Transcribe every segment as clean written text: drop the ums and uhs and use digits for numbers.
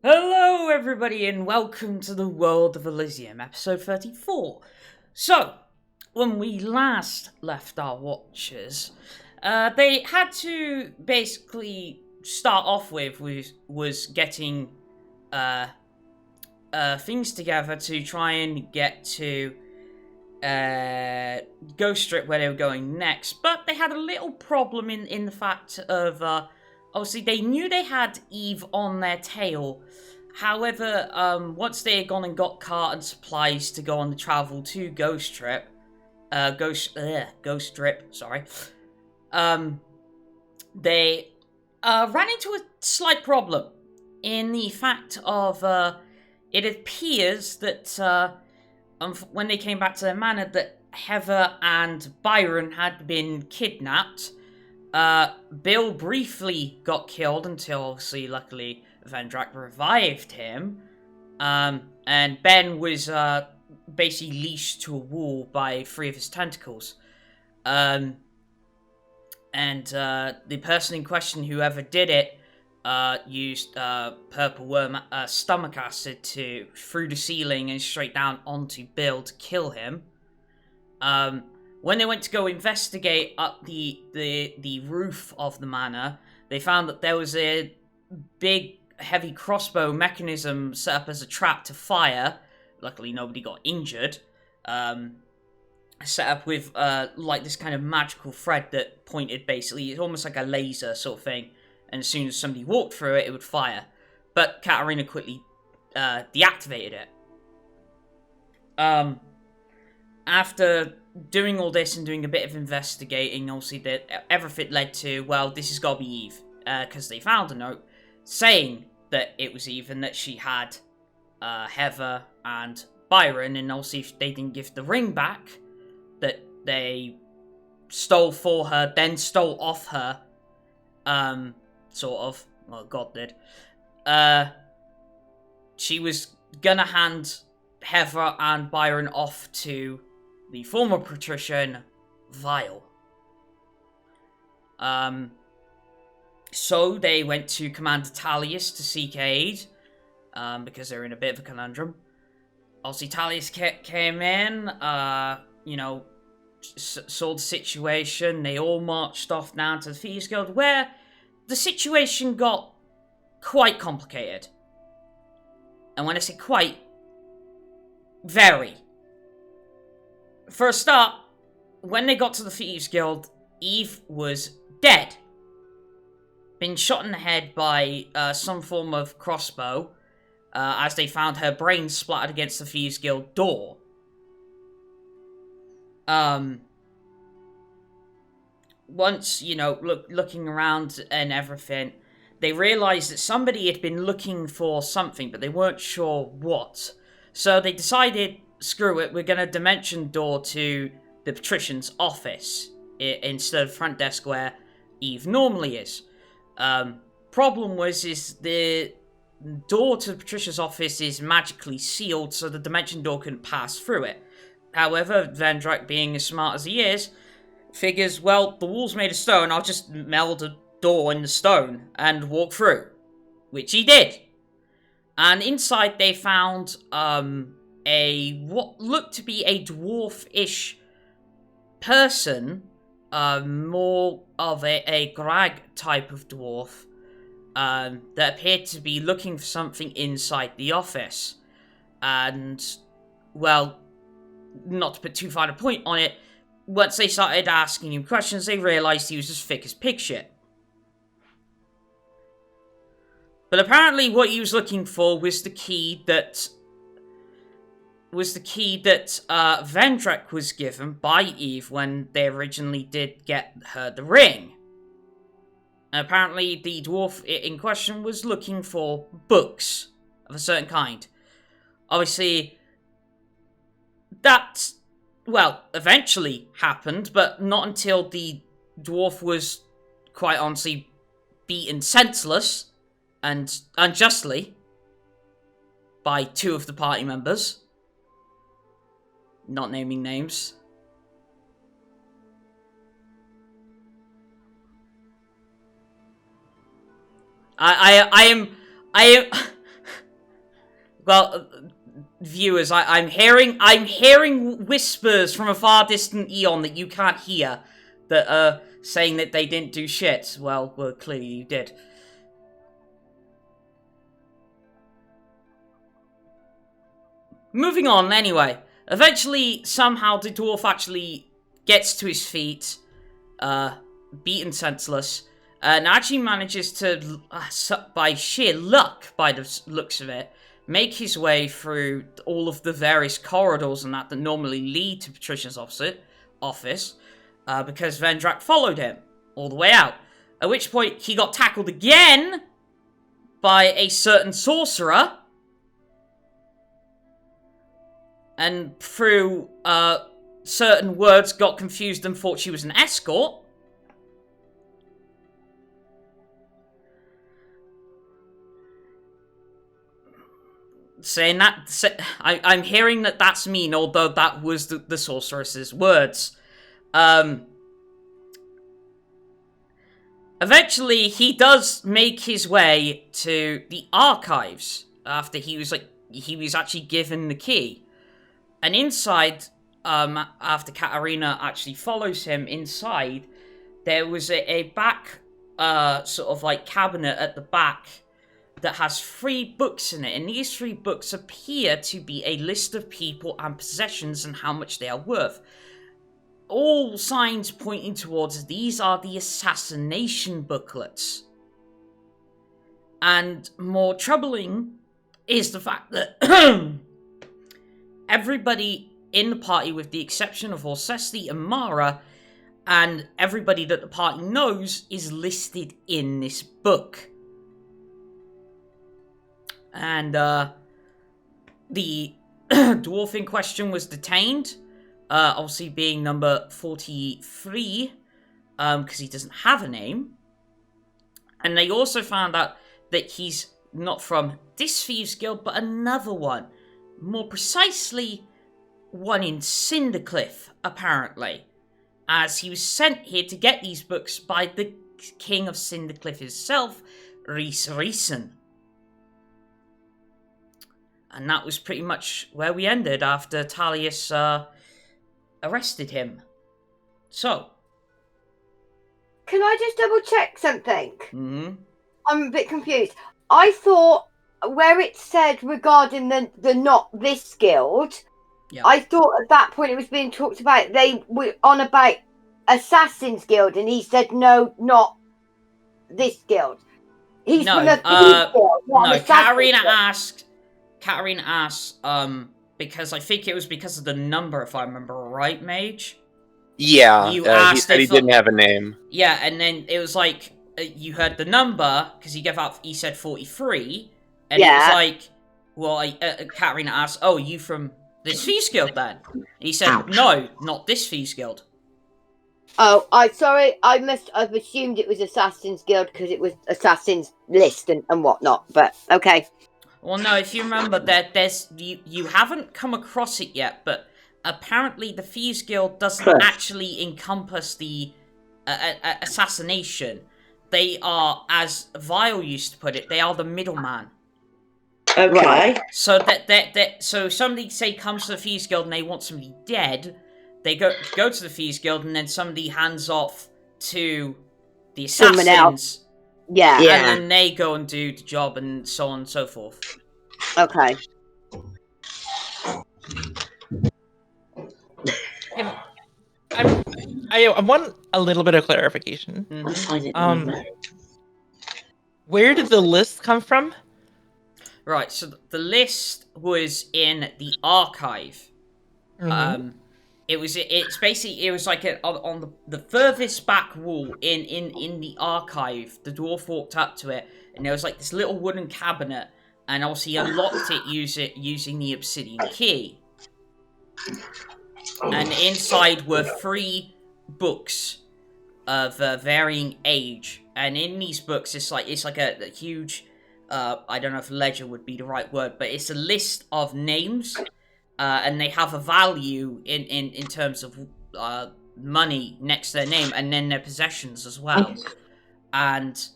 Hello, everybody, and welcome to the world of Elizium, episode 34. So, when we last left our watchers, they had to basically start off with was getting things together to try and get to Ghost Strip where they were going next, but they had a little problem in the fact of obviously they knew they had Eve on their tail. However, once they had gone and got cart and supplies to go on the travel to Ghost Strip, sorry, they ran into a slight problem in the fact of it appears that when they came back to their manor that Heather and Byron had been kidnapped. Bill briefly got killed until, obviously, luckily, Vendrak revived him. And Ben was basically leashed to a wall by 3 of his tentacles. And the person in question, whoever did it, used purple worm stomach acid through the ceiling and straight down onto Bill to kill him. When they went to go investigate up the roof of the manor, they found that there was a big, heavy crossbow mechanism set up as a trap to fire. Luckily, nobody got injured. Set up with like this kind of magical thread that pointed basically, it's almost like a laser sort of thing. And as soon as somebody walked through it, it would fire. But Katterina quickly deactivated it. After doing all this and doing a bit of investigating, obviously everything led to, well, this has got to be Eve, because they found a note saying that it was Eve and that she had Heather and Byron, and obviously if they didn't give the ring back that they stole for her, then stole off her, sort of, well, God did, she was gonna hand Heather and Byron off to the former patrician, Vile. So they went to Commander Talius to seek aid, because they're in a bit of a conundrum. Obviously, Talius came in, saw the situation. They all marched off down to the Thieves Guild, where the situation got quite complicated. And when I say quite, very. For a start, when they got to the Thieves Guild, Eve was dead. Been shot in the head by some form of crossbow, as they found her brain splattered against the Thieves Guild door. Once, looking around and everything, they realised that somebody had been looking for something, but they weren't sure what. So they decided, screw it, we're going to dimension door to the patrician's office instead of front desk where Eve normally is. Problem is the door to the patrician's office is magically sealed, so the dimension door couldn't pass through it. However, Vendrak, being as smart as he is, figures, well, the wall's made of stone, I'll just meld a door in the stone and walk through. Which he did. And inside they found what looked to be a dwarf-ish person, more of a Grag type of dwarf, that appeared to be looking for something inside the office. And, well, not to put too fine a point on it, once they started asking him questions, they realised he was as thick as pig shit. But apparently what he was looking for was the key that Vendrak was given by Eve when they originally did get her the ring. And apparently the dwarf in question was looking for books of a certain kind. Obviously, that, well, eventually happened, but not until the dwarf was, quite honestly, beaten senseless, and unjustly, by 2 of the party members. Not naming names. I am viewers, I'm hearing whispers from a far distant eon that you can't hear that are saying that they didn't do shit. Well, clearly you did. Moving on, anyway. Eventually, somehow, the dwarf actually gets to his feet, beaten senseless, and actually manages to, by sheer luck, by the looks of it, make his way through all of the various corridors and that normally lead to Patricia's office, because Vendrak followed him all the way out. At which point, he got tackled again by a certain sorcerer, and through certain words got confused and thought she was an escort. I'm hearing that that's mean, although that was the sorceress's words. Eventually, he does make his way to the archives after he was actually given the key. And inside, after Katterina actually follows him inside, there was a back, sort of like cabinet at the back that has 3 books in it. And these 3 books appear to be a list of people and possessions and how much they are worth. All signs pointing towards these are the assassination booklets. And more troubling is the fact that everybody in the party, with the exception of Orsesti and Mara, and everybody that the party knows, is listed in this book. And the dwarf in question was detained, obviously being number 43, because he doesn't have a name. And they also found out that he's not from this Thieves Guild, but another one. More precisely, one in Cindercliff, apparently. As he was sent here to get these books by the King of Cindercliff himself, Rhys Rhysson. And that was pretty much where we ended after Talius arrested him. So. Can I just double check something? Mm-hmm. I'm a bit confused. I thought where it said regarding the not this guild, yeah. I thought at that point it was being talked about, they were on about Assassin's Guild, and he said no, not this guild. He's from the Thieves Guild, no. Katterina asked, because I think it was because of the number, if I remember right, Mage. Yeah, he said he didn't have a name. Yeah, and then it was like you heard the number because he said 43, and it was like, well, Katterina asked, "Oh, you from this Thieves Guild then?" And he said, "No, not this Thieves Guild." Oh, sorry, I must have assumed it was Assassin's Guild because it was Assassin's List and whatnot. But okay. Well, no, if you remember, there's you haven't come across it yet, but apparently the Thieves Guild doesn't actually encompass the assassination. They are, as Vile used to put it, they are the middleman. Okay. So so somebody say comes to the Thieves Guild and they want somebody dead, they go to the Thieves Guild and then somebody hands off to the assassins. Someone else. Yeah. And then they go and do the job and so on and so forth. Okay. I want a little bit of clarification. I'll find it. Where did the list come from? Right, so the list was in the archive. Mm-hmm. It was like on the furthest back wall in the archive. The dwarf walked up to it, and there was like this little wooden cabinet, and obviously unlocked it using the obsidian key. And inside were 3 books of varying age, and in these books, it's like a huge, I don't know if ledger would be the right word, but it's a list of names, and they have a value in terms of money next to their name, and then their possessions as well. And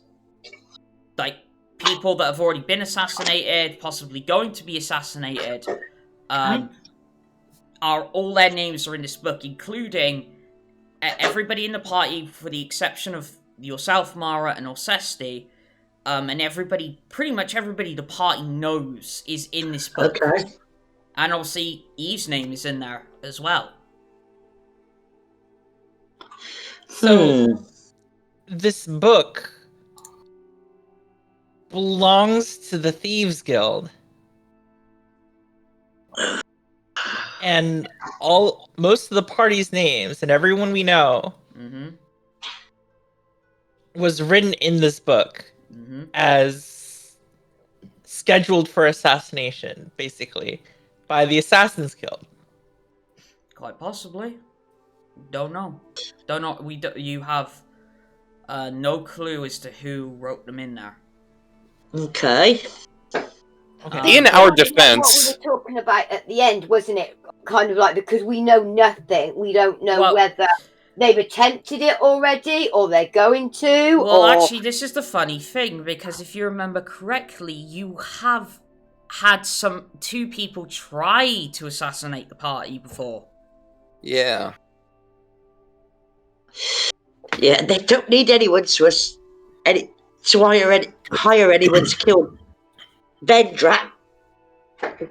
like people that have already been assassinated, possibly going to be assassinated, are all their names are in this book, including everybody in the party, for the exception of yourself, Mara, and Orsesti, and pretty much everybody the party knows is in this book. Okay. And obviously, Eve's name is in there as well. So, this book belongs to the Thieves Guild. And most of the party's names and everyone we know was written in this book as scheduled for assassination, basically, by the Assassin's Guild. Quite possibly. Don't know. You have no clue as to who wrote them in there. Okay. In our defense, what we were talking about at the end, wasn't it? Kind of like, because we know nothing, we don't know whether they've attempted it already or they're going to. Well, actually, this is the funny thing, because if you remember correctly, you have had two people try to assassinate the party before. yeah. Yeah, they don't need anyone to hire anyone to kill Vendrak.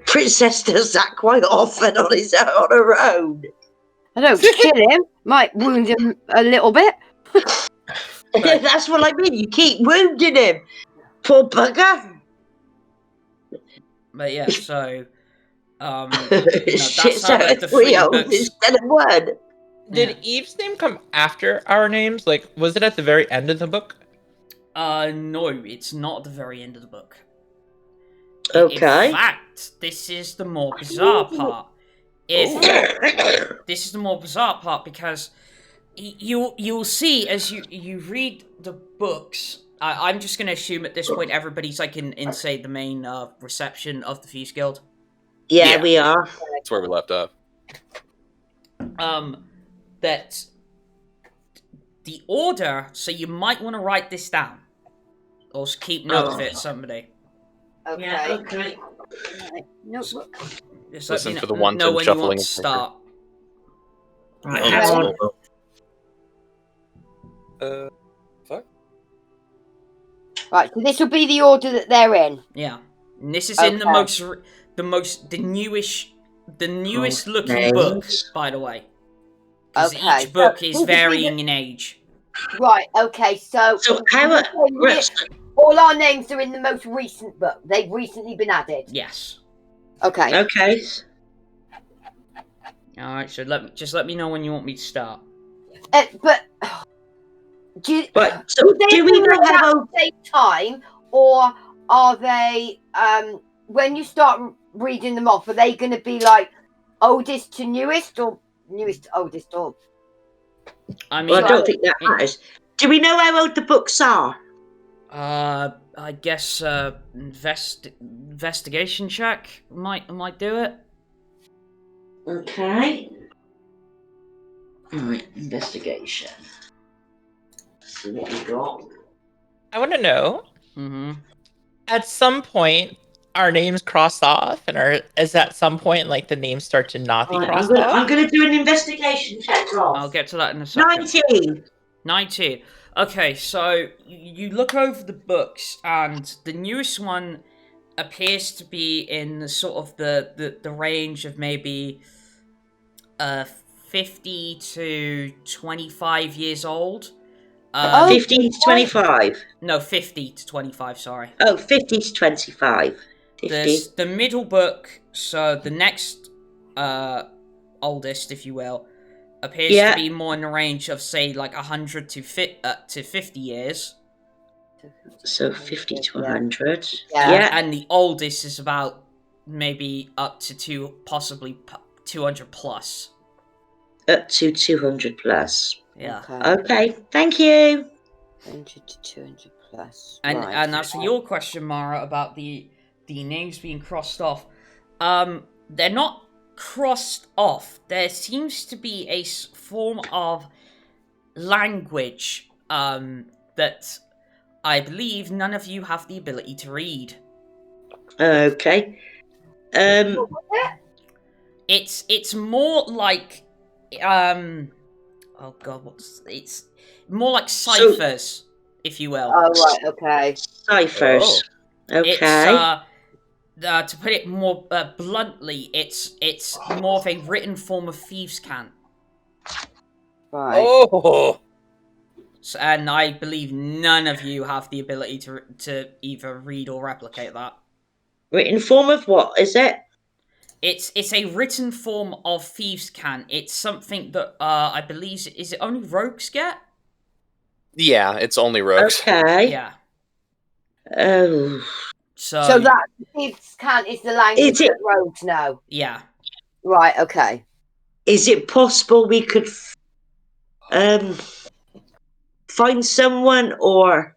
Princess does that quite often on her own. I don't kill him. Might wound him a little bit. That's what I mean. You keep wounding him. Poor bugger. But yeah, so Shit's that's how out the of three 3 books. instead of 1. Did Eve's name come after our names? Like, was it at the very end of the book? No, it's not at the very end of the book. Okay. In fact, this is the more bizarre part. This is the more bizarre part because you'll see as you read the books. I'm just going to assume at this point everybody's like in say the main reception of the Thieves Guild. Yeah, we are. That's where we left off. That the order. So you might want to write this down, or keep note of it. Somebody. Okay. Yeah, okay. Notebook. Just Listen let me for the one know when you shuffling want to of paper. start. Right, Oh, hang on. Fuck. Right, so this will be the order that they're in. Yeah, and this is in the newest looking book, by the way. Because each book is varying in age. Right. Okay. So how? All our names are in the most recent book. They've recently been added. Yes. Okay. Okay. All right. So let me know when you want me to start. But do we know how at the same time, or are they? When you start reading them off, are they going to be like oldest to newest, or newest to oldest, or? I mean, Well, I don't think that matters. Do we know how old the books are? I guess investigation check might do it. Okay. Alright, investigation. Let's see what we got. I want to know. Mm-hmm. At some point, our names cross off, and is at some point like the names start to not be crossed off? I'm going to do an investigation check, Ross. I'll get to that in a second. 19. 19. Okay, so you look over the books, and the newest one appears to be in the sort of the range of maybe 50 to 25 years old. 15 to 25. No, 50 to 25, sorry. Oh, 50 to 25. 50. There's the middle book, so the next oldest, if you will, appears to be more in the range of, say, like 100 to 50 years. So 50 to 100. Yeah. And the oldest is about maybe up to possibly 200 plus. Up to 200 plus. Yeah. Okay, thank you. 100 to 200 plus. And right. and as for your question, Mara, about the names being crossed off, they're not crossed off. There seems to be a form of language that I believe none of you have the ability to read. Okay. It's more like oh god, it's more like ciphers, if you will. Oh, right, okay. Ciphers. Okay. It's to put it more bluntly, it's more of a written form of thieves' cant. Right. Oh! So, and I believe none of you have the ability to either read or replicate that. Written form of what is it? It's a written form of thieves' cant. It's something that I believe is it only rogues get? Yeah, it's only rogues. Okay. Yeah. Oh. So that thieves' cant is the language that rogues know. Yeah. Right. Okay. Is it possible we could find someone, or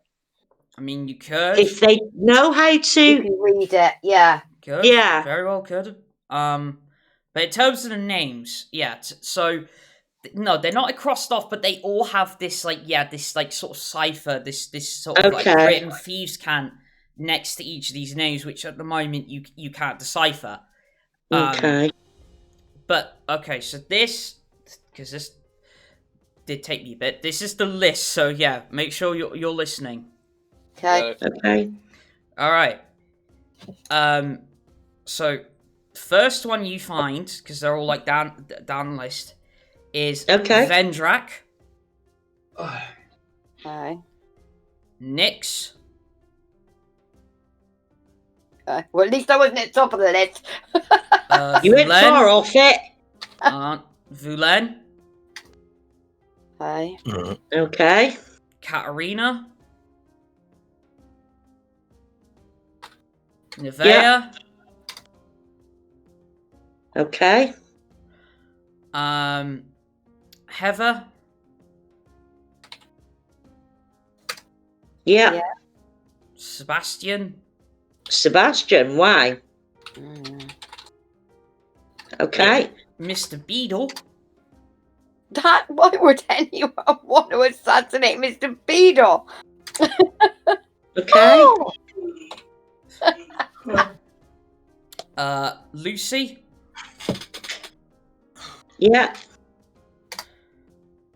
I mean, you could. if they know how to You can read it, yeah. Could. Yeah. Very well could. But in terms of the names, yeah. So no, they're not crossed off, but they all have this sort of cipher, this sort of like written thieves' cant next to each of these names, which at the moment you can't decipher. Okay. But okay, so this, because this did take me a bit. This is the list, so yeah, make sure you're listening. Okay. Okay. All right. So first one you find, because they're all like down the list, is Vendrak. Okay. Nyx. Well, at least I wasn't at the top of the list. You went far off it. Vulen. Okay. Okay. Katterina. Nevaeh. Yeah. Okay. Heather. Yeah. Sebastian. Sebastian, why? Okay. Mr. Beadle. Why would anyone want to assassinate Mr. Beadle? Okay. Lucy. Yeah.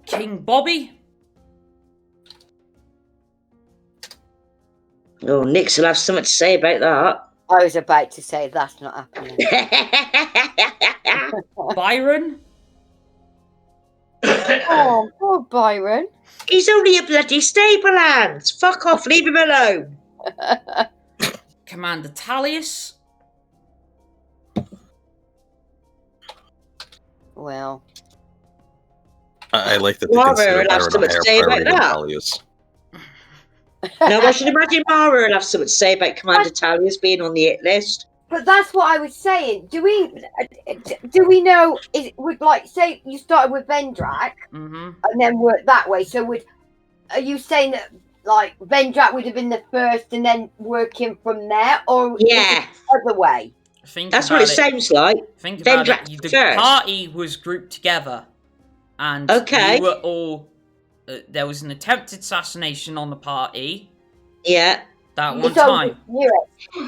King Bobby. Oh, Nyx will have something to say about that. I was about to say that's not happening. Byron. Oh, poor Byron. He's only a bloody stable hand. Fuck off, leave him alone. Commander Talius. Well, I like that they consider Byron a higher priority than Talius. No, I should imagine Mara will have something to say about Commander Talius being on the hit list. but that's what I was saying. Do we know? Would like say you started with Vendrak and then work that way? So are you saying that like Vendrak would have been the first and then working from there, or yeah, the other way? That's what it sounds like. Think about it. The party was grouped together, and you were all. There was an attempted assassination on the party. Yeah. That one time.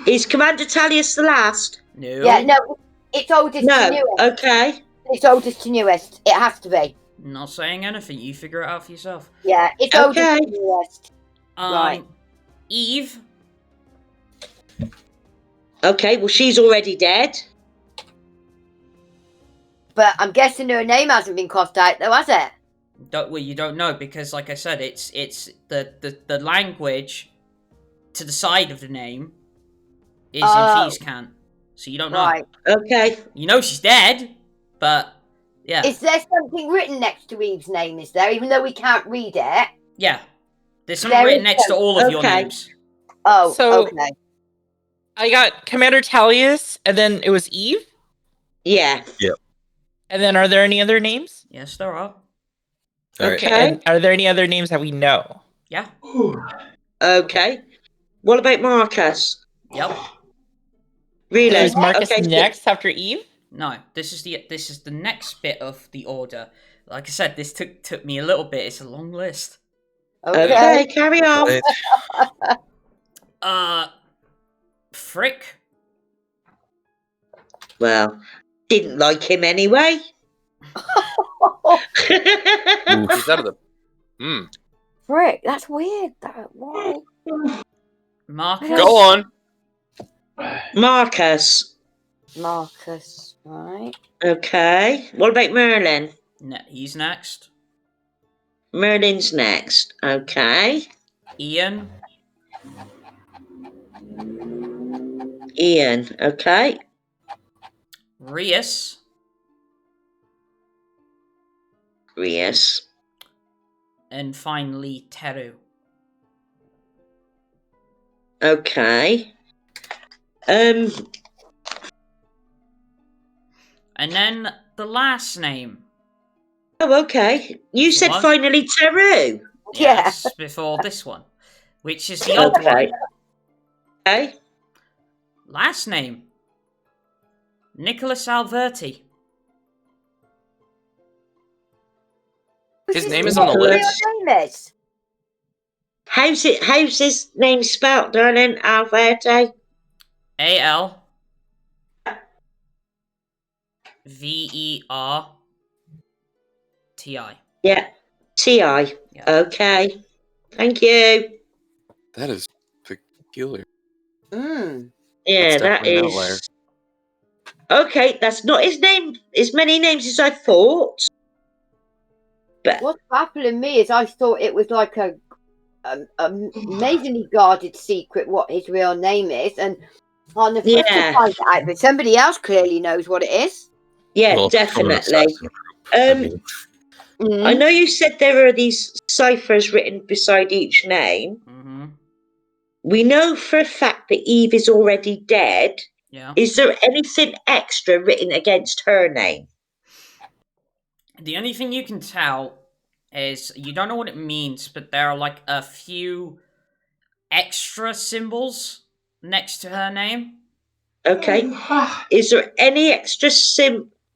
Is Commander Talius the last? No. Yeah, no. It's oldest to newest. Okay. It's oldest to newest. It has to be. Not saying anything. You figure it out for yourself. Yeah, it's oldest to newest. Right. Eve. Okay, well, she's already dead. But I'm guessing her name hasn't been crossed out, though, has it? You don't know, because, like I said, it's the language to the side of the name is in thieves' cant, so you don't know. Right. Okay. You know she's dead, but yeah. Is there something written next to Eve's name? Is there, even though we can't read it? Yeah, there's something written next to all of your names. Oh, so, okay. I got Commander Talius, and then it was Eve? Yeah. Yep. And then are there any other names? Yes, there are. Okay. And are there any other names that we know? Yeah. Okay. What about Marcus? Yep. Really? Is Marcus next after Eve? No, this is the next bit of the order. Like I said, this took me a little bit. It's a long list. Okay, carry on. Frick. Well, didn't like him anyway. He's out of the. Frick, that's weird. Why? Marcus. Go on. Marcus. Marcus, right? Okay. What about Merlin? He's next. Merlin's next. Okay. Ian. Ian. Okay. Rias. Rias. And finally, Teru. Okay. And then the last name. Oh, okay. You said What? finally Teru. Yes, before this one. Which is the odd one. Okay. Last name. Nicholas Alberti. His name is on the list. Name is? How's his name spelt, darling? Alberti? ALVERTI. Yeah. TI. Yeah. Okay. Thank you. That is peculiar. Yeah, That's that definitely an outlier. is. Okay, that's not his name. As many names as I thought. But What's baffling me is I thought it was like a amazingly guarded secret what his real name is, and on the first to find out, but somebody else clearly knows what it is. Yeah, well, definitely. I know you said there are these ciphers written beside each name. Mm-hmm. We know for a fact that Eve is already dead. Yeah. Is there anything extra written against her name? The only thing you can tell is you don't know what it means, but there are like a few extra symbols next to her name. Okay. Is there any extra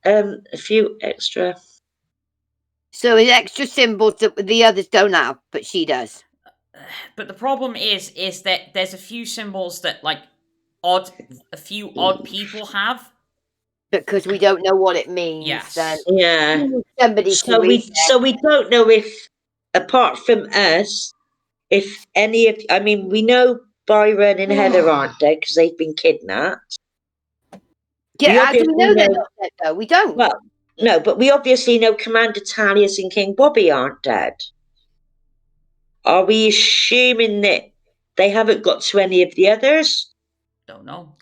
a few extra? So it's extra symbols that the others don't have, but she does. But the problem is that there's a few symbols that like a few odd people have. Because we don't know what it means. Yes. Then yeah. Somebody so we don't know if, apart from us, if any of, I mean, we know Byron and Heather aren't dead because they've been kidnapped. Yeah, how do we know they're not dead though? We don't. Well, no, but we obviously know Commander Talius and King Bobby aren't dead. Are we assuming that they haven't got to any of the others? Don't know.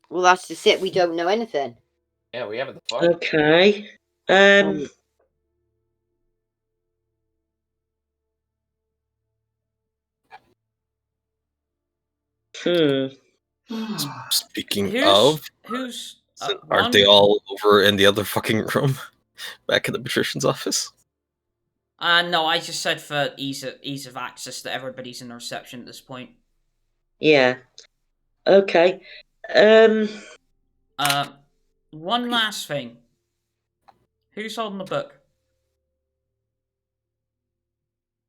Well, that's just it. We don't know anything. Yeah, we haven't. The Okay. Speaking of, aren't they all over in the other fucking room, back in the patrician's office? No, I just said for ease of access that everybody's in the reception at this point. Yeah. Okay. One last thing. Who's holding the book?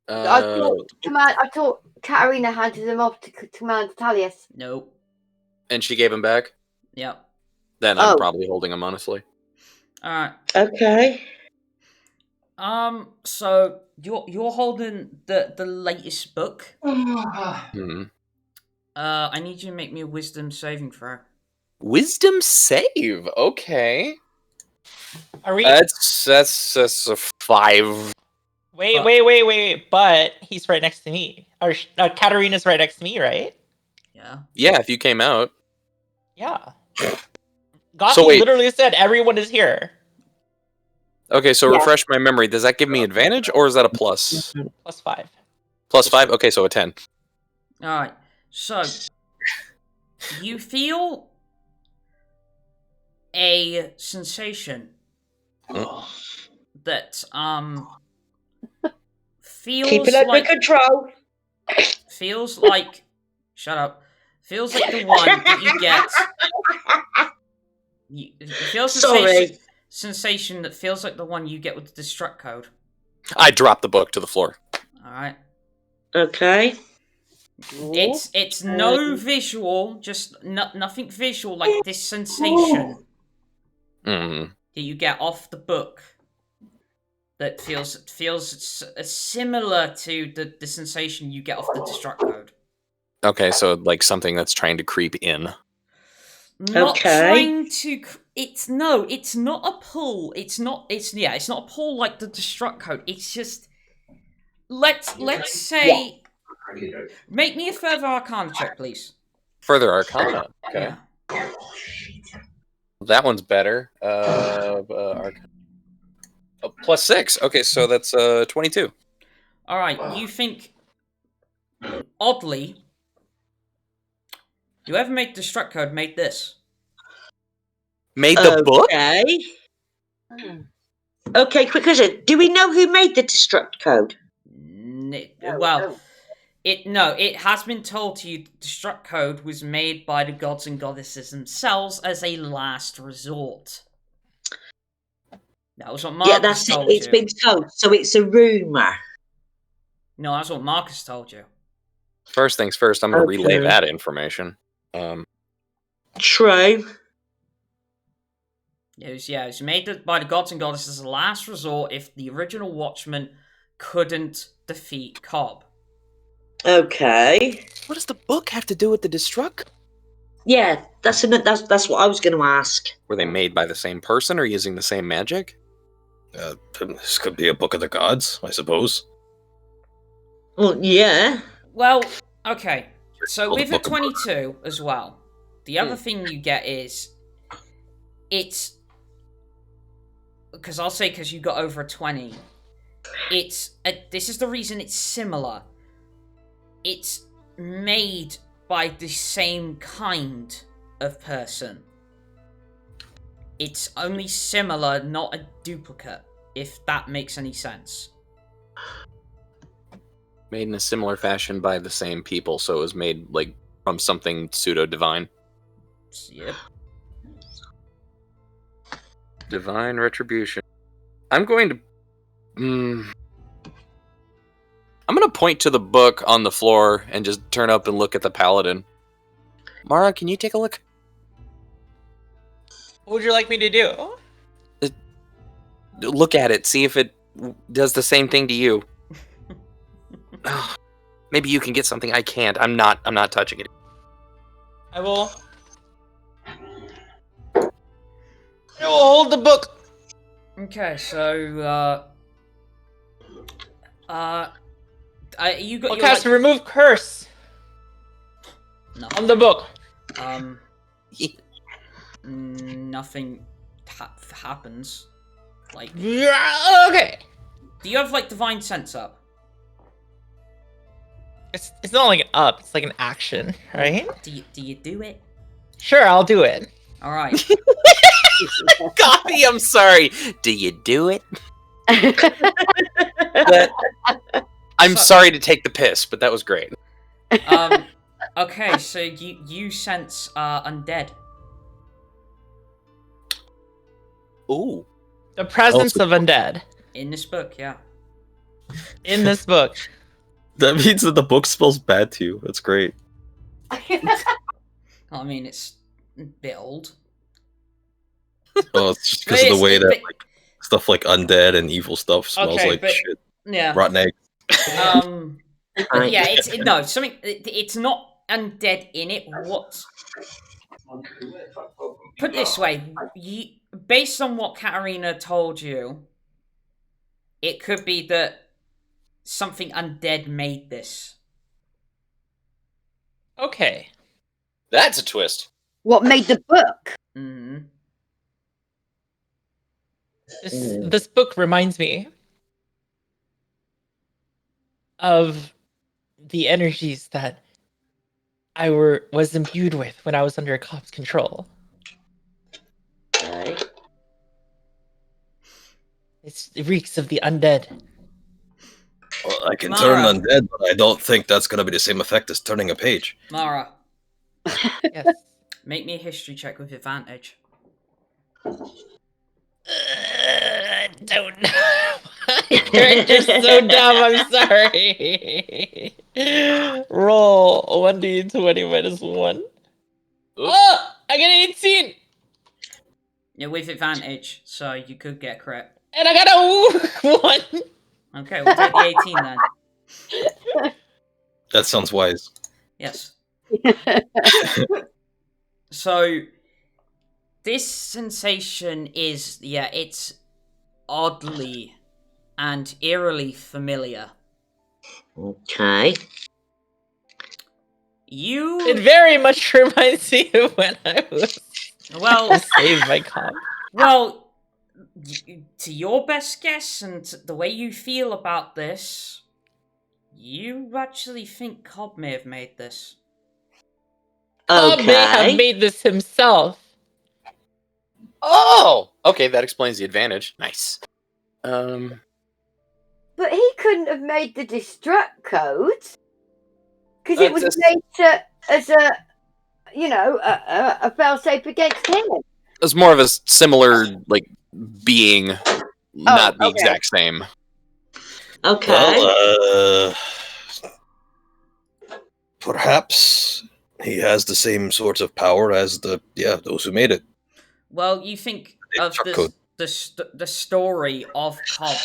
I thought Katterina handed them off to Commander Talius. Nope. And she gave him back? Yep. Then I'm probably holding him, honestly. Alright. Okay. So you're holding the latest book. Mm-hmm. I need you to make me a wisdom saving throw. Wisdom save? Okay. Are we? That's a 5. Wait. But he's right next to me. Or Katterina's right next to me, right? Yeah. Yeah, if you came out. Yeah. Gothy literally said everyone is here. Okay, so refresh my memory. Does that give me advantage, or is that a plus? +5. +5? Okay, so a 10. Alright. So, you feel a sensation that, feels keep it under control. Feels like... Shut up. Feels like the one that you get... It feels sensation that feels like the one you get with the destruct code. I dropped the book to the floor. Alright. Okay. It's no visual, just nothing visual, like this sensation that you get off the book that feels similar to the sensation you get off the destruct code. Okay, so like something that's trying to creep in. Not trying to. It's not a pull. It's not a pull like the destruct code. It's just let's say. Make me a further arcana check, please. Further arcana. Okay. Yeah. That one's better. Arcana. Oh, +6. Okay, so that's 22. All right. You think oddly, whoever made destruct code made this. Made the book? Okay, quick question. Do we know who made the destruct code? Well, it has been told to you the destruct code was made by the gods and goddesses themselves as a last resort. That was what Marcus told you. It's been told, so it's a rumour. No, that's what Marcus told you. First things first, I'm going to relay that information. True. It was made by the gods and goddesses as a last resort if the original Watchman couldn't defeat Cobb. Okay. What does the book have to do with the destruct? Yeah, that's what I was going to ask. Were they made by the same person or using the same magic? This could be a book of the gods, I suppose. Well, yeah. Well, okay. So with a 22 as well, the other thing you get is it's because you got over a 20. This is the reason it's similar. It's made by the same kind of person. It's only similar, not a duplicate, if that makes any sense. Made in a similar fashion by the same people, so it was made like from something pseudo-divine. Yep. Divine retribution. I'm going to point to the book on the floor and just turn up and look at the paladin. Mara, can you take a look? What would you like me to do? Look at it, see if it does the same thing to you. Maybe you can get something I can't. I'm not touching it. I will hold the book. Okay, so you got. I'll cast remove curse. No. On the book. Nothing happens. Like. Okay. Do you have like divine sense up? It's not like an up. It's like an action, right? Do you do it? Sure, I'll do it. All right. Gothy, I'm sorry. Do you do it? I'm sorry to take the piss, but that was great. Okay, so you sense undead. Ooh. The presence of undead. In this book, yeah. In this book. That means that the book spells bad to you. That's great. I mean, it's a bit old. Oh, it's just because of the way that like, stuff like undead and evil stuff smells shit. Yeah. Rotten egg. Yeah, it's not undead in it. Put it this way, based on what Katterina told you, it could be that something undead made this. Okay. That's a twist. What made the book? Mm-hmm. This book reminds me of the energies that I was imbued with when I was under Cobb's control. Okay. It reeks of the undead. Well, I can turn undead, but I don't think that's going to be the same effect as turning a page. Mara. Yes. Make me a history check with advantage. I don't know. You're just so dumb, I'm sorry. Roll 1d20 minus 1. Oh! I get 18! Yeah, with advantage, so you could get crit. And I got a 1! Okay, we'll take the 18 then. That sounds wise. Yes. So, this sensation is, it's oddly and eerily familiar. Okay. It very much reminds me of when I was saved by Cobb. Well, to your best guess and the way you feel about this, you actually think Cobb may have made this. Cobb may have made this himself. Oh! Okay, that explains the advantage. Nice. But he couldn't have made the destruct code. Because it was made as a failsafe against him. It was more of a similar, being, not the exact same. Okay. Well, perhaps he has the same sort of power as those who made it. Well, you think of the story of Cobb,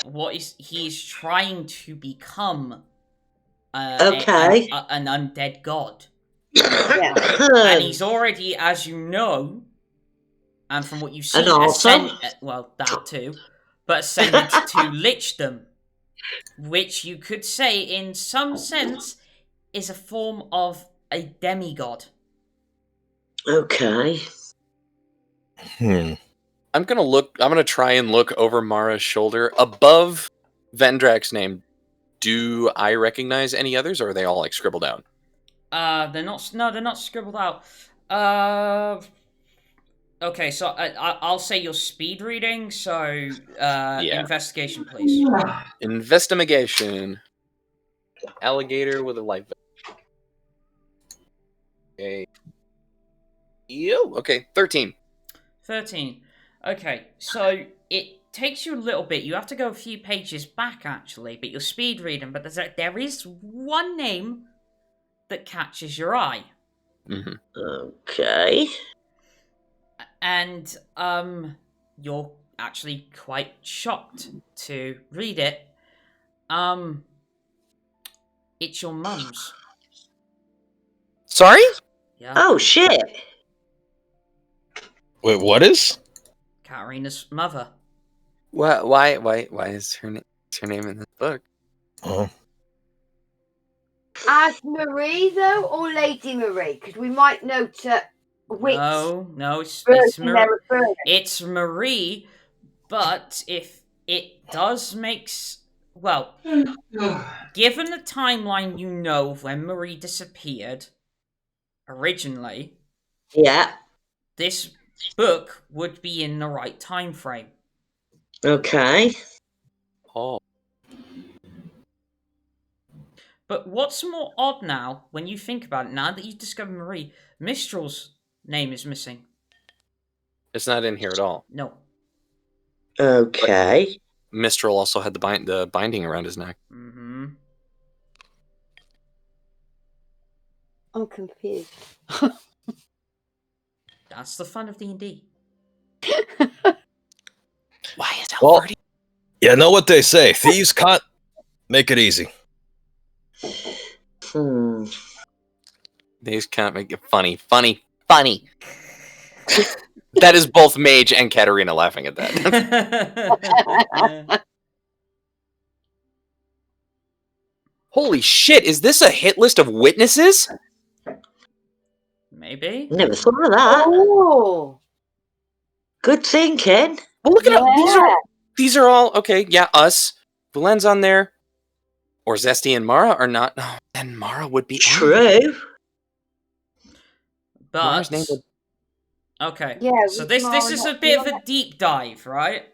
he's trying to become an undead god. And he's already, as you know, and from what you see, that too, but ascended to lichdom, which you could say, in some sense, is a form of a demigod. Okay. I'm gonna try and look over Mara's shoulder. Above Vendrak's name, do I recognize any others, or are they all scribbled out? They're not scribbled out. Okay, so I'll say your speed reading, so investigation, please. Investigation. Alligator with a life vest. Okay. Okay, 13. 13. Okay, so it takes you a little bit. You have to go a few pages back, actually, but you're speed reading, but there is one name that catches your eye. Mm-hmm. Okay. And you're actually quite shocked to read it. It's your mum's. Sorry? Yeah. Oh shit. Wait, what is? Katterina's mother. Why is her name in this book? Oh. As Marie, though, or Lady Marie? Because we might note which. No, it's Marie. It's Marie, but if it does given the timeline you know of when Marie disappeared originally, this book would be in the right time frame. Okay. Oh. But what's more odd now, when you think about it, now that you've discovered Marie, Mistral's name is missing. It's not in here at all. No. Okay. But Mistral also had the binding around his neck. Mm-hmm. I'm confused. That's the fun of D&D. Why is that? Well, you know what they say. Thieves can't make it easy. These can't make it funny. That is both Mage and Katterina laughing at that. Holy shit, is this a hit list of witnesses? Maybe. Never thought of that. Oh. Good thinking. Well, look at them. These are all, okay, yeah, us. Valen's on there. Orsesti and Mara are not. Oh, and Mara would be true. But Mara's name would... Okay. Yeah. So this is a bit of a deep dive, right?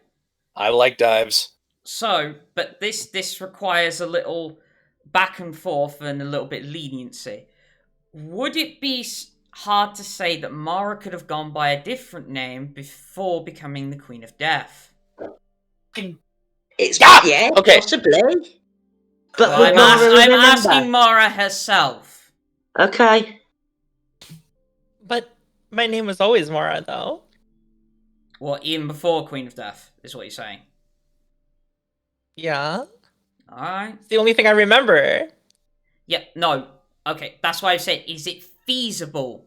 I like dives. So, but this requires a little back and forth and a little bit leniency. Would it be hard to say that Mara could have gone by a different name before becoming the Queen of Death? It's okay. Possibly. But Well, I'm asking Mara herself. Okay. But my name was always Mara, though. What, even before Queen of Death, is what you're saying? Yeah. Alright. It's the only thing I remember. Yeah, no. Okay, that's why I've said, is it feasible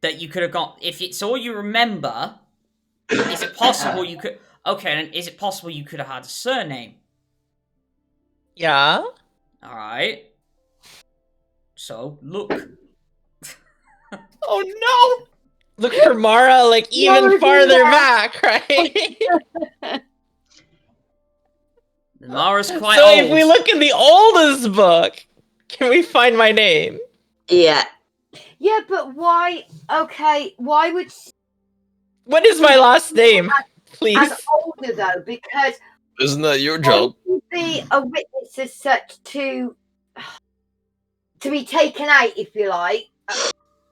that you could have got... If it's all you remember, is it possible you could... Okay, then is it possible you could have had a surname? Yeah. Alright. So, look. Oh no! Look for Mara, like, even farther back, right? Mara's quite so old. if we look in the oldest book, can we find my name? Yeah. Yeah, but why? Okay, why would... What is my last name? Please. As older, though, because... Isn't that your job? To be a witness as such to be taken out, if you like,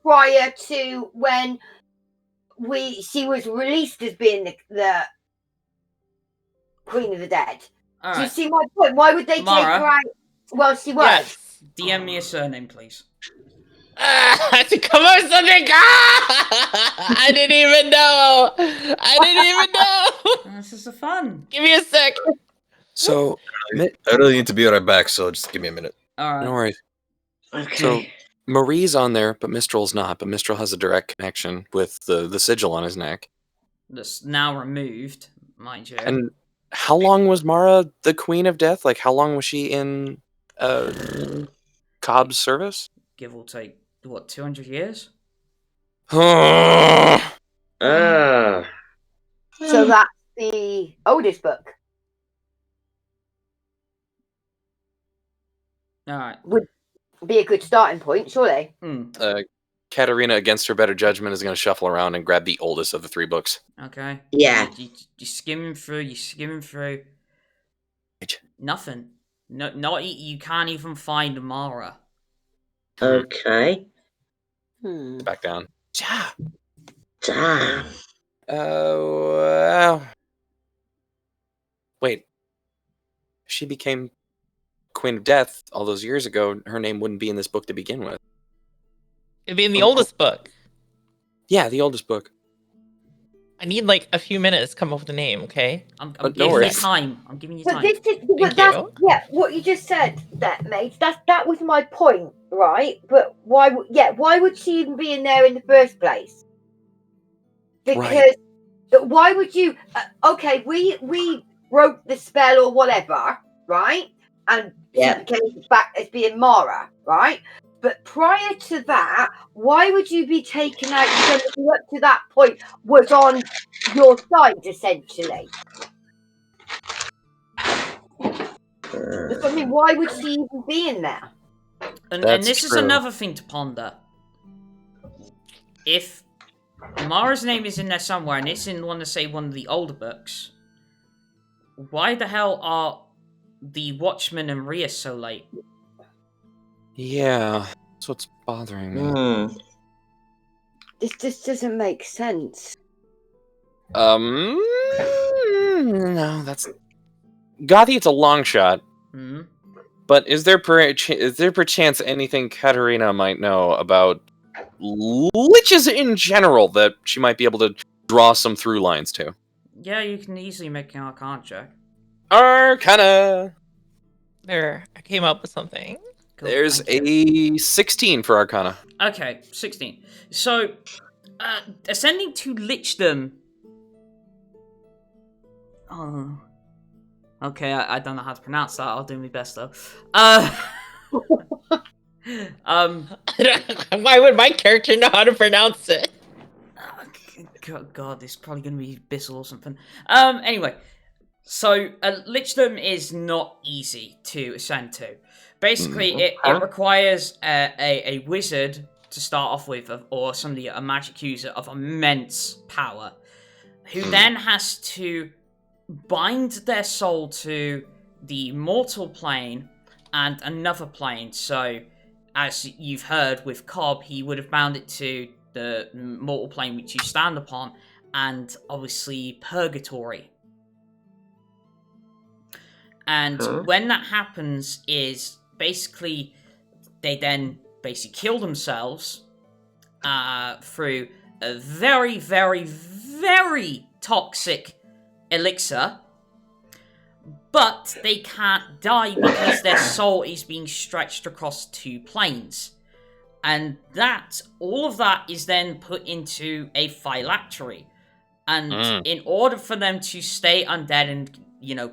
prior to when she was released as being the Queen of the Dead. All Do you right. see my point? Why would they Mara? take her out? Well, she was. Yes. DM me a surname, please. Come on, something! I didn't even know! This is the fun. Give me a sec. So, I really need to be right back, so just give me a minute. Alright. no worries. Okay. So, Marie's on there, but Mistral's not. But Mistral has a direct connection with the sigil on his neck. That's now removed, mind you. And how long was Mara the Queen of Death? Like, how long was she in Cobb's service? Give or take, what, 200 years? Ah. So that's the oldest book. Alright. Would be a good starting point, surely. Katterina, against her better judgment, is going to shuffle around and grab the oldest of the 3 books. Okay. Yeah. You're skimming through. Nothing. No, you can't even find Mara. Okay. Back down. Yeah. Damn. Wait. If she became Queen of Death all those years ago, her name wouldn't be in this book to begin with. It'd be in the oldest book. Yeah, the oldest book. I need like a few minutes to come up with a name, okay? I'm no giving you worries. time. I'm giving you But time. this is, Thank that's, you. yeah, what you just said, mate. That was my point, right? But why would she even be in there in the first place? Because why would you? Okay, we broke the spell or whatever, right? And she came back as being Mara, right? But prior to that, why would you be taken out? Because up to that point was on your side, essentially. I mean, why would she even be in there? And That's this is true. another thing to ponder. If Mara's name is in there somewhere, and it's in one of the older books, why the hell are the Watchmen and Rhea so late? Yeah, that's what's bothering me. This just doesn't make sense. No, that's Gothy. It's a long shot. But is there perchance anything Katterina might know about liches in general that she might be able to draw some through lines to? Yeah, you can easily make an Arcana check. Arcana! There, I came up with something. Cool, There's thank you. a 16 for Arcana. Okay, 16. So, ascending to lichdom. Oh. Okay, I don't know how to pronounce that. I'll do my best though. Why would my character know how to pronounce it? God, this is probably going to be Bissell or something. Anyway, so lichdom is not easy to ascend to. Basically, it requires a wizard to start off with, or somebody, a magic user of immense power, who then has to bind their soul to the mortal plane and another plane. So, as you've heard with Cobb, he would have bound it to the mortal plane which you stand upon, and obviously purgatory. And when that happens is basically they then kill themselves through a very, very, very toxic elixir. But they can't die because their soul is being stretched across 2 planes. And all of that is then put into a phylactery. And in order for them to stay undead and,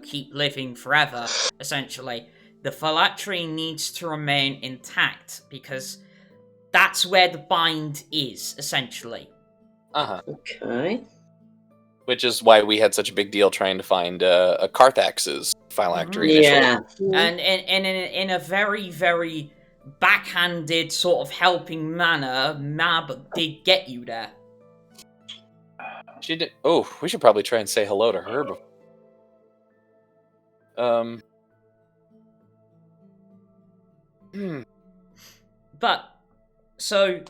keep living forever, essentially, the phylactery needs to remain intact because that's where the bind is, essentially. Okay. Which is why we had such a big deal trying to find a Carthax's phylactery initially. Yeah. And in a very, very backhanded sort of helping manner, Mab did get you there. She did. Oh, we should probably try and say hello to her. But so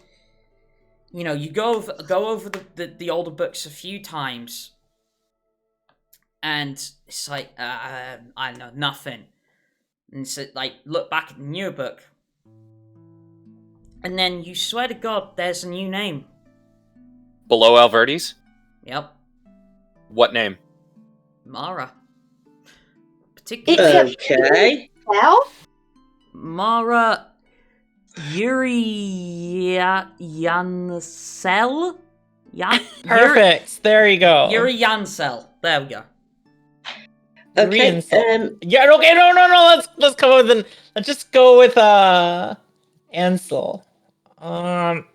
you go over the older books a few times, and it's like I don't know, nothing. And so look back at the newer book, and then you swear to God, there's a new name. Below Alverdes? Yep. What name? Mara. Particularly. Okay. Well? Mara Uriyansel? Perfect. There you go. Uriyansel. There we go. Okay. Yeah. Okay. No. Let's come with let's just go with Ansel.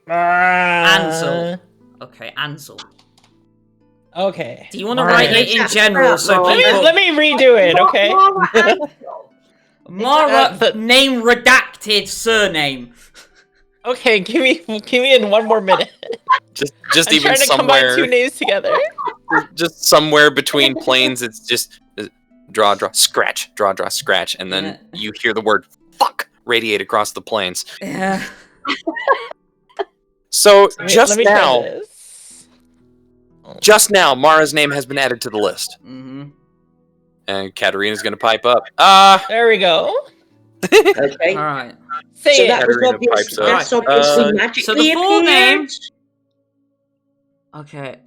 Ansel. Okay, Ansel. Okay. Do you want to write it in general so people... Let me redo it, okay? Mara, name redacted, surname. Okay, give me in 1 more minute. Just I'm even trying to somewhere... combine 2 names together. Just somewhere between planes, it's just draw, scratch, draw, scratch, and then you hear the word fuck radiate across the planes. Yeah. So, just now, Mara's name has been added to the list. Mm-hmm. And Katterina's gonna pipe up. There we go. Okay. Alright. Say it. That was obvious. That's obviously magically so the full name... appeared.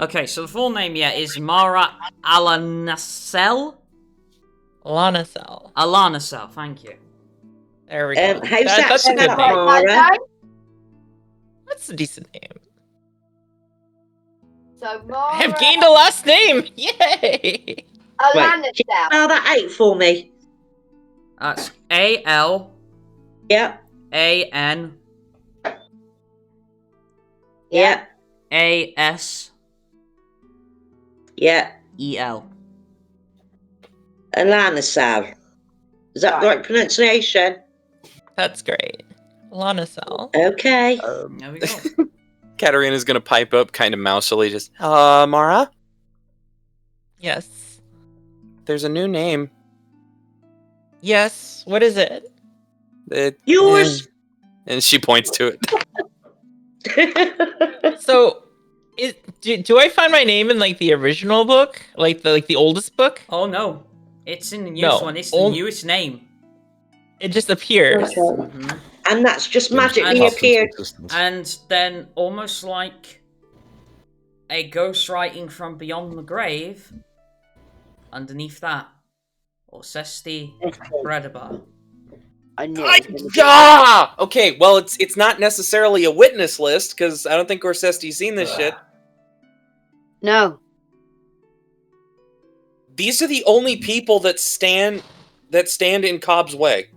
Okay, so the full name, is Mara Alanasel? Alanasel, thank you. There we go. That's a good name. Mara? That's a decent name. So Mara... I have gained a last name! Yay! Alanasel. Spell that out for me. That's A-L... Yep. A-N... Yep. A-S... Yep. E-L. Alanasal. Is that the right pronunciation? That's great. Alanasel. Okay. There we go. Katterina's gonna pipe up kind of mousily, just, Mara? Yes. There's a new name. Yes. What is it? Yours! And she points to it. So, do I find my name in the original book, the oldest book? Oh no, it's in the newest one. It's the newest name. It just appears, Mm-hmm. And that's just magically appeared. And then, almost like a ghost writing from beyond the grave, underneath that, Orsesti Bredabar. I knew. Okay, well, it's not necessarily a witness list because I don't think Orsesti's seen this shit. No. These are the only people that stand in Cobb's way.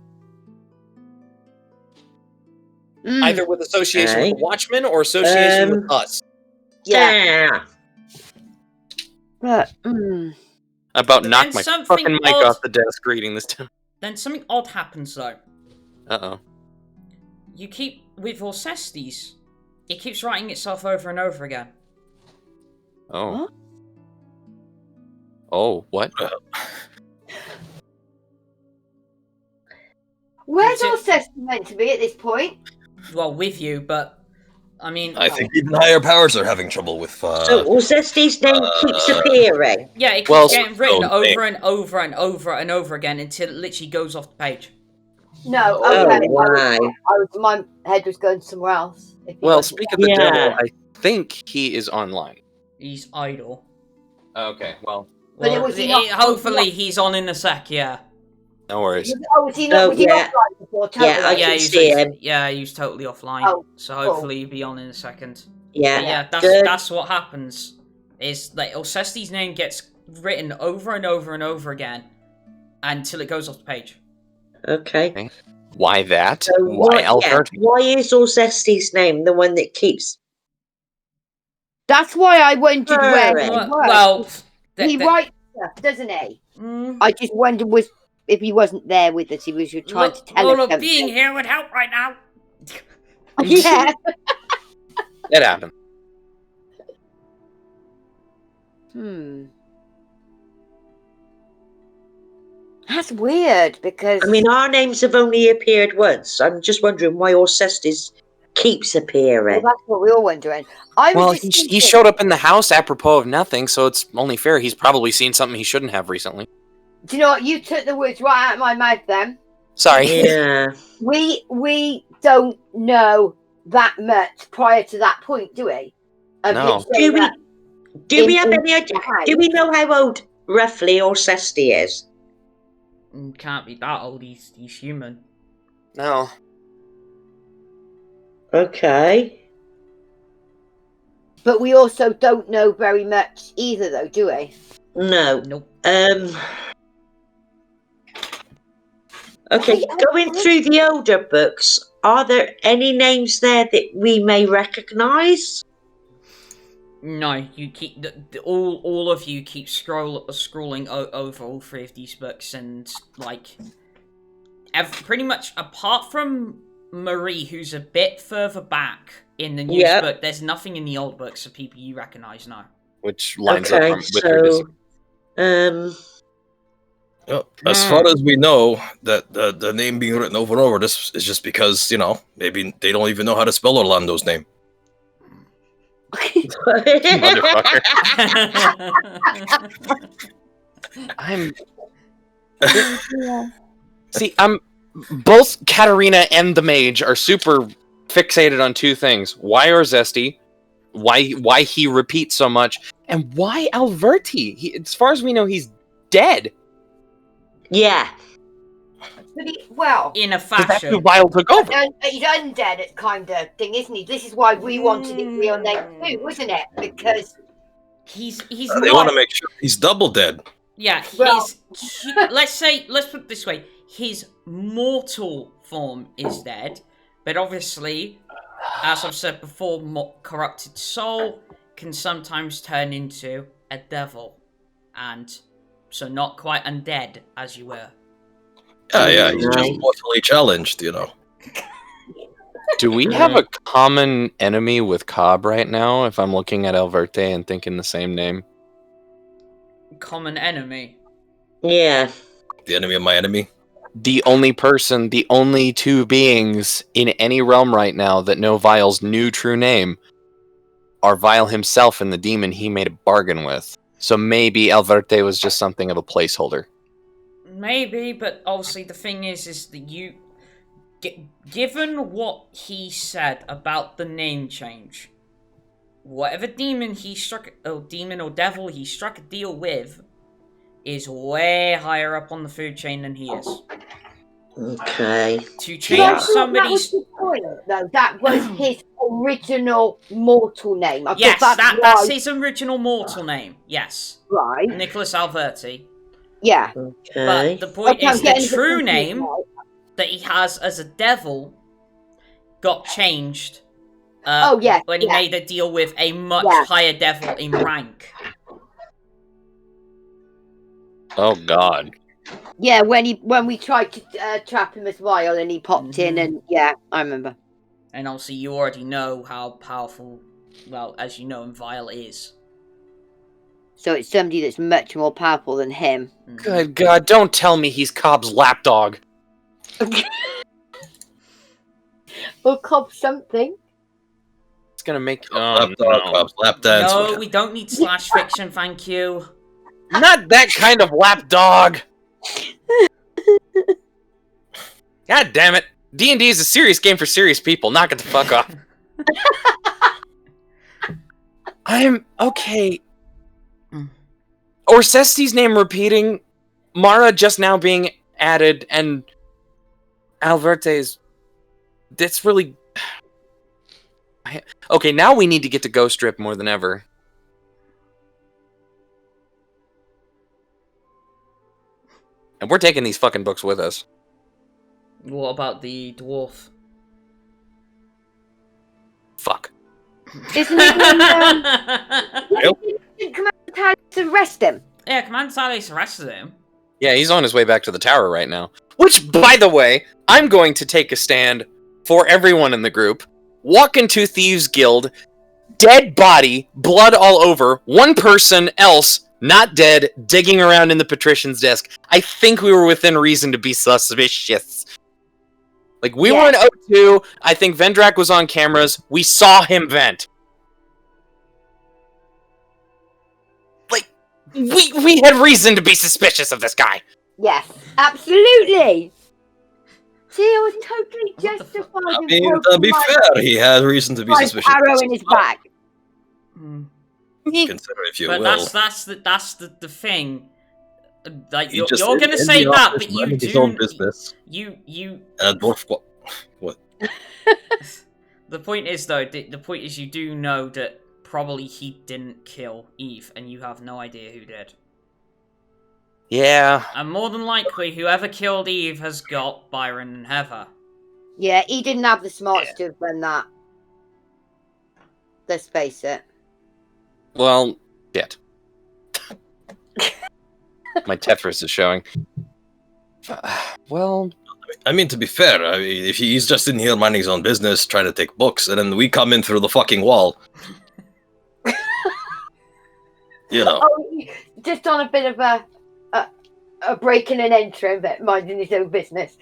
Either with association with the Watchmen or association with us. Yeah. But, About knock my fucking mic off the desk reading this time. Then something odd happens, though. Uh-oh. You keep... With Orsesti's, it keeps writing itself over and over again. Oh. What? Oh, what? Where's Orsesti meant to be at this point? Well, with you, but I mean, I think even higher powers are having trouble with. So Orsesti's name keeps appearing. Yeah, it keeps getting written over and over and over and over again until it literally goes off the page. No, okay. My head was going somewhere else. Well, speak of the devil, I think he is online. He's idle. Okay, well. But hopefully he's on in a sec, yeah. No worries. Was he offline before? Totally? Yeah, I can see him. Yeah, he was totally offline. So hopefully he'll be on in a second. Yeah, that's what happens. Is like Orsesti's name gets written over and over and over again until it goes off the page. Okay. Why that? So why Albert? Why is Orsesti's name the one that keeps? That's why I wondered where he was. Well, he writes stuff, doesn't he? I just wondered if he wasn't there with us. He was trying to tell us something. Being here would help right now. Yeah. It happened. That's weird because... I mean, our names have only appeared once. I'm just wondering why Orsesti's keeps appearing. Well, that's what we're all wondering. He showed up in the house apropos of nothing, so it's only fair he's probably seen something he shouldn't have recently. Do you know what? You took the words right out of my mouth then. Sorry. Yeah. We don't know that much prior to that point, do we? No. Do we have any idea? Do we know how old roughly Orsesti is? Can't be that old. He's human. No. Okay. But we also don't know very much either, though, do we? No. Nope. Okay, going through the older books, are there any names there that we may recognise? No, you keep all of you keep scrolling over all three of these books, and like, pretty much apart from Marie, who's a bit further back in the news book, there's nothing in the old books of people you recognise now. Which lines up with her as far as we know, that the name being written over and over, this is just because, maybe they don't even know how to spell Orlando's name. Motherfucker. Both Katterina and the mage are super fixated on two things. Why Orsesti? Why he repeats so much? And why Alverti? As far as we know, he's dead. Yeah. Well, in a fashion. That's who Vile took over. He's undead kind of thing, isn't he? This is why we wanted his real name too, wasn't it? Because he's they want to make sure he's double dead. Yeah, let's put it this way: his mortal form is dead, but obviously, as I've said before, corrupted soul can sometimes turn into a devil, and so not quite undead as you were. Yeah, he's just mortally challenged, Do we have a common enemy with Cobb right now, if I'm looking at Alverte and thinking the same name? Common enemy? Yeah. The enemy of my enemy? The only two beings in any realm right now that know Vile's new true name are Vile himself and the demon he made a bargain with. So maybe Alverte was just something of a placeholder. Maybe, but obviously the thing is that you... Given what he said about the name change, whatever demon or devil he struck a deal with is way higher up on the food chain than he is. Okay. To change somebody's... That was the point, though. That was his original mortal name. Yes, that's his original mortal name. Yes. Right. Nicholas Alverti. Yeah. Okay. But the point is the true name that he has as a devil got changed when he made a deal with a much higher devil in rank. Oh God. Yeah, when we tried to trap him as Vile and he popped in and I remember. And obviously you already know how powerful, well, as you know, Vile is. So it's somebody that's much more powerful than him. Good God, don't tell me he's Cobb's lapdog. Or Cobb something. gonna make... Lap dog, lap dance. No, we don't need slash fiction, thank you. Not that kind of lap dog! God damn it. D&D is a serious game for serious people. Knock it the fuck off. I'm... Okay. Orsesti's name repeating, Mara just now being added, and Alverte's... That's really... Okay, now we need to get to Ghost Strip more than ever. And we're taking these fucking books with us. What about the dwarf? Fuck. Isn't it when Commander Talis arrest him? Yeah, Commander Talis arrested him. Yeah, he's on his way back to the tower right now. Which, by the way, I'm going to take a stand for everyone in the group. Walk into Thieves Guild, dead body, blood all over, one person else, not dead, digging around in the patrician's desk. I think we were within reason to be suspicious. Like, we were in O2, I think Vendrak was on cameras, we saw him vent. Like, we had reason to be suspicious of this guy. Yes, absolutely. See, I was totally justified. I mean, to be fair, he had reason to be suspicious. Arrow in his back. Consider if you but will. that's the thing. Like you're just gonna in say the that, office but you minding his do. own business. You. Dwarf. What? The point is, though, the point is, you do know that probably he didn't kill Eve, and you have no idea who did. Yeah. And more than likely, whoever killed Eve has got Byron and Heather. Yeah, he didn't have the smarts to have done that. Let's face it. Well, shit. My Tetris is showing. Well... I mean, to be fair, I mean, if he's just in here minding his own business, trying to take books, and then we come in through the fucking wall. You know. Oh, just on a bit of a breaking and entering, but minding his own business.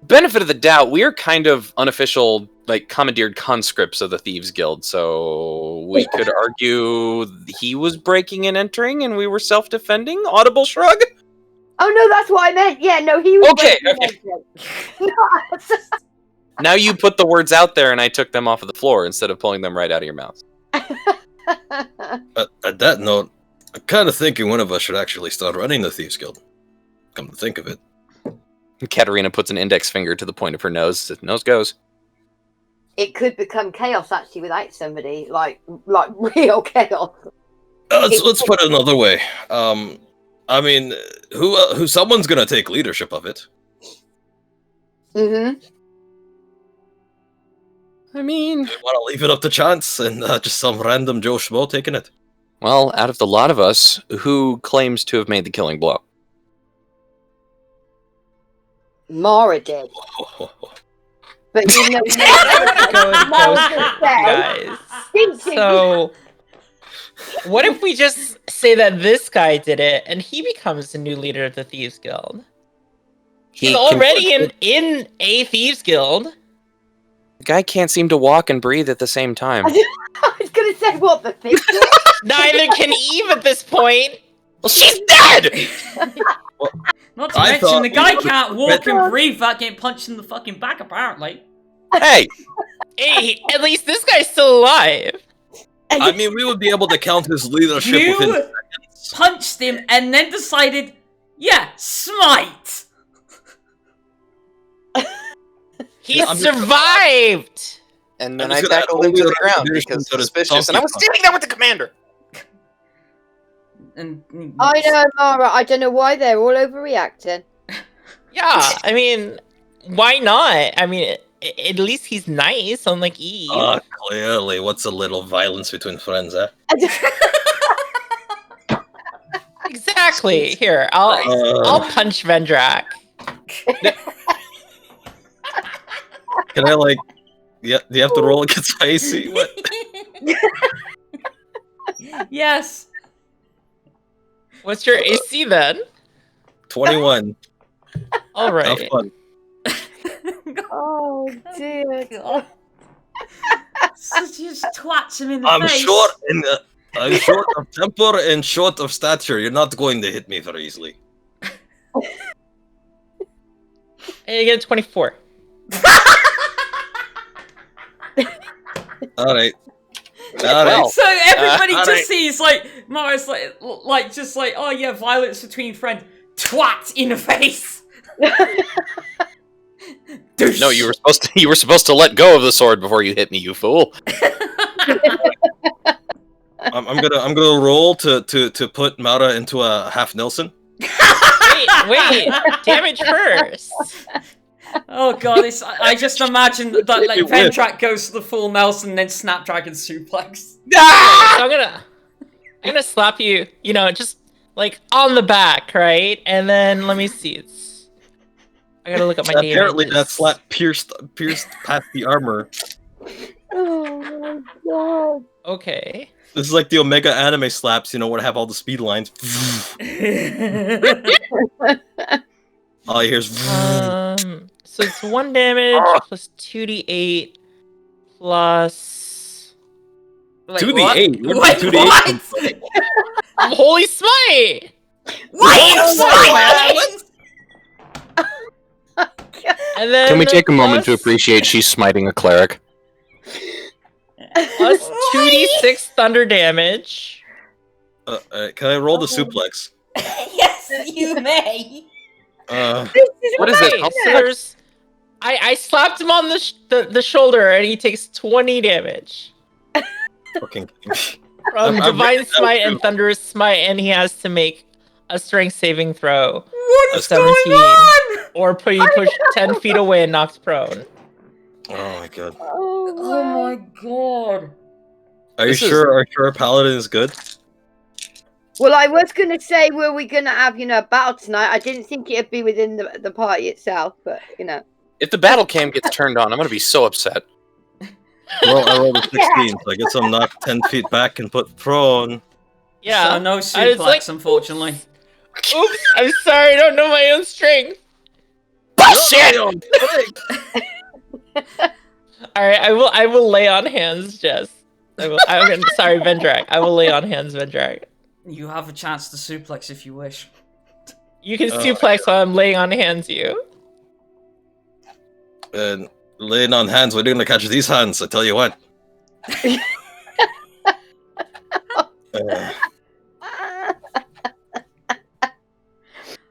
Benefit of the doubt, we are kind of unofficial, like, commandeered conscripts of the Thieves Guild, so we could argue he was breaking and entering and we were self-defending? Audible shrug? Oh, no, that's what I meant. Yeah, no, he was Okay. Now you put the words out there and I took them off of the floor instead of pulling them right out of your mouth. At that note, I'm kind of thinking one of us should actually start running the Thieves Guild. Come to think of it. Katterina puts an index finger to the point of her nose. Nose goes. It could become chaos, actually, without somebody. Like real chaos. Let's put it another way. I mean, who someone's gonna take leadership of it. Mm-hmm. I mean... You want to leave it up to chance and just some random Joe Schmo taking it? Well, out of the lot of us, who claims to have made the killing blow? Mara did. But you know, guys. So, what if we just say that this guy did it and he becomes the new leader of the Thieves Guild? He's already in a Thieves Guild. The guy can't seem to walk and breathe at the same time. I was gonna say, what the thing? Neither can Eve at this point. Well, she's dead! Well, not to mention, the guy can't walk and breathe without getting punched in the fucking back, apparently. Hey! Hey, at least this guy's still alive. I mean, we would be able to count his leadership within seconds. Punched him and then decided, yeah, smite! He survived! And then I tackled him to the ground because suspicious, and I was standing there with the commander! I know, Mara, I don't know why they're all overreacting. Yeah, I mean, why not? I mean, at least he's nice, unlike Eve. Clearly. What's a little violence between friends, eh? Exactly. Here, I'll punch Vendrak. Can I, like... Yeah, do you have to roll against my AC? What? Yes. What's your AC then? 21. All right. Have fun. Oh dear. So she just twats him in the I'm face. I'm short of temper and short of stature. You're not going to hit me very easily. And you get a 24. All right. Well, So everybody just right. sees like Mara's like just like, oh yeah, violence between friends. Twat in the face. No, you were supposed to let go of the sword before you hit me, you fool. I'm gonna roll to put Mara into a half Nelson. Wait, damage first. Oh god, I just imagine that like Vendrak goes to the full Nelson and then Snapdragon suplex. So I'm gonna slap you, just like on the back, right? And then let me see. I gotta look at my damages. Apparently that slap pierced past the armor. Oh my god. Okay. This is like the Omega anime slaps, where I have all the speed lines. All you hear is. So it's 1 damage plus 2d8 plus. Wait, 2d8. What? 2d8. Holy smite! What? And then Can we take a moment to plus- appreciate she's smiting a cleric? Plus 2d6 thunder damage. Can I roll the suplex? Yes, you may. What is Okay, this? so there's. I slapped him on the shoulder and he takes 20 damage. Fucking. From I'm Divine really Smite down and Thunderous Smite, and he has to make a strength saving throw. What is 17. going on? Or you push 10 feet away and knocked prone. Oh my god. Oh my god. Are you This is- sure Paladin is good? Well, I was gonna say, were we gonna have a battle tonight? I didn't think it'd be within the party itself, but If the battle cam gets turned on, I'm gonna be so upset. Well, I rolled a 16, so I guess I'm knocked 10 feet back and put prone. Yeah. So no I was suplex, like, unfortunately. Oops, I'm sorry, I don't know my own strength. Bullshit! Alright, I will lay on hands, Jess. Sorry, Vendrak. I will lay on hands, Vendrak. You have a chance to suplex if you wish. You can suplex while I'm laying on hands you. And laying on hands, what are you gonna catch these hands? I tell you what.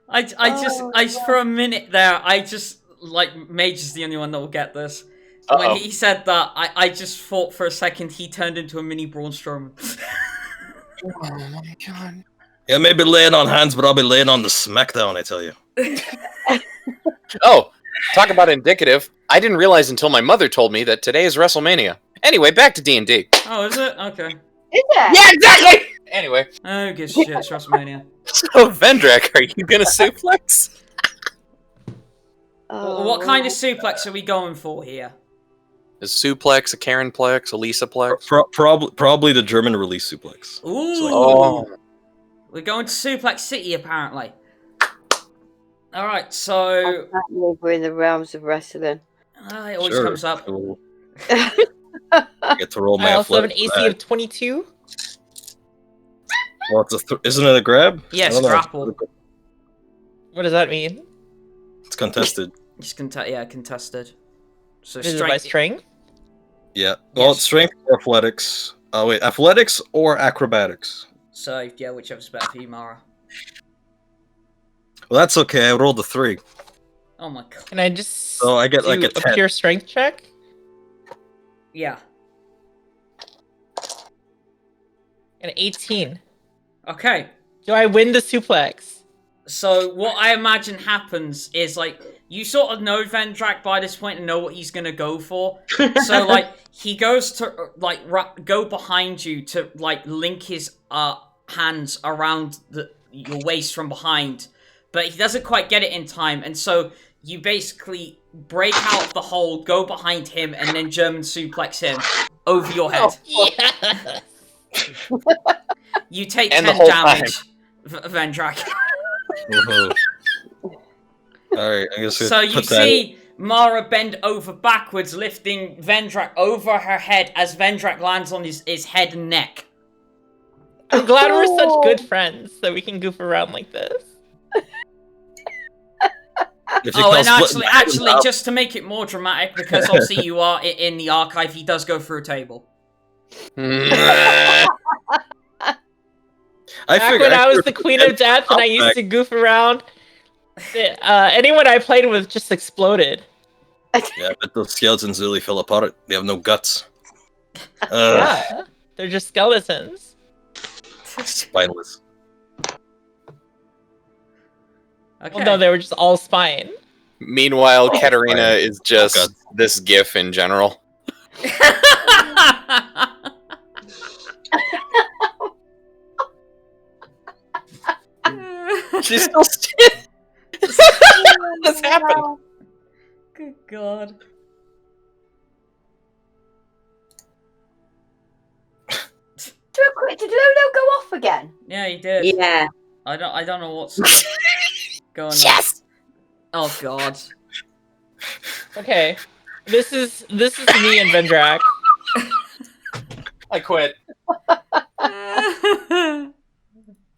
I for a minute there, Mage is the only one that will get this. When he said that, I just thought for a second he turned into a mini Braun Strowman. Oh my god. Yeah, maybe laying on hands, but I'll be laying on the smackdown, I tell you. Oh, talk about indicative. I didn't realize until my mother told me that today is WrestleMania. Anyway, back to D&D. Oh, is it? Okay. is it? Yeah, exactly! Anyway. Oh, good shit, it's WrestleMania. So, Vendrak, are you gonna suplex? What kind of suplex are we going for here? A suplex, a Karenplex, a Lisaplex? Probably the German release suplex. Ooh! Oh. We're going to Suplex City, apparently. Alright, so... I can't believe we're in the realms of wrestling. It always comes up. Cool. I get to roll my I also have an athletics AC back. of 22. Well, isn't it a grab? Yes, I don't know. grapple. What does that mean? It's contested. It's contested. So Is it by strength? Yeah. Well, Yes. it's strength or athletics. Oh wait, athletics or acrobatics. So, yeah, whichever's better for you, Mara. Well, that's okay. I rolled a 3. Oh my god. Can I just So I get like do a 10. pure strength check? Yeah. An 18. Okay. Do I win the suplex? So, what I imagine happens is, you sort of know Vendrak by this point and know what he's gonna go for. So, he goes to, go behind you to, link his, hands around your waist from behind. But he doesn't quite get it in time, and so you basically break out of the hold, go behind him, and then German suplex him over your head. Yeah. You take And the 10 whole damage, Vendrak. Alright, I guess So you put that. see Mara bend over backwards, lifting Vendrak over her head as Vendrak lands on his head and neck. I'm glad we're such good friends that we can goof around like this. Oh, and actually, just to make it more dramatic, because obviously you are in the archive, he does go through a table. Back when I was the Queen of Death and I used to goof around, anyone I played with just exploded. Yeah, but those skeletons really fell apart. They have no guts. Yeah, they're just skeletons. Spineless. Okay. Well, no, they were just all spine. Meanwhile, Katterina is just this gif in general. She's still What's happened? Good God. Did Lolo go off again? Yeah, he did. Yeah. I don't know what's going on. Yes. Oh God. Okay, this is me and Vendrak. I quit.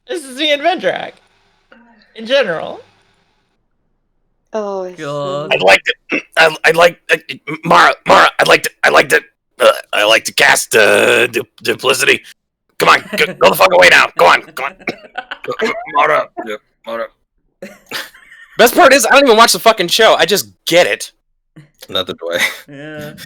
This is me and Vendrak. In general. Oh God. I'd like to. Mara. I'd like to cast duplicity. Come on, go the fuck away now. Go on. Mara. Yeah, Mara. Best part is, I don't even watch the fucking show. I just get it. Not the way. Yeah.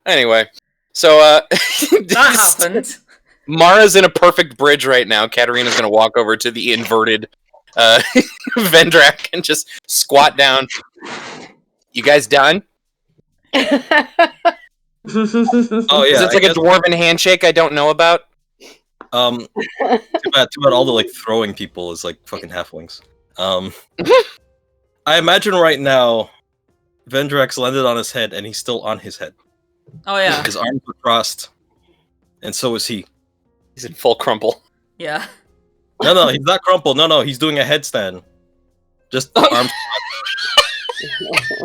Anyway, so That happened. Mara's in a perfect bridge right now. Katterina's gonna walk over to the inverted Vendrak and just squat down. You guys done? Oh yeah, Is it like a dwarven handshake I don't know about? Too bad. All the like throwing people is like fucking halflings. I imagine right now, Vendrak's landed on his head and he's still on his head. Oh yeah. His arms are crossed, and so is he. He's in full crumple. Yeah. No, he's not crumpled. No, he's doing a headstand. Just arms.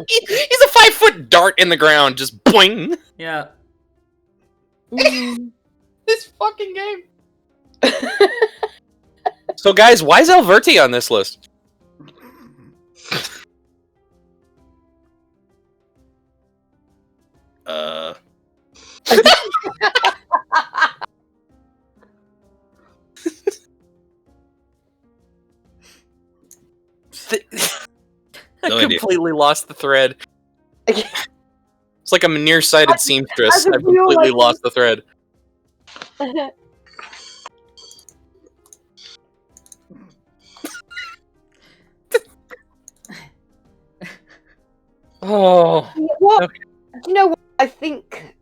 He's a 5-foot dart in the ground, just boing. Yeah. This fucking game. So, guys, why is Alverti on this list? I completely lost the thread. It's like I'm a nearsighted seamstress. I've completely lost the thread. Oh. What? Do you know what I think?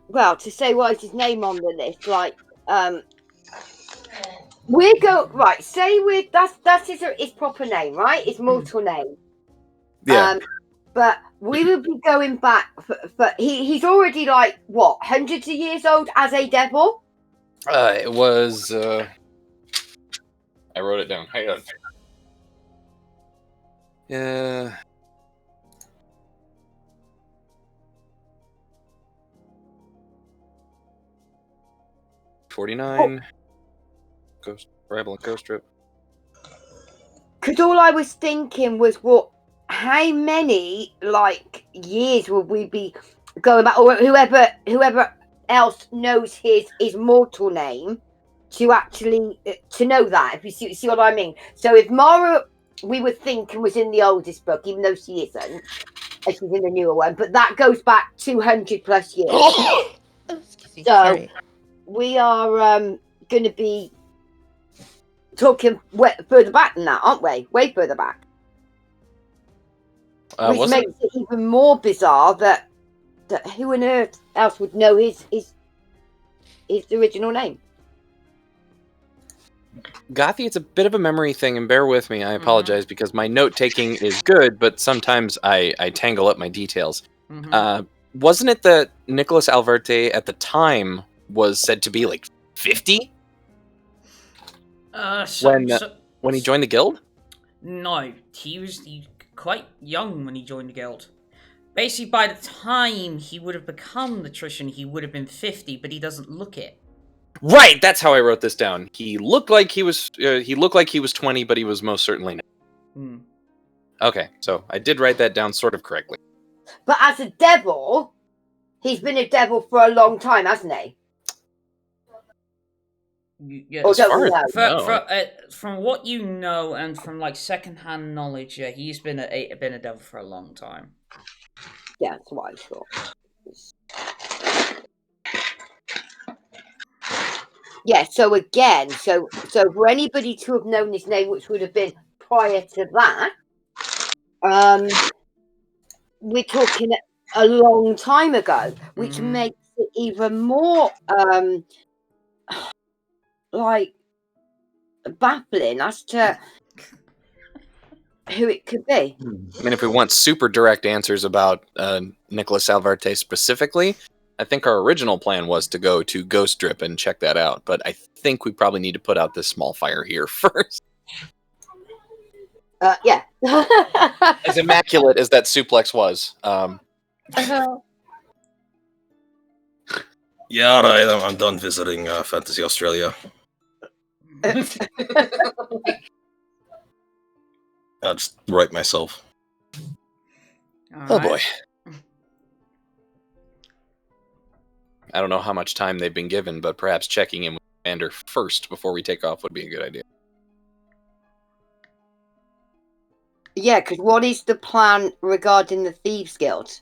Well, to say what is his name on the list, like, we go right. Say that's his proper name, right? His mortal name. Yeah. But we would be going back for he's already like what, hundreds of years old as a devil. It was. I wrote it down. Hang on. Yeah. 49. Ghost Rival and Ghost Trip. Because all I was thinking was, how many like years would we be going back, or whoever else knows his mortal name to actually to know that, if you see what I mean. So if Mara, we were thinking, was in the oldest book, even though she isn't, she's in the newer one, but that goes back 200 plus years. So we are going to be talking further back than that, aren't we? Way further back. Which makes it even more bizarre that who on earth else would know his original name. Gothy, it's a bit of a memory thing, and bear with me. I apologize because my note taking is good, but sometimes I tangle up my details. Wasn't it that Nicholas Alverte at the time was said to be like 50? When he joined the guild? No, he was quite young when he joined the guild. Basically, by the time he would have become the Trician, he would have been 50, but he doesn't look it. Right, that's how I wrote this down. He looked like he was 20, but he was most certainly not. Okay, so I did write that down sort of correctly. But as a devil, he's been a devil for a long time, hasn't he? Yeah, or don't we know? From what you know and from like secondhand knowledge, yeah, he's been a devil for a long time. Yeah, that's what I thought. Yeah, so again, so for anybody to have known his name, which would have been prior to that, we're talking a long time ago, which makes it even more like baffling as to who it could be. I mean, if we want super direct answers about Nicholas Alvarte specifically, I think our original plan was to go to Ghost Drip and check that out, but I think we probably need to put out this small fire here first. Yeah. As immaculate as that suplex was. Yeah, all right, I'm done visiting Fantasy Australia. I'll just write myself. Oh boy. I don't know how much time they've been given, but perhaps checking in with Commander first before we take off would be a good idea. Yeah, because what is the plan regarding the Thieves Guild?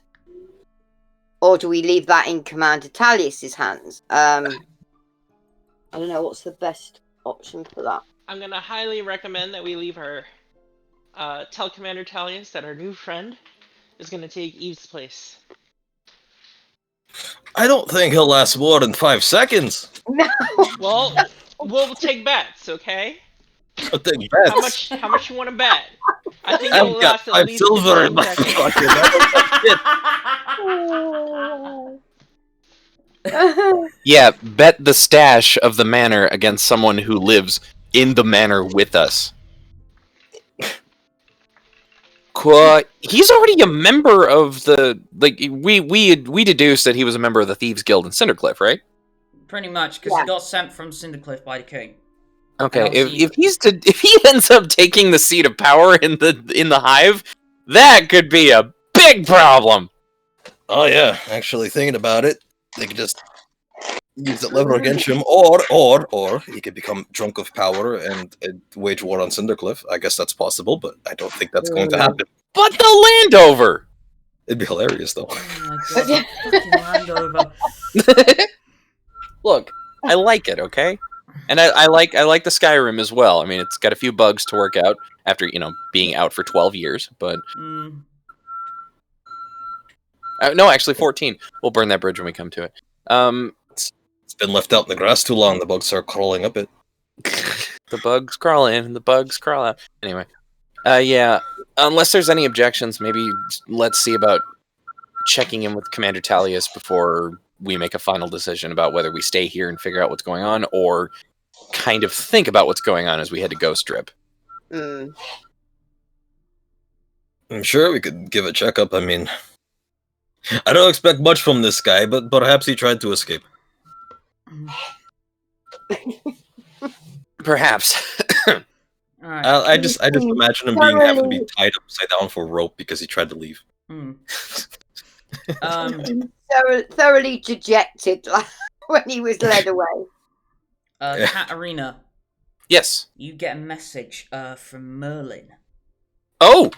Or do we leave that in Commander Tallius's hands? I don't know, what's the best option for that? I'm going to highly recommend that we leave her. Tell Commander Tallius that our new friend is going to take Eve's place. I don't think he'll last more than 5 seconds. No. Well, we'll take bets, okay? I'll take bets. How much you want to bet? I think I've it'll got last at 5 least silver in 15 my seconds. pocket. Yeah, bet the stash of the manor against someone who lives in the manor with us. He's already a member of the we deduced that he was a member of the Thieves Guild in Cindercliff, right? Pretty much, because he got sent from Cindercliff by the king. Okay, if he ends up taking the seat of power in the hive, that could be a big problem. Oh yeah, actually thinking about it, they could just use that lever against him, or he could become drunk of power and wage war on Cindercliff. I guess that's possible, but I don't think that's going to happen. But the Landover! It'd be hilarious, though. Oh my god, fucking Landover. Look, I like it, okay? And I like the Skyrim as well. I mean, it's got a few bugs to work out after, being out for 12 years, but... no, actually 14. We'll burn that bridge when we come to it. It's been left out in the grass too long. The bugs are crawling up it. The bugs crawl in, the bugs crawl out. Anyway. Yeah, unless there's any objections, maybe let's see about checking in with Commander Tallius before we make a final decision about whether we stay here and figure out what's going on, or kind of think about what's going on as we head to Ghost Strip. Mm. I'm sure we could give a checkup. I mean, I don't expect much from this guy, but perhaps he tried to escape. Perhaps. Right. I just imagine him having to be tied upside down for rope because he tried to leave. Thoroughly dejected when he was led away. Katterina. Yes. You get a message from Merlin. Oh.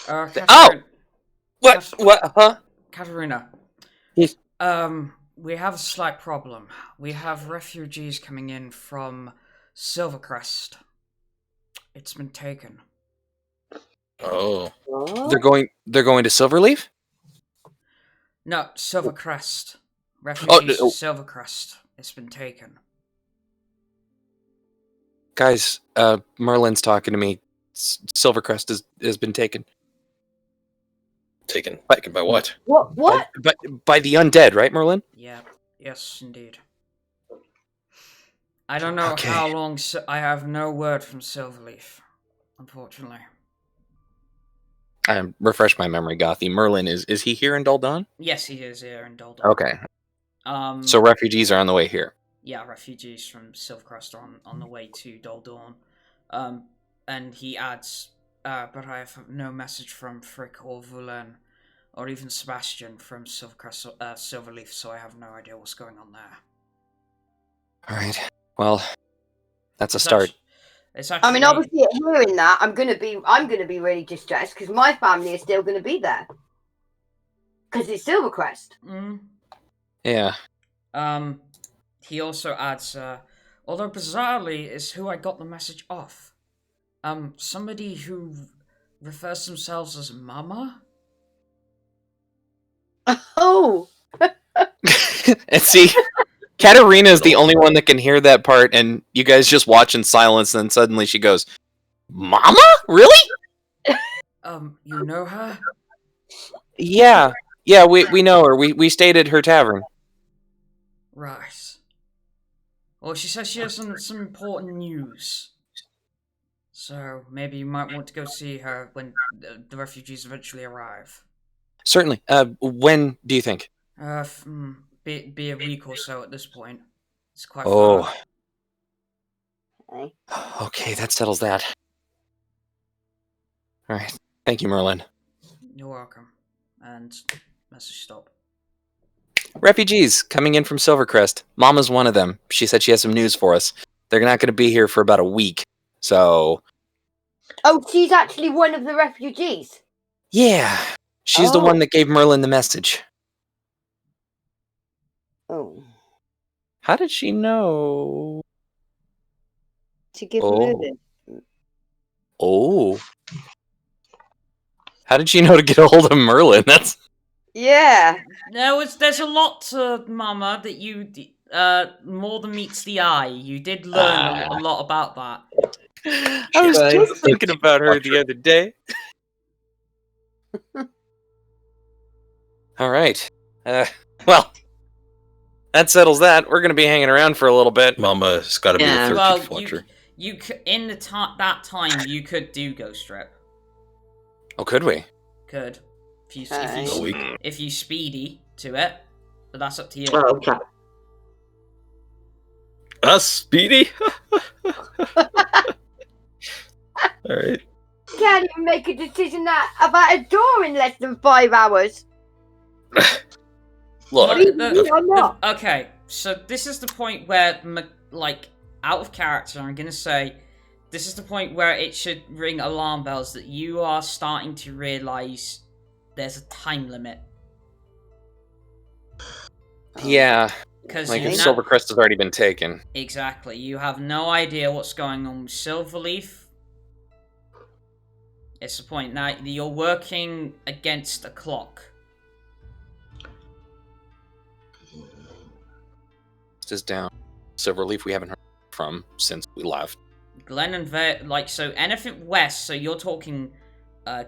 What? Huh? Katterina. Yes. We have a slight problem. We have refugees coming in from Silvercrest. It's been taken. Oh. They're going to Silverleaf? No, Silvercrest. Refugees to Silvercrest. It's been taken. Guys, Merlin's talking to me. Silvercrest has been taken. Taken by what? What? By the undead, right, Merlin? Yeah. Yes, indeed. I don't know how long. I have no word from Silverleaf, unfortunately. refresh my memory, Gothy. Merlin is he here in Daldon? Yes, he is here in Daldon. Okay. So refugees are on the way here. Yeah, refugees from Silvercrest are on the way to Daldon. And he adds, but I have no message from Frick or Vulen, or even Sebastian from Silvercrest, Silverleaf, so I have no idea what's going on there. Alright. Well, that's a start. Actually, I mean, obviously, hearing that, I'm gonna be really distressed because my family is still gonna be there because it's Silvercrest. Yeah. He also adds, although bizarrely is who I got the message off. Somebody who refers themselves as Mama. Oh. And see, Katterina is the only one that can hear that part, and you guys just watch in silence, and then suddenly she goes, Mama? Really? You know her? Yeah. Yeah, we know her. We stayed at her tavern. Right. Well, she says she has some important news. So maybe you might want to go see her when the refugees eventually arrive. Certainly. When do you think? Be a week or so at this point. It's quite far. Okay. Okay, that settles that. Alright. Thank you, Merlin. You're welcome. And message stop. Refugees coming in from Silvercrest. Mama's one of them. She said she has some news for us. They're not going to be here for about a week. So... Oh, she's actually one of the refugees? Yeah. She's the one that gave Merlin the message. Oh. How did she know? To give Merlin. Oh. How did she know to get a hold of Merlin? That's... Yeah. No, there's a lot to Mama that you... more than meets the eye. You did learn a lot about that. I was just thinking about her the other day. Alright. Well, that settles that. We're going to be hanging around for a little bit. Mama's got to be the 13th Fletcher. You in that time, you could do Ghost Trip. Oh, could we? Could. If you speedy to it. But that's up to you. Oh, okay. Us speedy? Alright. Can't even make a decision about a door in less than 5 hours. Look. Okay, so this is the point where, like, out of character, I'm gonna say, this is the point where it should ring alarm bells that you are starting to realise there's a time limit. Yeah. Because like if Silvercrest has already been taken. Exactly. You have no idea what's going on with Silverleaf. It's the point now you're working against a clock. This is down. Silverleaf we haven't heard from since we left. Glen and Vale, so anything west, so you're talking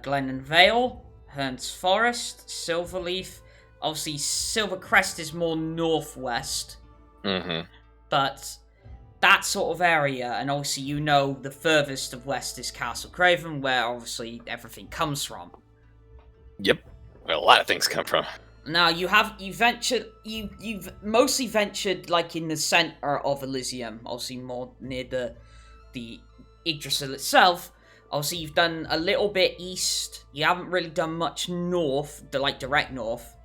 Glen and Vale, Hearn's Forest, Silverleaf. Obviously, Silvercrest is more northwest. Mm-hmm. But that sort of area, and obviously you know the furthest of west is Castle Craven, where obviously everything comes from. Yep. Well, a lot of things come from. Now you've mostly ventured like in the center of Elizium, obviously more near the Yggdrasil itself. Obviously you've done a little bit east. You haven't really done much north, like direct north.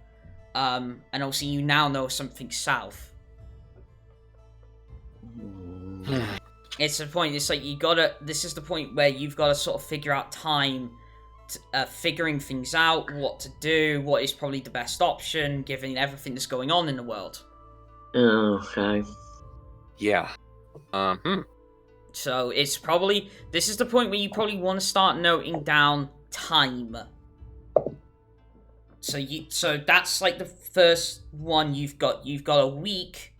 And obviously you now know something south. It's the point. It's like this is the point where you've got to sort of figure out time. Figuring things out, what to do, what is probably the best option, given everything that's going on in the world. Okay. Yeah. So it's probably this is the point where you probably want to start noting down time. So that's like the first one you've got. You've got a week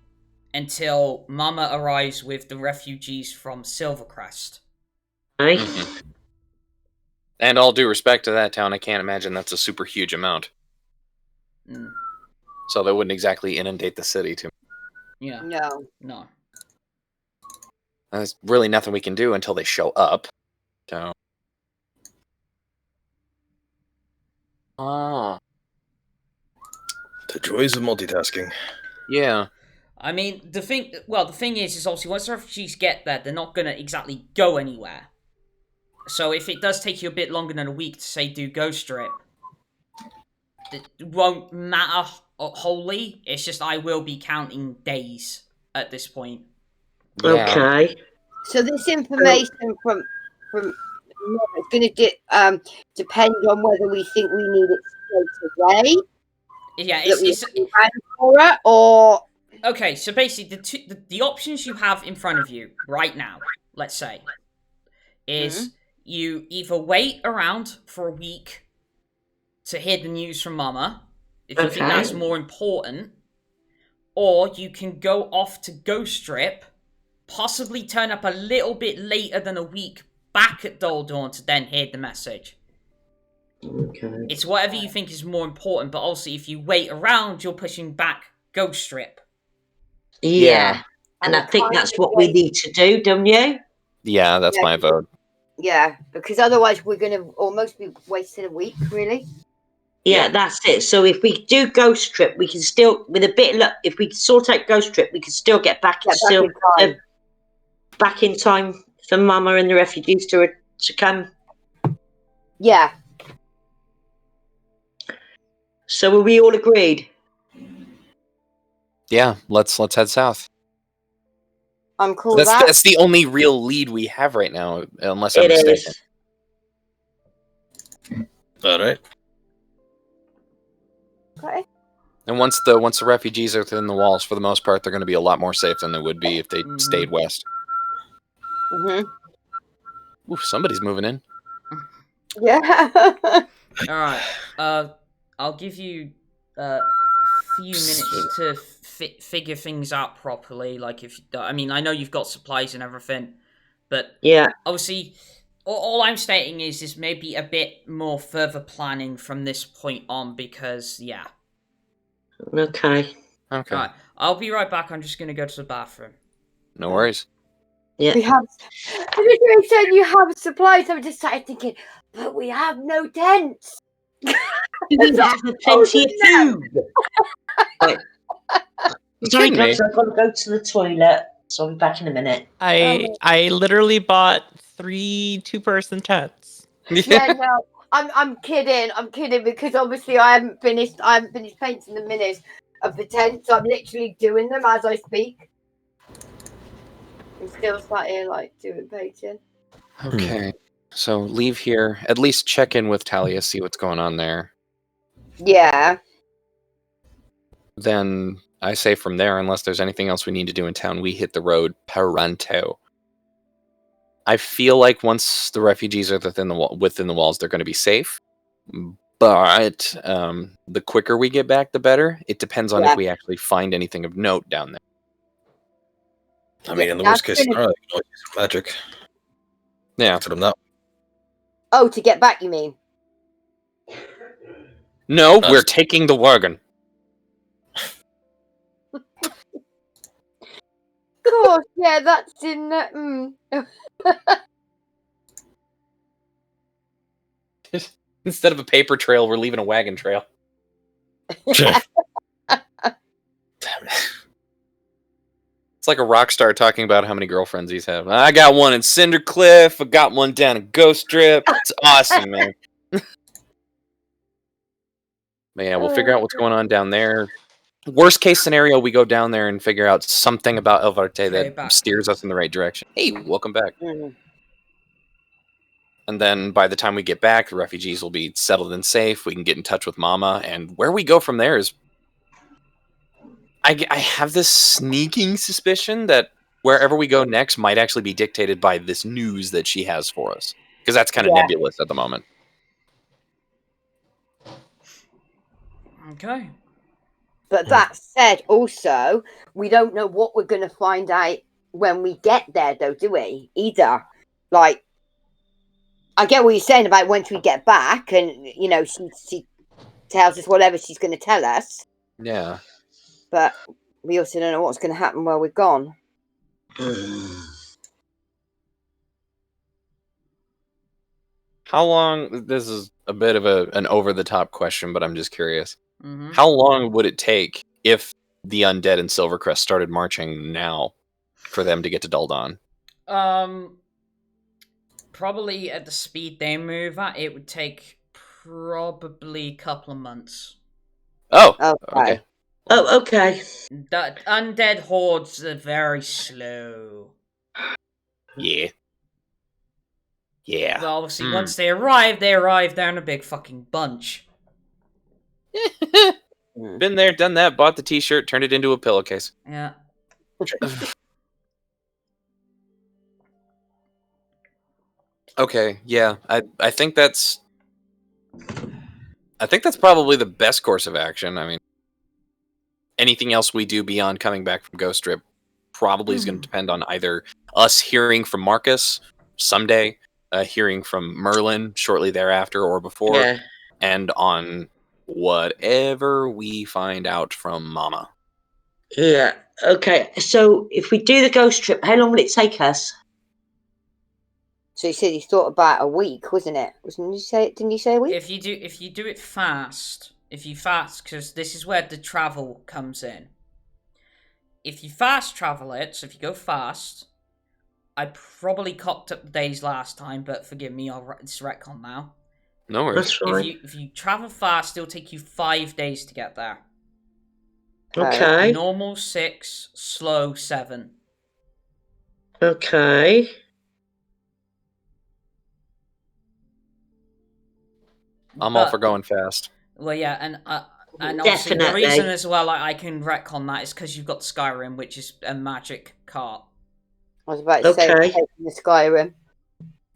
until Mama arrives with the refugees from Silvercrest. Right. Mm-hmm. And all due respect to that town, I can't imagine that's a super huge amount. Mm. So they wouldn't exactly inundate the city too. Yeah. No. There's really nothing we can do until they show up. So. Ah. The joys of multitasking. Yeah. I mean, the thing is obviously once the refugees get there, they're not gonna exactly go anywhere. So if it does take you a bit longer than a week to say do Ghost Strip, it won't matter wholly. It's just I will be counting days at this point. Yeah. Okay. So this information from it's going to depend on whether we think we need it straight away. Yeah, or okay. So basically, the options you have in front of you right now, let's say, is you either wait around for a week to hear the news from Mama, if you think that's more important, or you can go off to Ghost Strip, possibly turn up a little bit later than a week back at Doldorn to then hear the message. Okay. It's whatever you think is more important, but also if you wait around, you're pushing back Ghost Strip. Yeah. And I think that's what we need to do, don't you? Yeah, that's my vote. Yeah, because otherwise we're going to almost be wasting a week, really. Yeah, that's it. So if we do Ghost Strip, we can still, with a bit of luck, if we sort out Ghost Strip, we can still get back in time for Mama and the refugees to come. Yeah. So are we all agreed? Yeah, let's head south. I'm cool with that. That's the only real lead we have right now, unless I'm mistaken. All right. Okay. And once the refugees are within the walls, for the most part, they're going to be a lot more safe than they would be if they stayed west. Ooh, somebody's moving in. Yeah. All right. I'll give you a few minutes to figure things out properly. Like I know you've got supplies and everything, but obviously, all I'm stating is maybe a bit more further planning from this point on because Okay. All right. I'll be right back. I'm just gonna go to the bathroom. No worries. Yeah. We have. You said you have supplies. I just started thinking, but we have no tents. We have plenty of food. Right. Sorry, guys, I've got to go to the toilet, so I'll be back in a minute. I literally bought 3 2-person tents. Yeah, no, I'm kidding. I'm kidding because obviously I haven't finished painting the minis of the tent, so I'm literally doing them as I speak. I'm still sat here doing painting. Okay. So leave here. At least check in with Talia, see what's going on there. Yeah. Then I say from there, unless there's anything else we need to do in town, we hit the road Paranto. I feel like once the refugees are within the walls, they're going to be safe. But the quicker we get back, the better. It depends on if we actually find anything of note down there. I mean, in the worst case scenario, you can always use magic. Yeah. Put them that way. Oh, to get back, you mean? No, we're taking the wagon. Of course, yeah, that's in. Instead of a paper trail, we're leaving a wagon trail. Damn it. It's like a rock star talking about how many girlfriends he's had. I got one in Cindercliff. I got one down in Ghost Strip. It's awesome, man. But yeah, we'll figure out what's going on down there. Worst case scenario, we go down there and figure out something about Elvarte that steers us in the right direction. Hey, welcome back. And then by the time we get back, the refugees will be settled and safe. We can get in touch with Mama. And where we go from there is... I have this sneaking suspicion that wherever we go next might actually be dictated by this news that she has for us. Because that's kind of nebulous at the moment. Okay. But that said, also, we don't know what we're going to find out when we get there, though, do we? Either. Like, I get what you're saying about once we get back and, she tells us whatever she's going to tell us. Yeah. But we also don't know what's going to happen while we're gone. How long? This is a bit of an over-the-top question, but I'm just curious. Mm-hmm. How long would it take if the undead in Silvercrest started marching now for them to get to Daldon? Probably at the speed they move at, it would take probably a couple of months. Oh, okay. Oh, okay. The undead hordes are very slow. Yeah. Yeah. But obviously, once they arrive there in a big fucking bunch. Been there, done that, bought the t-shirt, turned it into a pillowcase. Yeah. Okay, yeah. I think that's probably the best course of action. I mean, anything else we do beyond coming back from Ghost Trip probably is going to depend on either us hearing from Marcus someday, hearing from Merlin shortly thereafter or before, and on whatever we find out from Mama. Yeah. Okay. So if we do the Ghost Trip, how long will it take us? So you said you thought about a week, wasn't it? Didn't you say a week? If you do it fast, because this is where the travel comes in. If you fast travel it, so if you go fast, I probably cocked up the days last time, but forgive me, it's retcon now. No worries. If you travel fast, it'll take you 5 days to get there. Okay. Normal 6, slow 7. Okay. I'm all for going fast. Well, yeah, and obviously the reason as well I can retcon that is because you've got Skyrim, which is a magic cart. I was about to say taking the Skyrim.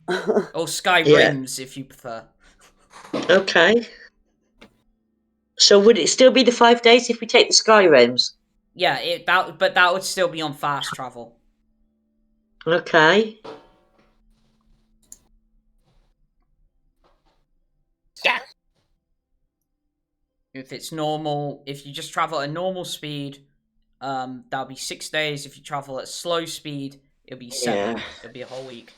Or Skyrims, if you prefer. Okay. So would it still be the 5 days if we take the Skyrims? Yeah, but that would still be on fast travel. Okay. Yeah. If it's normal, if you just travel at a normal speed, that'll be 6 days. If you travel at slow speed, it'll be 7. Yeah. It'll be a whole week.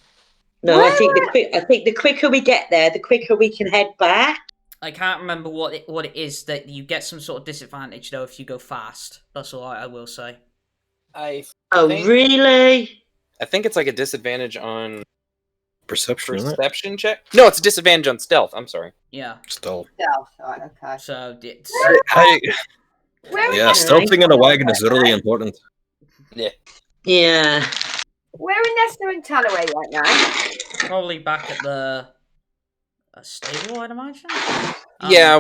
No, I think the quicker we get there, the quicker we can head back. I can't remember what it is that you get some sort of disadvantage though if you go fast. That's all I will say. Really? I think it's like a disadvantage on perception check. No, it's a disadvantage on stealth. I'm sorry. Yeah. Stealth. Right, okay. So stealthing in a wagon is really important. Yeah. Yeah. Where are Nesta and Talloway right now? Probably back at the stable, I'd imagine. Yeah,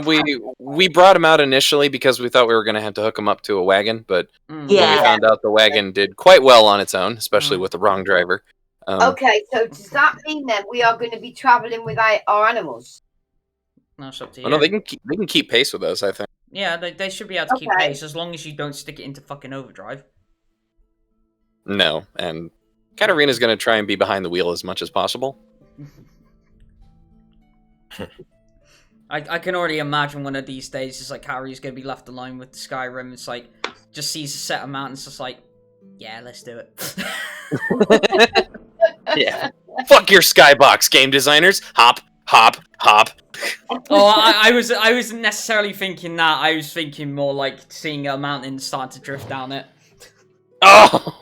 we brought him out initially because we thought we were going to have to hook him up to a wagon, but when we found out the wagon did quite well on its own, especially with the wrong driver. Okay, so does that mean then we are going to be traveling without our animals? No, it's up to you. No, they can keep pace with us, I think. Yeah, they should be able to keep pace as long as you don't stick it into fucking overdrive. No, and Katterina's going to try and be behind the wheel as much as possible. I can already imagine one of these days it's like Harry's going to be left alone with the Skyrim. It's like, just sees a set of mountains, just like, yeah, let's do it. Yeah. Fuck your skybox, game designers. Hop, hop, hop. Oh, I wasn't necessarily thinking that. I was thinking more like seeing a mountain start to drift down it. Oh!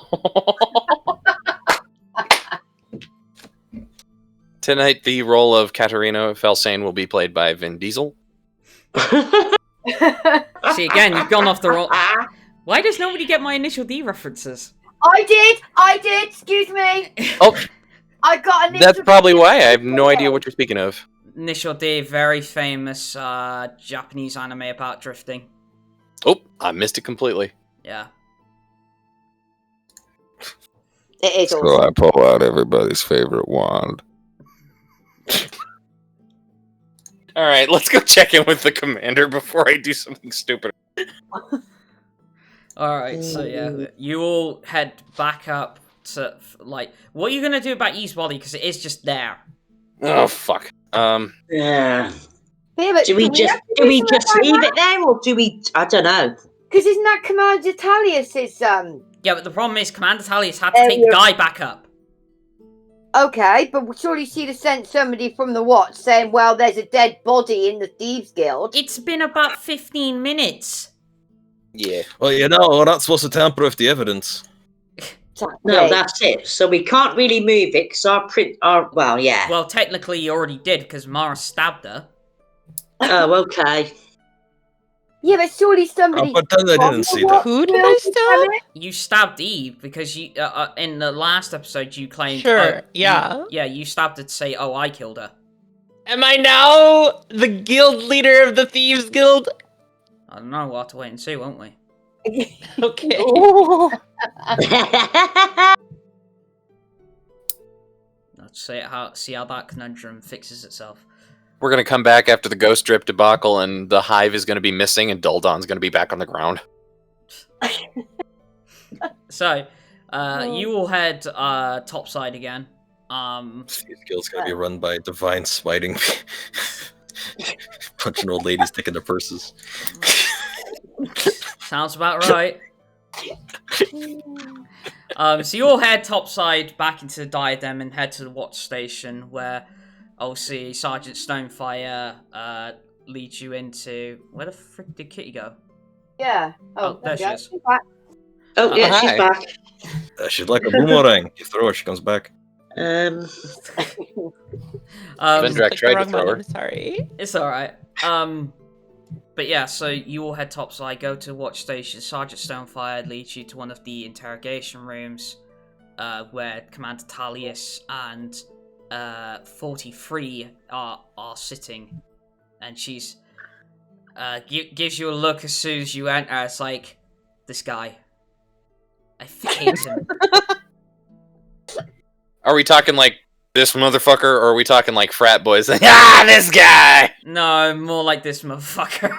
Tonight, the role of Katterina Felsane will be played by Vin Diesel. See, again, you've gone off the roll. Why does nobody get my initial D references? I did. Excuse me. Oh, I got an. That's probably why. I have no idea what you're speaking of. Initial D, very famous Japanese anime about drifting. Oh, I missed it completely. Yeah. It is. So I pull out everybody's favorite wand. All right, let's go check in with the commander before I do something stupid. Alright, so yeah, you all head back up to, like, what are you gonna do about East Wally? Because it is just there. Oh, fuck. Yeah. Yeah, but Do we just leave it there, or do we? I don't know. Because isn't that Commander Talius's Yeah, but the problem is Commander Talius had to take the guy back up. Okay, but surely she'd have sent somebody from the watch saying, well, there's a dead body in the Thieves Guild. It's been about 15 minutes. Yeah. Well, you know, we're not supposed to tamper with the evidence. No, that's it. So we can't really move it because well, yeah. Well, technically you already did because Mara stabbed her. Oh, okay. Yeah, but surely somebody... But then I didn't see that. Who did I stab? You stabbed Eve because you in the last episode you claimed... Sure, yeah. You stabbed her to say, oh, I killed her. Am I now the guild leader of the Thieves Guild? I don't know, we'll have to wait and see, won't we? Okay. Let's see how that conundrum fixes itself. We're gonna come back after the ghost drip debacle, and the hive is gonna be missing, and Duldon's gonna be back on the ground. So, you will head topside again. These guild's gonna be run by divine smiting, punching old ladies, taking their purses. Sounds about right. So you all head topside back into the diadem and head to the watch station where obviously Sergeant Stonefire leads you into... Where the frick did Kitty go? Yeah. Oh, there she is. Oh, yeah, she's hi. back. She's like a boomerang. You throw her, she comes back. Vendrak tried to throw her. Sorry. It's alright. But yeah, so you all head topside, go to watch station. Sergeant Stonefire leads you to one of the interrogation rooms where Commander Talius and 43 are sitting. And she's gives you a look as soon as you enter. It's like, this guy. I hate him. Are we talking like this motherfucker, or are we talking like frat boys? Ah, this guy! No, more like this motherfucker.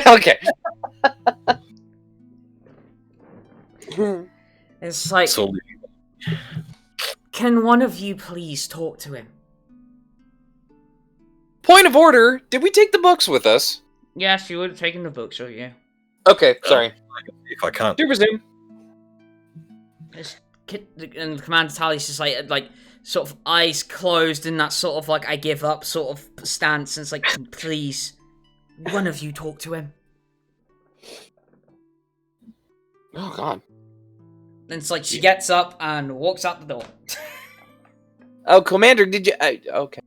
Okay. It's like, can one of you please talk to him? Point of order, did we take the books with us? Yes, you would have taken the book, sure, yeah. Okay, sorry. If I can't. Do resume. And Commander Talius is like sort of eyes closed in that sort of like I give up sort of stance, and it's like, please, one of you talk to him. Oh god. And it's like she gets up and walks out the door. Oh, Commander, did you... okay.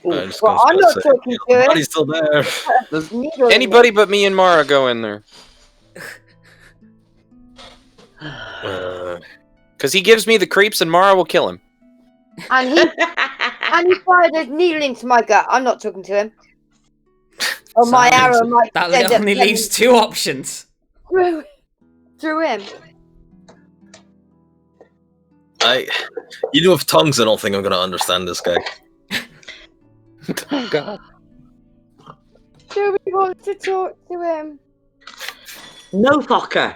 Well, I'm not talking to him. Body's still there. Does anybody but me and Mara go in there? Because he gives me the creeps and Mara will kill him. And he fired a needle into my gut. I'm not talking to him. Or my arrow might That only leaves two options. Through him. You know, with tongues, I don't think I'm going to understand this guy. Oh god. Do we want to talk to him? No fucker.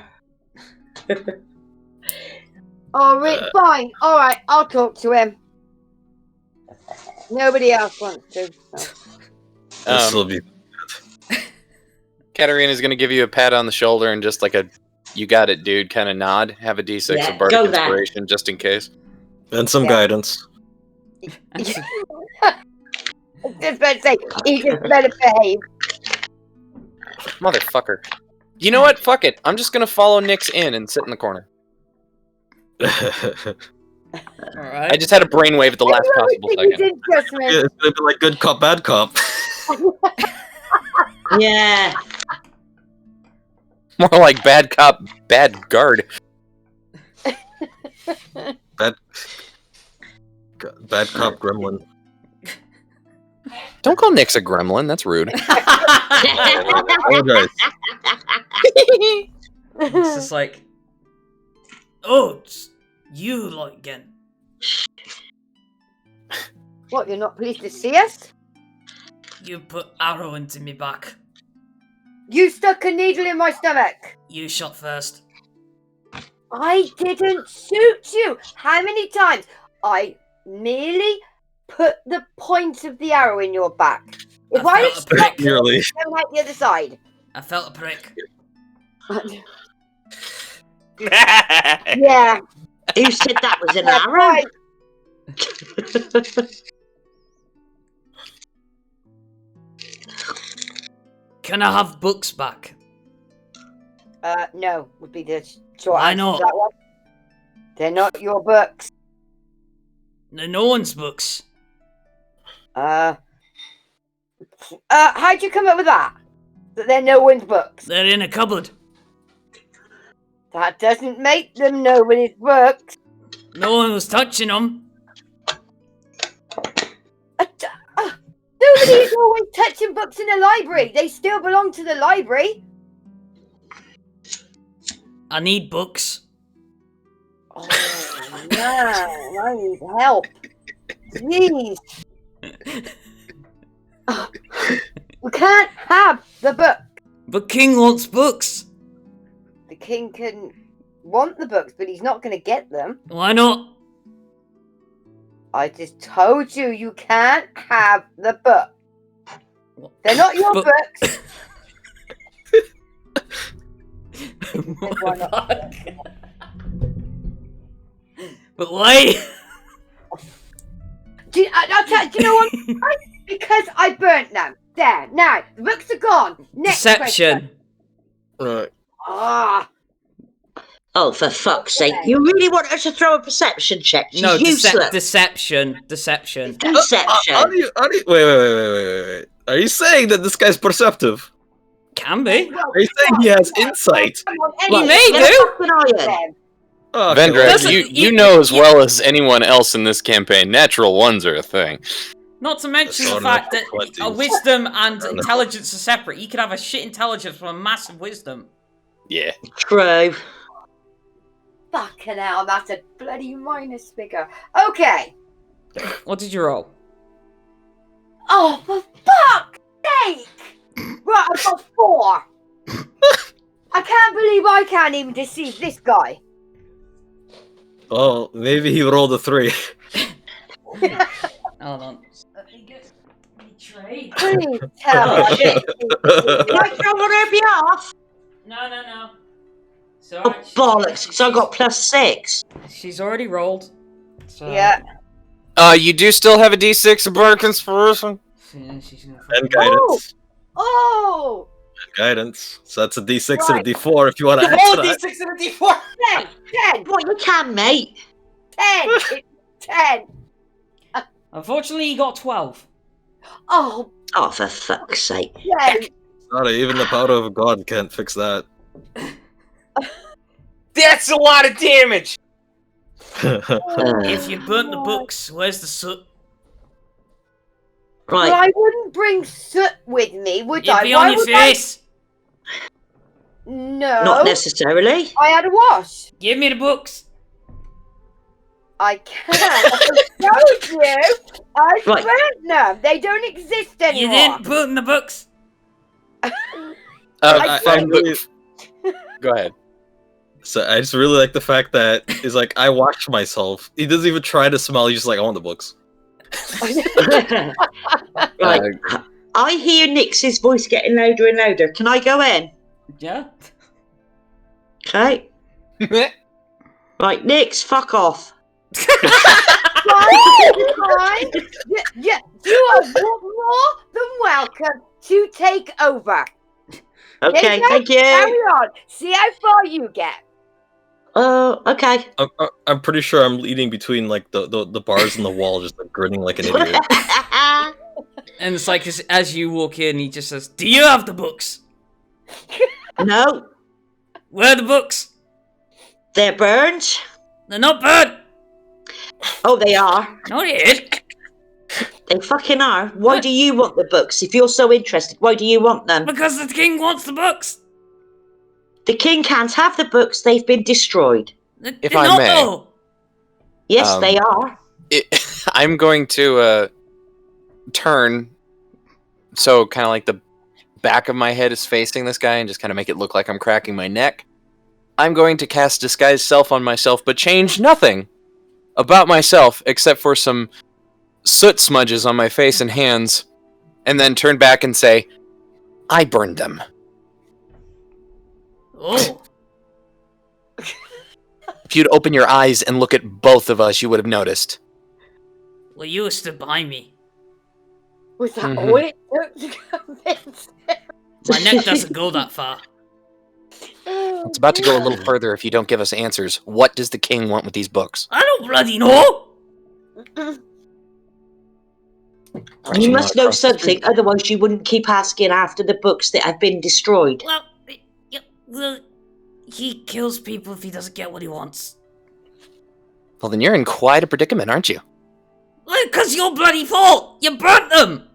Oh, fine. All right, I'll talk to him. Nobody else wants to. This will be. Katterina's gonna give you a pat on the shoulder and just like a "you got it, dude" kind of nod. Have a D6 of bardic inspiration just in case. And some guidance. Just better say, he just better behave. Motherfucker. You know what? Fuck it. I'm just gonna follow Nyx in and sit in the corner. Alright. I just had a brainwave at the last possible second. Yeah, it's gonna be like good cop, bad cop. Yeah. More like bad cop, bad guard. Bad cop gremlin. Don't call Nyx a gremlin. That's rude. Apologize. It's just like, oh, it's you like again. What, you're not pleased to see us? You put arrow into me back. You stuck a needle in my stomach. You shot first. I didn't shoot you. How many times? I merely put the point of the arrow in your back. If I had struck you, Nearly. then like the other side. I felt a prick. Yeah. Who said that was an That's arrow? right. Can I have books back? No, would be the short Why answer not? to that one. They're not your books. They're no one's books. How'd you come up with that? That they're no one's books? They're in a cupboard. That doesn't make them nobody's books. No one was touching them. Nobody's always touching books in a library. They still belong to the library. I need books. Oh, man, I need help. Jeez. We can't have the book. But King wants books. The king can want the books, but he's not going to get them. Why not? I just told you, you can't have the book. They're not your books. Why not? But why? Do you know what? Because I burnt them. There. Now, the books are gone. Next Deception. Right. Ah. Oh, for fuck's sake. You really want her to throw a perception check? She's useless. Deception. Deception. Deception. Wait. Are you saying that this guy's perceptive? Can be. Are you saying he has insight? He may do. Oh, Vendrak, Doesn't- you know as well as anyone else in this campaign, natural ones are a thing. Not to mention So the fact that natural a wisdom and intelligence are separate. You could have a shit intelligence from a massive wisdom. Yeah. True. Fucking hell, that's a bloody minus figure. Okay. What did you roll? Oh, for fuck's sake! Right, I've got 4. I can't believe I can't even deceive this guy. Oh, maybe he rolled a 3. Hold on. Let me get betrayed. Please tell Oh, me. shit. Can I throw on her behalf? No. So Oh, bollocks, because I got +6. She's already rolled. So Yeah. You do still have a D6 of Bardic Inspiration? yeah, she's gonna And guidance. Oh! And guidance. So that's a D6 Right. and a D4 if you want to add roll to a that. D6 and a D4. 10! 10! What you can, mate. 10! It's 10! Unfortunately, you got 12. Oh, Oh, for fuck's sake. 10! Sorry, even the power of God can't fix that. That's a lot of damage. If you burnt the books, where's the soot? Right. Well, I wouldn't bring soot with me, would It'd I? be Why on your would I? face. No. Not necessarily. I had a wash. Give me the books. I can't. I told you. I Right. burnt them. They don't exist You anymore. didn't burn the books. Go ahead. So I just really like the fact that he's like, I washed myself. He doesn't even try to smell. He's just like, I want the books. Right. I hear Nix's voice getting louder and louder. Can I go in? Yeah. Okay. Right, Nix, fuck off. Fine. You are more than welcome to take over. Okay, thank Carry you. on. See how far you get. Okay. I'm pretty sure I'm leading between like the bars and the wall, just like grinning like an idiot. And it's like as you walk in, he just says, "Do you have the books? No, Where are the books? they're burned. They're not burnt. Oh, they are. No, they ain't. They fucking are. Why do you want the books? If you're so interested, why do you want them? Because the king wants the books. The king can't have the books. They've been destroyed. If They're I not, may. though. Yes, they are. I'm going to turn so kind of like the back of my head is facing this guy and just kind of make it look like I'm cracking my neck. I'm going to cast Disguise Self on myself, but change nothing about myself except for some soot smudges on my face and hands, and then turn back and say, I burned them. Oh. If you'd open your eyes and look at both of us, you would have noticed. Well, you were stood by me. Was that all it took to convince him? My neck doesn't go that far. It's about to go a little further if you don't give us answers. What does the king want with these books? I don't bloody know! You must know something, otherwise you wouldn't keep asking after the books that have been destroyed. Well, he kills people if he doesn't get what he wants. Well, then you're in quite a predicament, aren't you? Because your bloody fault! You burnt them!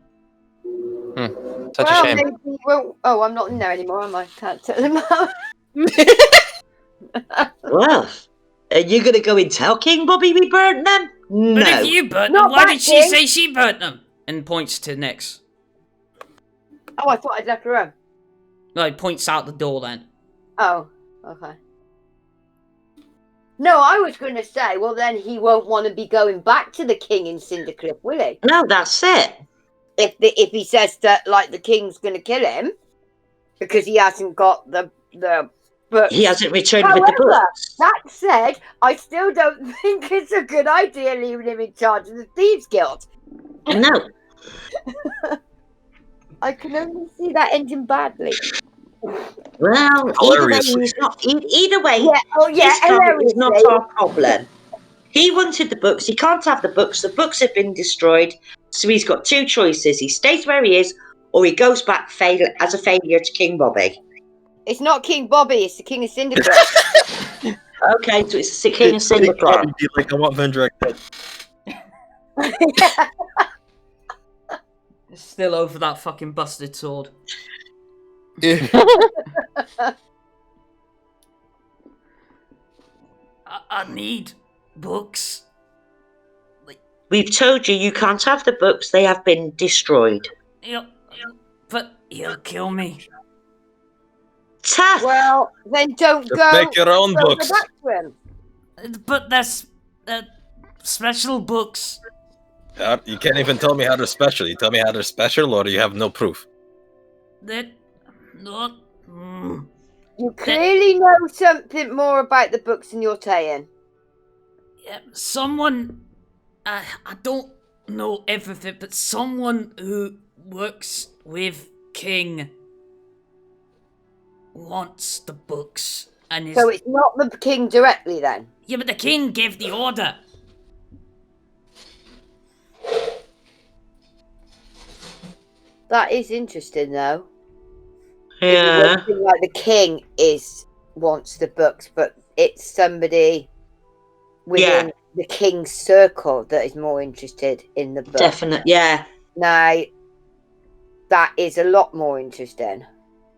Such a shame. Maybe he won't... Oh, I'm not in there anymore, am I? Can't tell him out. Well, are you going to go and tell King Bobby we burnt them? No. But if you burnt Not them, why that did she king. say she burnt them? And points to Nyx. Oh, I thought I'd left the room. No, he points out the door then. Oh, okay. No, I was going to say, well, then he won't want to be going back to the king in Cindercliff, will he? No, that's it. If he says that, like, the king's going to kill him because he hasn't got the book. He hasn't returned with the books. That said, I still don't think it's a good idea leaving him in charge of the Thieves Guild. No. I can only see that ending badly. Well, either way, Yeah, it's not our problem. He wanted the books. He can't have the books. The books have been destroyed. So he's got two choices. He stays where he is, or he goes back as a failure to King Bobby. It's not King Bobby, it's the King of Cindercliff. Okay, so it's the King of Cindercliff. Like, I want Vendrak dead. Still over that fucking busted sword. I need books. We've told you you can't have the books. They have been destroyed. But he'll kill me. Tough. Well, then don't Just go. make your own don't go books. back to him. But that's special books. You can't even tell me how they're special. You tell me how they're special, or you have no proof. That not. You clearly know something more about the books than you're saying. Yeah, someone. I don't know everything, but someone who works with King wants the books, and is. So it's not the king directly then? Yeah, but the king gave the order. That is interesting, though. Yeah. It would like the king wants the books, but it's somebody within the king's circle that is more interested in the book. Definitely, yeah. Now, that is a lot more interesting.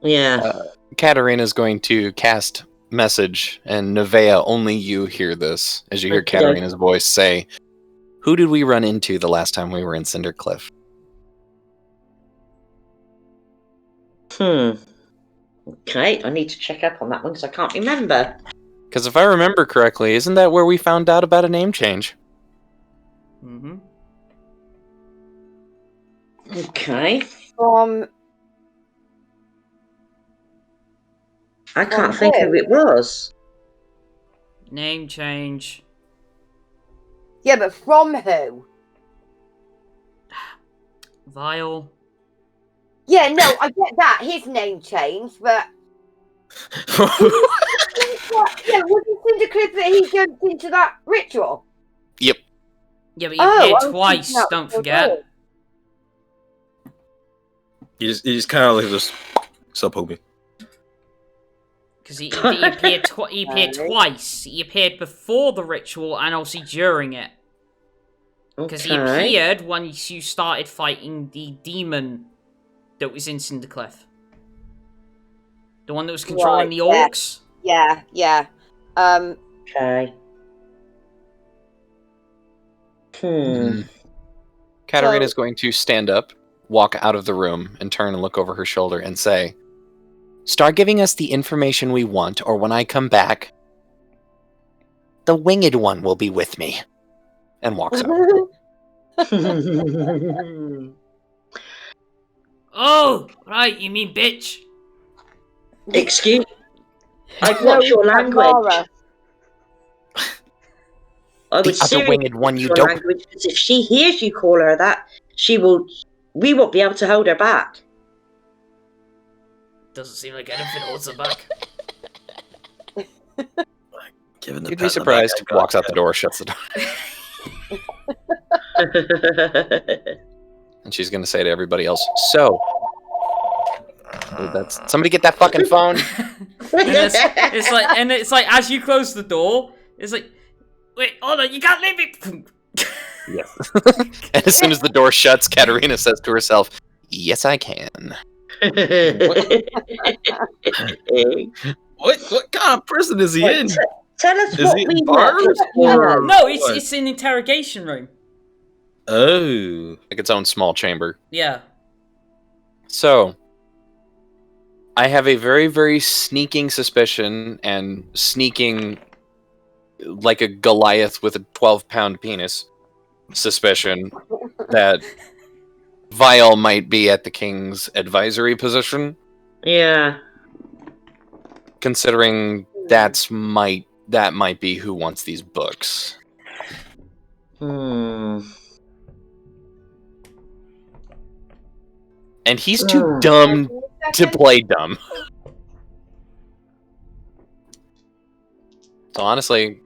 Yeah. Katterina's going to cast message, and Nevaeh, only you hear this as you hear Katterina's voice say, "Who did we run into the last time we were in Cindercliff?" Okay, I need to check up on that one because I can't remember. Because if I remember correctly, isn't that where we found out about a name change? Mm-hmm. Okay. I can't think who it was. Name change. Yeah, but from who? Vile. Yeah, no, I get that. His name changed, but... yeah, was it Cindercliff that he jumped into that ritual? Yep. Yeah, but you appeared twice, don't forget. You just kind of like just sub homie. Because he appeared twice. He appeared before the ritual and also during it. Because he appeared when you started fighting the demon that was in Cindercliff. The one that was controlling the orcs. Yeah. Okay. Katterina's going to stand up, walk out of the room, and turn and look over her shoulder and say, "Start giving us the information we want, or when I come back, the winged one will be with me." And walks out. Oh, right, you mean bitch. Excuse? I've watched your language. I would The other winged one, you don't. language, because if she hears you call her that, we won't be able to hold her back. Doesn't seem like anything holds her back. You'd be surprised if he walks out the door, shuts the door. And she's gonna say to everybody else, so... That's somebody get that fucking phone. It's like as you close the door, it's like, wait, hold on, you can't leave me. Yes. And as soon as the door shuts, Katterina says to herself, "Yes, I can." What kind of prison is he in? Tell us Is what he we in bars? want. No, it's an interrogation room. Oh. Like its own small chamber. Yeah. So, I have a very, very sneaking suspicion, and sneaking like a Goliath with a 12-pound penis suspicion that Vial might be at the king's advisory position. Yeah. Considering that might be who wants these books. Hmm. And he's too dumb to play dumb. So honestly,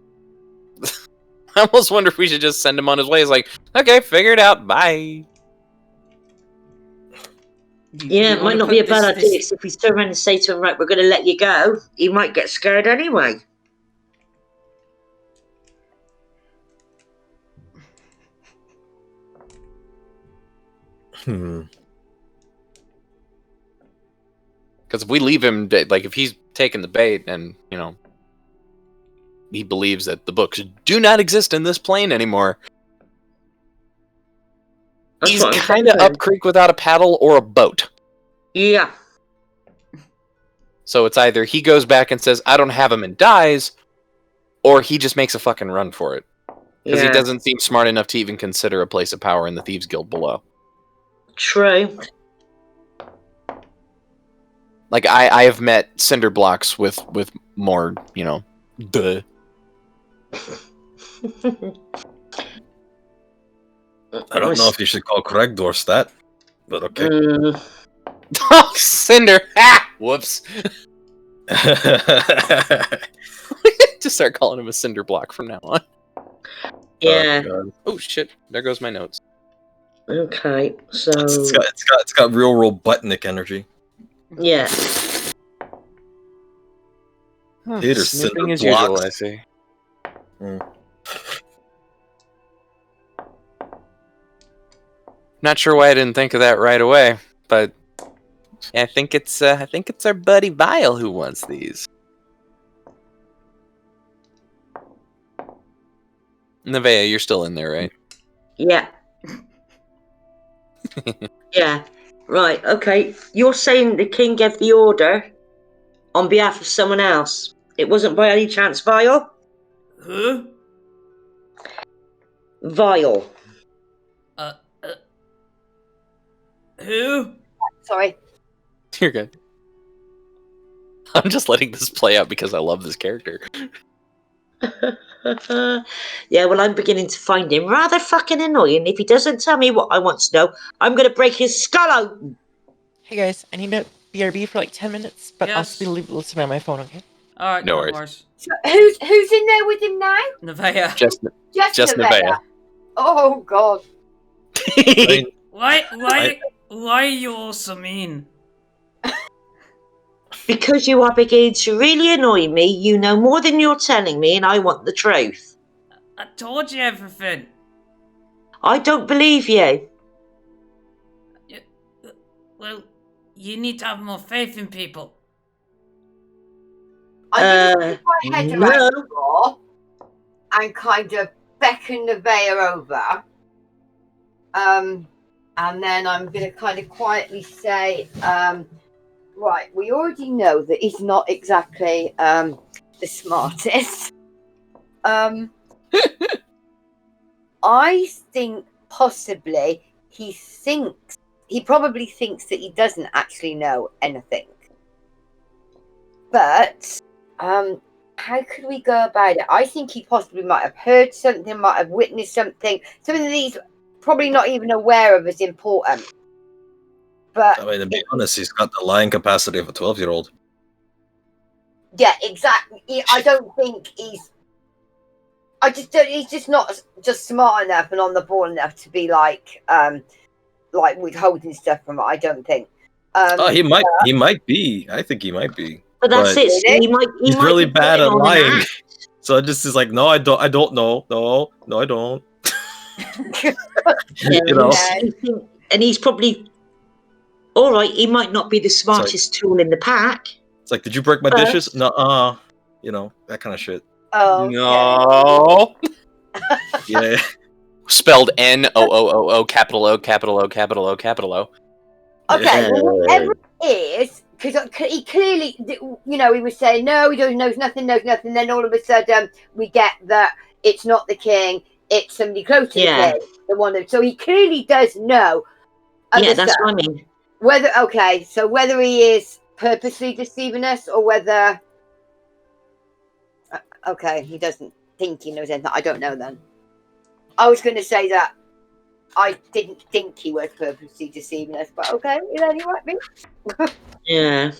I almost wonder if we should just send him on his way. It's like, okay, figure it out, bye. Yeah, it might not be a bad idea, because if we turn around and say to him, right, we're going to let you go, he might get scared anyway. Because if we leave him, like, if he's taking the bait and, you know, he believes that the books do not exist in this plane anymore, he's kind of up creek without a paddle or a boat. Yeah. So it's either he goes back and says, I don't have him, and dies, or he just makes a fucking run for it. Because he doesn't seem smart enough to even consider a place of power in the Thieves Guild below. True. Like, I have met cinder blocks with more, you know, duh. I don't know if you should call Craig Dwarfs that, but okay. Oh, cinder! Ah! Whoops. Just start calling him a cinder block from now on. Yeah. Oh shit! There goes my notes. Okay, so it's got real Robotnik energy. Yeah. Peter, sniffing as usual, I see. Not sure why I didn't think of that right away, but I think it's our buddy Vial who wants these. Nevaeh, you're still in there, right? Yeah. Yeah. Right, okay. You're saying the king gave the order on behalf of someone else. It wasn't by any chance Vial? Who? Vial. Who? Sorry. You're good. I'm just letting this play out because I love this character. Yeah, well, I'm beginning to find him rather fucking annoying. If he doesn't tell me what I want to know, I'm going to break his skull open. Hey guys, I need to BRB for like 10 minutes, but I'll still listening on my phone, okay? Alright, no worries. So who's in there with him now? Nevaeh. Just Nevaeh. Oh god. Why are you all so mean? Because you are beginning to really annoy me. You know more than you're telling me, and I want the truth. I told you everything. I don't believe you. Well, you need to have more faith in people. I'm going to put my head around the door and kind of beckon Nevaeh over. And then I'm going to kind of quietly say, right, we already know that he's not exactly the smartest. I think possibly he probably thinks that he doesn't actually know anything. But How could we go about it? I think he possibly might have heard something, might have witnessed something that he's probably not even aware of as important. But I mean, to be honest, he's got the lying capacity of a 12-year-old. Yeah, exactly. I don't think he's. He's just not just smart enough and on the ball enough to be like withholding stuff from it. I don't think. He might be. I think he might be. But that's it. He's really be bad at putting on an lying. act. So it just is like, no, I don't know. No, I don't. Yeah, You know? and he's probably all right. He might not be the smartest tool in the pack. It's like, did you break my dishes? No, you know, that kind of shit. Oh no. Yeah. Spelled N-O-O-O-O, capital O, capital O, capital O, capital O. Okay, well, whatever it is, because he clearly, he was saying, no, he knows nothing. Then all of a sudden, we get that it's not the king, it's somebody close to the king. So he clearly does know. Yeah, that's what I mean. Whether he is purposely deceiving us or whether. Okay, he doesn't think he knows anything. I don't know then. I was going to say that I didn't think he was purposely deceiving us, but okay, then he might be. Yeah.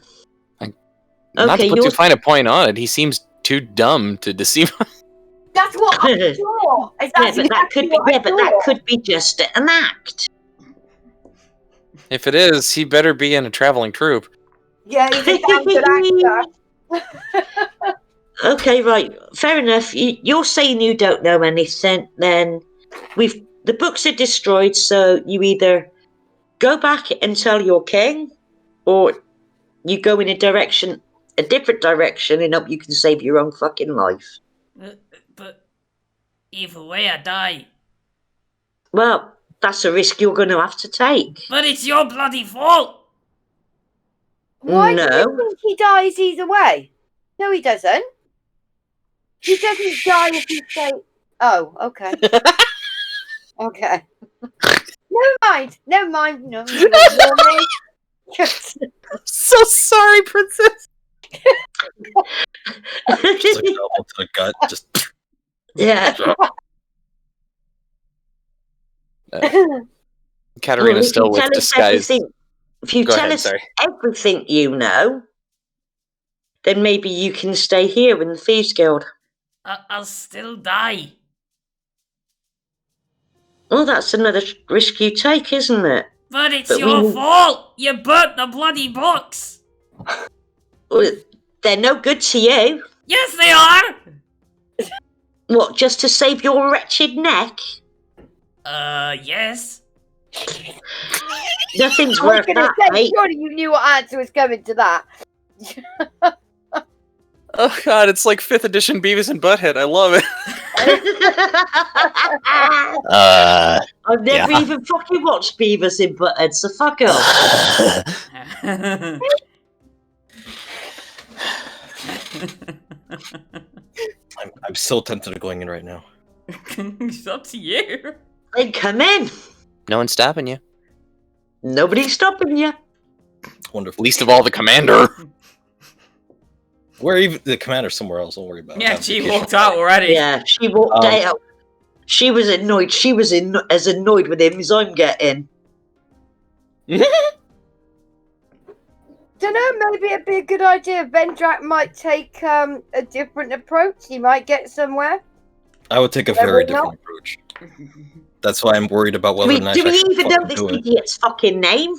Not to put too fine a point on it, he seems too dumb to deceive us. That's what I thought. But that could be just an act. If it is, he better be in a traveling troupe. Yeah, he's a damn good actor. Okay, right. Fair enough. You're saying you don't know anything. Then the books are destroyed. So you either go back and tell your king, or you go in a different direction, and hope you can save your own fucking life. But either way, I die. Well, that's a risk you're going to have to take. But it's your bloody fault. Why do you think he dies either way? No, he doesn't. He doesn't die if he say. Oh, okay. Okay. Never mind. No. So sorry, princess. Just like elbow to the gut. Just. Yeah. Katterina's still with disguise. If you tell us everything you know, then maybe you can stay here in the Thieves Guild. I'll still die. Well, that's another risk you take, isn't it? But it's your fault! You burnt the bloody books! Well, they're no good to you. Yes, they are! What, just to save your wretched neck? Yes. Nothing's worth that, mate. Surely you knew what answer was coming to that. Oh god, it's like 5th edition Beavis and Butthead. I love it. I've never even fucking watched Beavis and Butthead, so fuck off. I'm so tempted of going in right now. It's up to you. Then come in. No one's stopping you. Nobody's stopping you. Wonderful. Least of all the commander. Where even the commander's somewhere else. Don't worry about it. Yeah, she walked out already. Yeah, she walked out. She was annoyed. She was as annoyed with him as I'm getting. Don't know, maybe it'd be a good idea. Vendrak might take a different approach. He might get somewhere. I would take a very different approach. That's why I'm worried about whether or not. Do we even know this idiot's fucking name?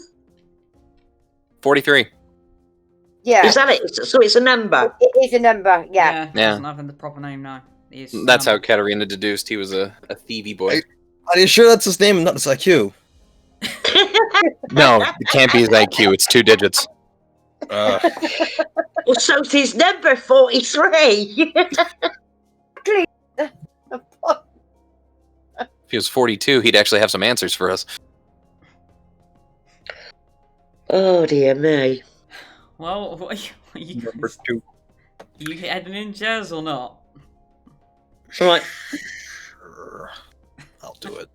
43. Yeah. Is that it? So it's a number? It is a number, yeah. He doesn't have the proper name now. That's how Katterina deduced he was a thievy boy. Are you sure that's his name and not his IQ? No, it can't be his IQ. It's 2 digits. Well, so's his number, 43. If he was 42, he'd actually have some answers for us. Oh dear me. Well, what are you Number 2. Are you heading in, Jez, or not? Right. Sure. I'll do it.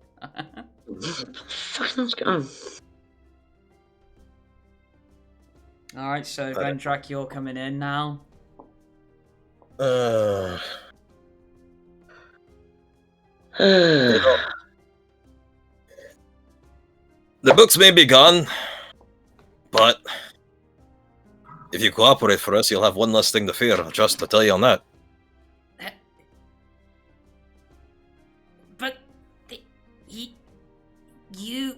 Let's go on. Alright, so Vendrak, you're coming in now. You know, the books may be gone, but if you cooperate for us, you'll have one less thing to fear. Just to tell you on that. But you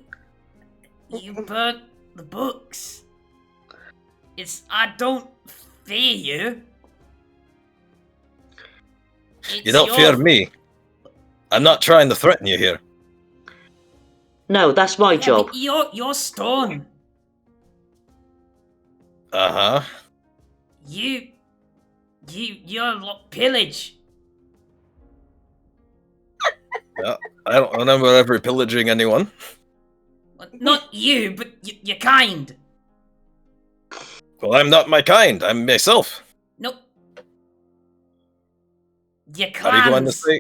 burnt the books. I don't fear you. You don't fear me. I'm not trying to threaten you here. No, that's my job. You're stone. Uh-huh. You're pillage. Yeah, I don't remember ever pillaging anyone. Not you, but your kind. Well, I'm not my kind. I'm myself. No. Your clans. How are you going to say?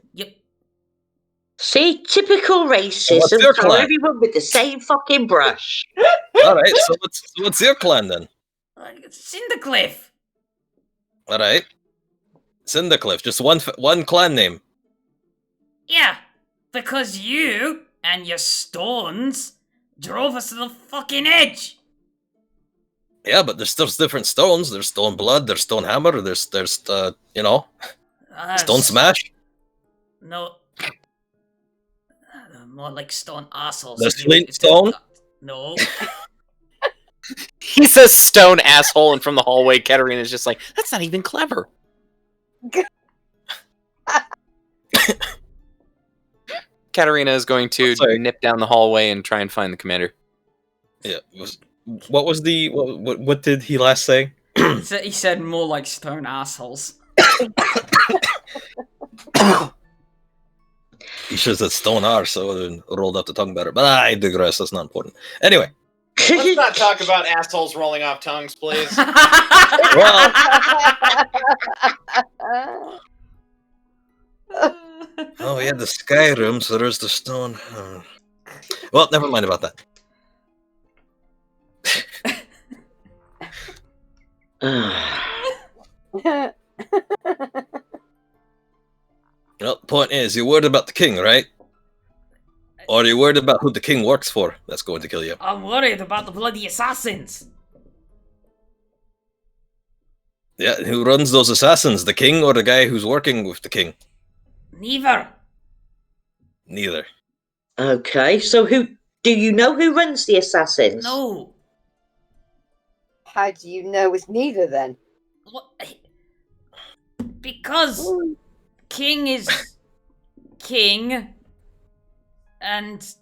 See, typical racism. Colour everyone with the same fucking brush. All right, so what's your clan then? Cindercliff. All right, Cindercliff. Just one clan name. Yeah, because you and your stones drove us to the fucking edge. Yeah, but there's still different stones. There's stone blood. There's stone hammer. There's stone smash. No. More like stone assholes. There's flint stone. No. He says stone asshole, and from the hallway, Katterina's just like, that's not even clever. Katterina is going to nip down the hallway and try and find the commander. Yeah. What did he last say? He said more like stone assholes. He should have said stone arse, so I would have rolled out the tongue better. But I digress, that's not important. Anyway. Let's not talk about assholes rolling off tongues, please. Well. Oh, we had the Skyrim, so there's the stone. Well, never mind about that. Well, the point is, you're worried about the king, right? Or are you worried about who the king works for that's going to kill you? I'm worried about the bloody assassins. Yeah, who runs those assassins? The king or the guy who's working with the king? Neither. Neither. Okay, so do you know who runs the assassins? No. How do you know it's neither then? What? Because king is king and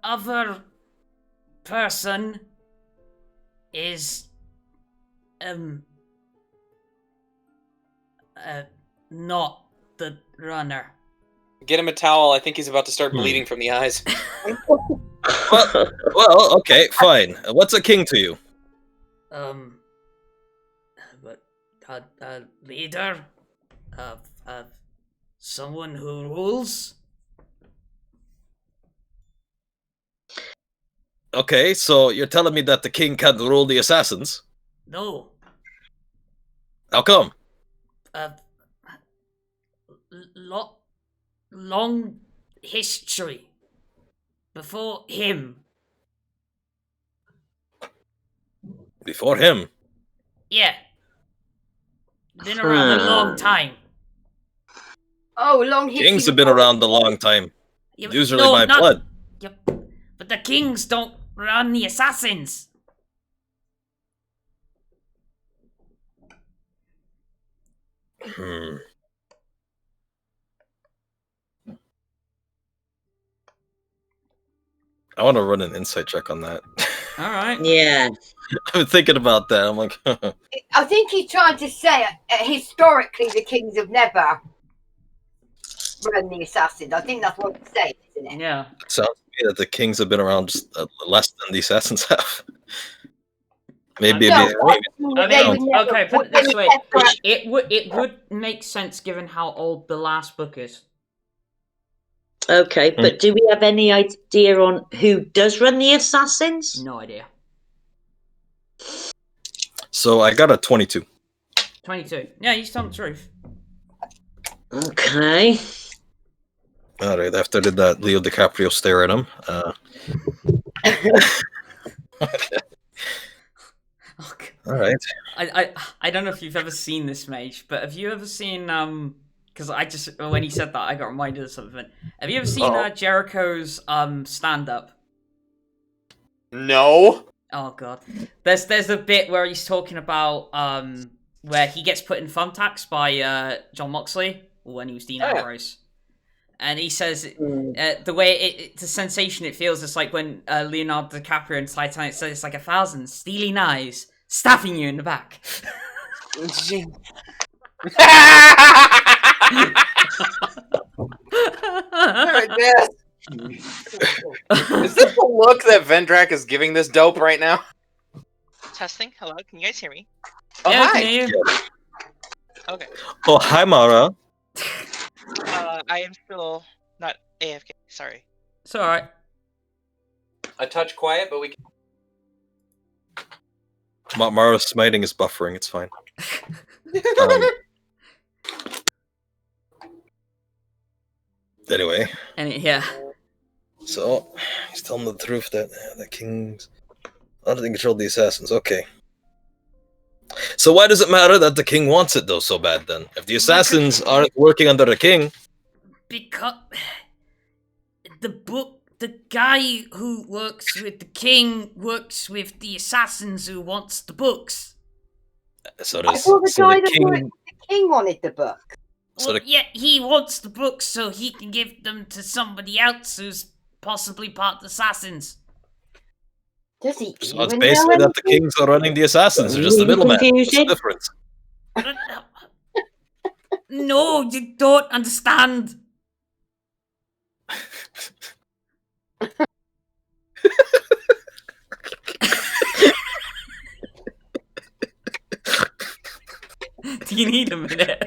other person is not the runner. Get him a towel. I think he's about to start bleeding from the eyes. Well, okay, fine. What's a king to you? But a leader of someone who rules. Okay, so you're telling me that the king can't rule the assassins? No. How come? Long history before him. Before him? Yeah. Been around a long time. Oh, long history. Kings have been around a long time. Yeah, Usually by blood. Yep. But the kings don't run the assassins. I want to run an insight check on that. All right. Yeah. I've been thinking about that. I'm like, I think he's trying to say historically the kings have never run the assassins. I think that's what he's saying, isn't it? Yeah. sounds to me that the kings have been around just, less than the assassins have. Maybe No, okay, put it this way. It would make sense given how old the last book is. Okay, but do we have any idea on who does run the assassins? No idea. So I got a 22. 22. Yeah, you tell the truth. Okay. Alright, after I did that Leo DiCaprio stare at him. Alright. I don't know if you've ever seen this, Mage, but have you ever seen because when he said that I got reminded of something. Have you ever seen Jericho's stand up? No. Oh god. There's a bit where he's talking about where he gets put in thumbtacks by John Moxley when he was Dean Ambrose. And he says the way the sensation it feels is like when Leonardo DiCaprio in Titanic says it's like 1,000 steely knives stabbing you in the back. Is this the look that Vendrak is giving this dope right now? Testing. Hello, can you guys hear me? Oh, Yeah, hi. can you? Okay. Oh, hi, Mara. I am still not AFK. Sorry. It's alright. A touch quiet, but we can... Mara's smiting is buffering, it's fine. Anyway. Yeah. So, he's telling the truth that the king's under control of the assassins. Okay. So why does it matter that the king wants it, though, so bad, then? If the assassins aren't working under the king... Because the guy who works with the king works with the assassins who wants the books. So I thought the guy that worked with the king wanted the book. Well, yeah, he wants the books so he can give them to somebody else who's possibly part of the assassons. Does he? So it's basically that the kings are running the assassins. They're just the middleman. What's the difference? No, you don't understand. Do you need a minute?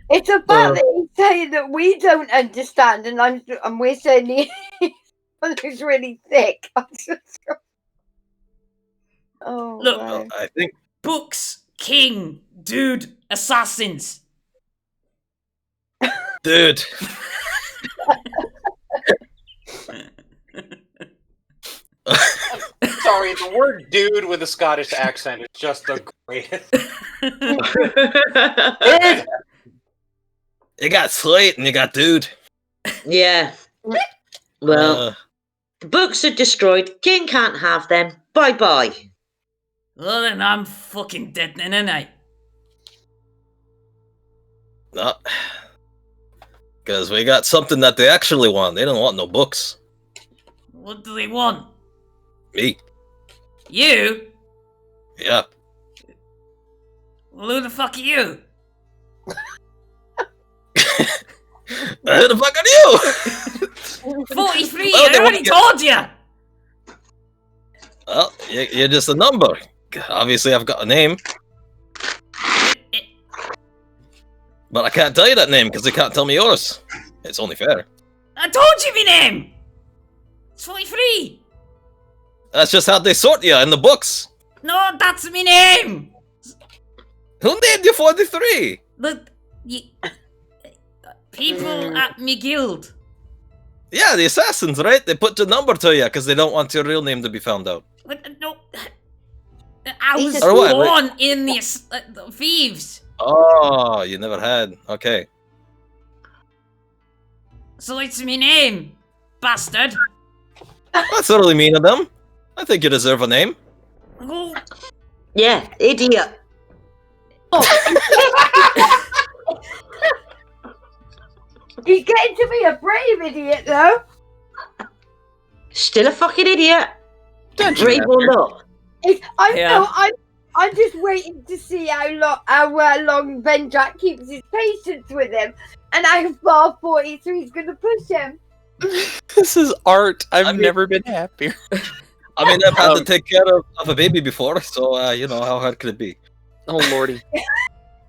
It's a fact that he's saying that we don't understand, and we're saying he's really thick. Oh, look, wow. I think books, king, dude, assassins. Dude. Sorry, the word dude with a Scottish accent is just the greatest. You got slate and you got dude. Yeah. Well, the books are destroyed. King can't have them. Bye-bye. Well, then I'm fucking dead then, ain't I? No. Because we got something that they actually want. They don't want no books. What do they want? Me. You? Yeah. Well, who the fuck are you? Who the fuck are you? 43, I already told you! Well, you're just a number. Obviously, I've got a name. But I can't tell you that name because they can't tell me yours. It's only fair. I told you my name! It's 43! That's just how they sort you in the books. No, that's my name! Who named you 43? Look, people at me guild. Yeah, the assassins, right? They put your number to you because they don't want your real name to be found out. No, I was born in the thieves. Oh, you never had. Okay. So it's my name, bastard. That's really mean of them. I think you deserve a name. Oh. Yeah, idiot. He's getting to be a brave idiot, though. Still a fucking idiot. Brave or not. I'm just waiting to see how long Vendrak keeps his patience with him, and how far 43 is going to push him. This is art. I've never been happier. I mean, I've had to take care of a baby before, so you know, how hard could it be? Oh lordy.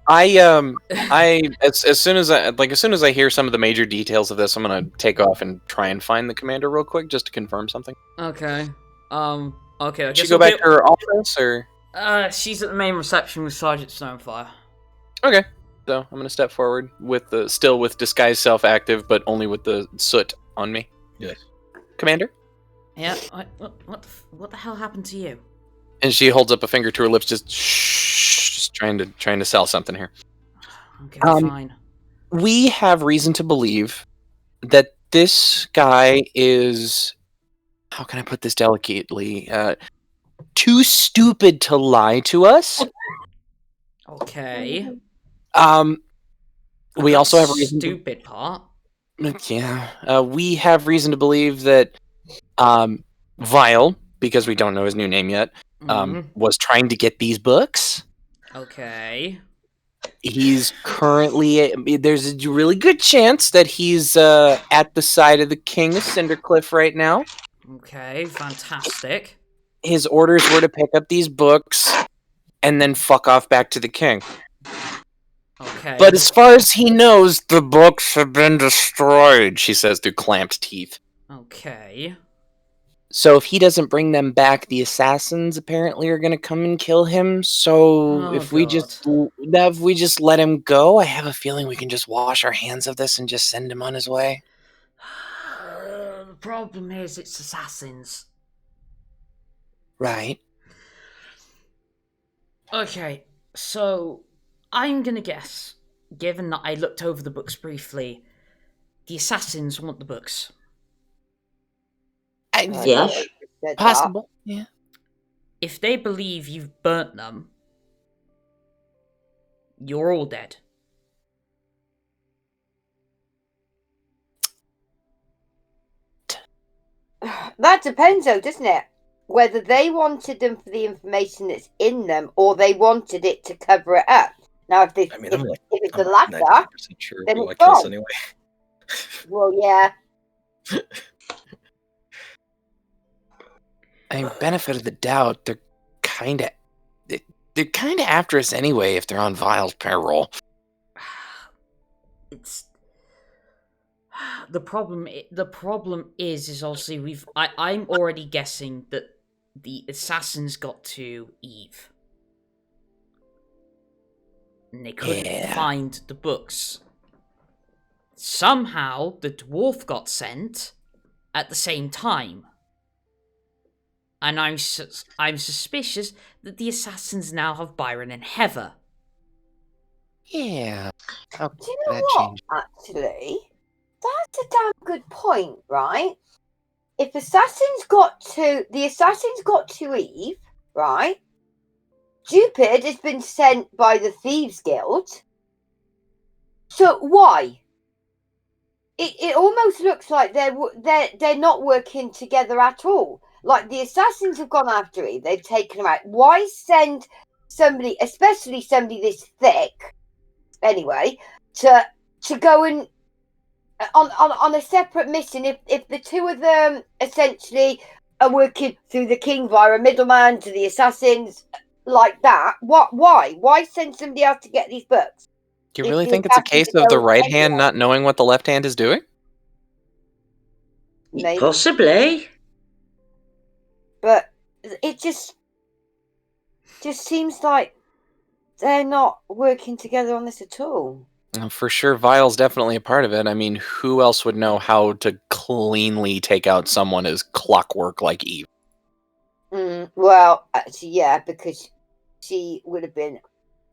As soon as I hear some of the major details of this, I'm gonna take off and try and find the commander real quick just to confirm something. Okay. Okay. Did she go back to her office, or? She's at the main reception with Sergeant Stonefire. Okay. So I'm going to step forward still with disguise self active, but only with the soot on me. Yes. Commander? Yeah. What the hell happened to you? And she holds up a finger to her lips, just trying to sell something here. Okay, fine. We have reason to believe that this guy is, how can I put this delicately, too stupid to lie to us. Okay. We also have reason stupid part. Yeah. We have reason to believe that Vile, because we don't know his new name yet, was trying to get these books. Okay. He's currently, there's a really good chance that he's at the side of the King of Cindercliff right now. Okay, fantastic. His orders were to pick up these books and then fuck off back to the king. Okay. But as far as he knows, the books have been destroyed, she says through clamped teeth. Okay. So if he doesn't bring them back, the assassins apparently are going to come and kill him. So if we just let him go, I have a feeling we can just wash our hands of this and just send him on his way. The problem is it's assassins. Right. Okay, so I'm going to guess, given that I looked over the books briefly, the assassins want the books. Yeah. Possible. Yeah. If they believe you've burnt them, you're all dead. That depends, though, doesn't it? Whether they wanted them for the information that's in them, or they wanted it to cover it up. Now, if it's the latter, sure then we'll it's kill us gone. anyway. Well, yeah. I mean, benefit of the doubt, they're kind of after us anyway if they're on Vile's payroll. It's the problem. The problem is obviously I'm already guessing that the assassins got to Eve, and they couldn't find the books. Somehow, the dwarf got sent at the same time. And I'm suspicious that the assassins now have Byron and Heather. Yeah. Do you know what, actually? That's a damn good point, right? If the assassins got to Eve, right? Cupid has been sent by the Thieves Guild. So why? It almost looks like they're not working together at all. Like, the assassins have gone after Eve, they've taken her out. Why send somebody, especially somebody this thick, anyway, to go and on a separate mission if the two of them essentially are working through the king via a middleman to the assassins like that? Why send somebody else to get these books? Do you really think it's a case of the right hand not knowing what the left hand is doing? Maybe. Possibly. But it just seems like they're not working together on this at all. For sure, Vile's definitely a part of it. I mean, who else would know how to cleanly take out someone as clockwork like Eve? Well, actually, yeah, because she would have been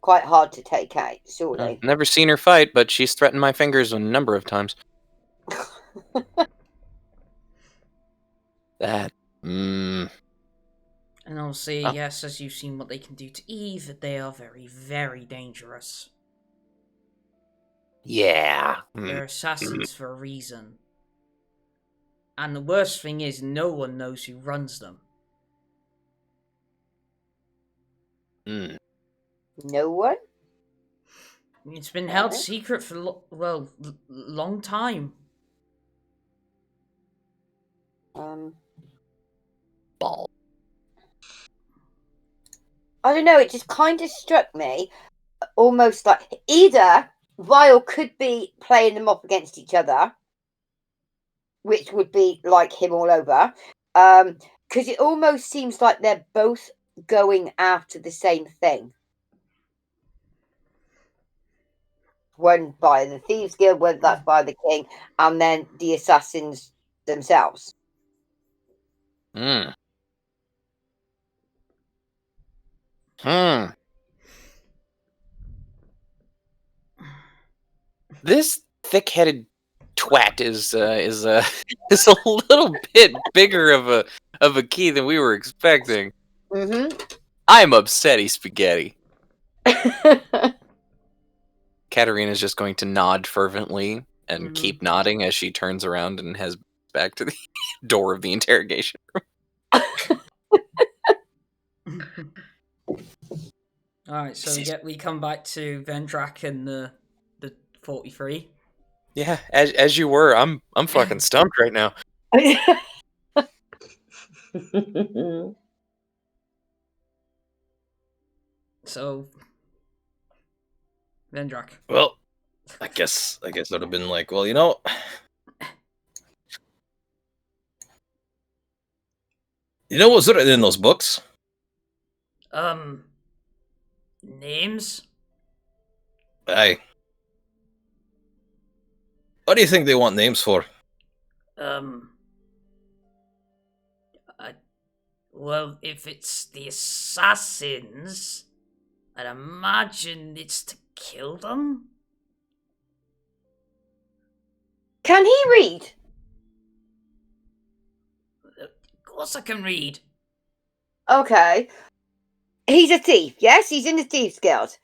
quite hard to take out, surely. I've never seen her fight, but she's threatened my fingers a number of times. That. And obviously, yes, as you've seen what they can do to Eve, they are very, very dangerous. Yeah. They're assassins for a reason. And the worst thing is, no one knows who runs them. No one? It's been held secret for, long time. Ball. I don't know, it just kind of struck me almost like either Vile could be playing them off against each other, which would be like him all over, because it almost seems like they're both going after the same thing. one by the Thieves Guild, whether that's by the king, and then the assassins themselves. This thick-headed twat is a little bit bigger of a key than we were expecting. I'm upsetty spaghetti. Katterina's just going to nod fervently and keep nodding as she turns around and heads back to the door of the interrogation room. Alright, so we come back to Vendrak and the 43. Yeah, as you were, I'm fucking stumped right now. So, Vendrak. Well, I guess I'd have been like, well, what's written in those books? Names? Aye. What do you think they want names for? Well, if it's the assassins, I'd imagine it's to kill them. Can he read? Of course I can read. Okay. He's a thief, yes? He's in the Thieves Guild.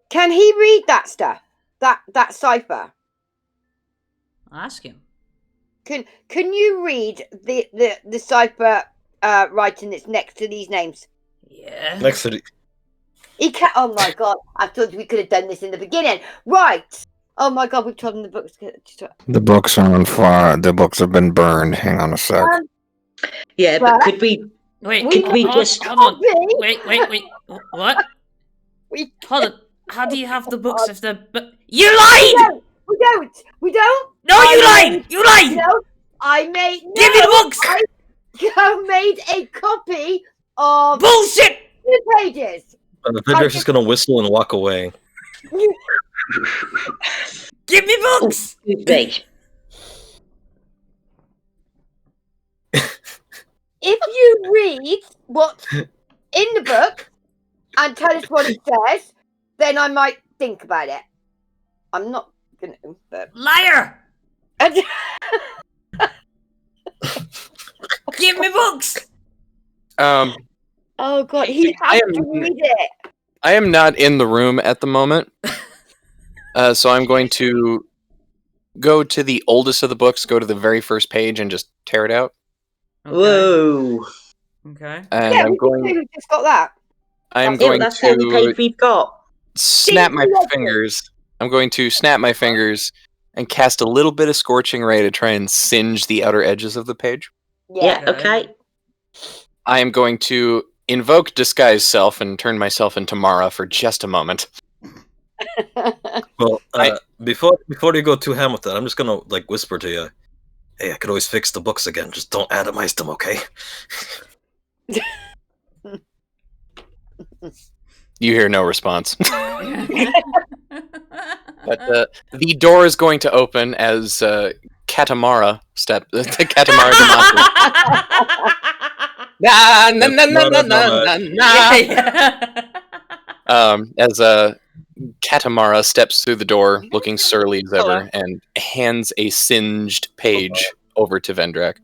Can he read that stuff? That cipher? Ask him. Can you read the cipher writing that's next to these names? Yeah. Next to the... He can. Oh my god! I thought we could have done this in the beginning. Right. Oh my god, we've told him the books. The books are on fire. The books have been burned. Hang on a sec. Yeah, but could we? Wait, could we just hold on? Wait. What? Hold on. How do you have the books if they're... You lied! We don't. No, you lied! You lied! No, I made... No, give me the books! I made a copy of... Bullshit! 2 pages. Vendrak's just gonna whistle and walk away. Give me books! If you read what's in the book and tell us what it says, then I might think about it. I'm not gonna... But... Liar! Give me books! Oh god, he has to read it. I am not in the room at the moment. So I'm going to go to the oldest of the books, go to the very first page, and just tear it out. Okay. Whoa. Okay. And yeah, I'm going... we've just got that. That's the only page we've got. Snap my fingers. I'm going to snap my fingers and cast a little bit of Scorching Ray to try and singe the outer edges of the page. Yeah, okay. I am going to invoke Disguise Self and turn myself into Mara for just a moment. Well, before you go too ham with that, I'm just gonna whisper to you. Hey, I could always fix the books again. Just don't atomize them, okay? You hear no response. But the door is going to open as Katamara Katamara as Katamara steps through the door, looking surly as ever, and hands a singed page over to Vendrak.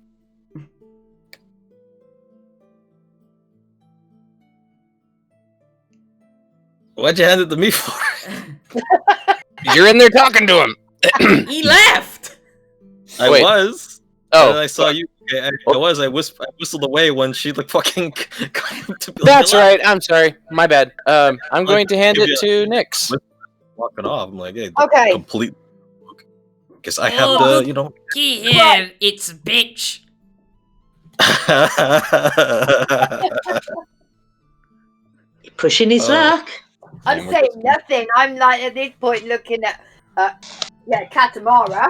Why'd you hand it to me for? You're in there talking to him. He left. I was. Oh, and I saw you. I whistled away when she fucking. That's right. I'm sorry. My bad. I'm going to hand it to Nyx. Walking off. I'm like, hey, okay. Complete. Because I have the, Here, it's a bitch. Pushing his luck. I'm saying nothing. I'm at this point looking at, Katamara.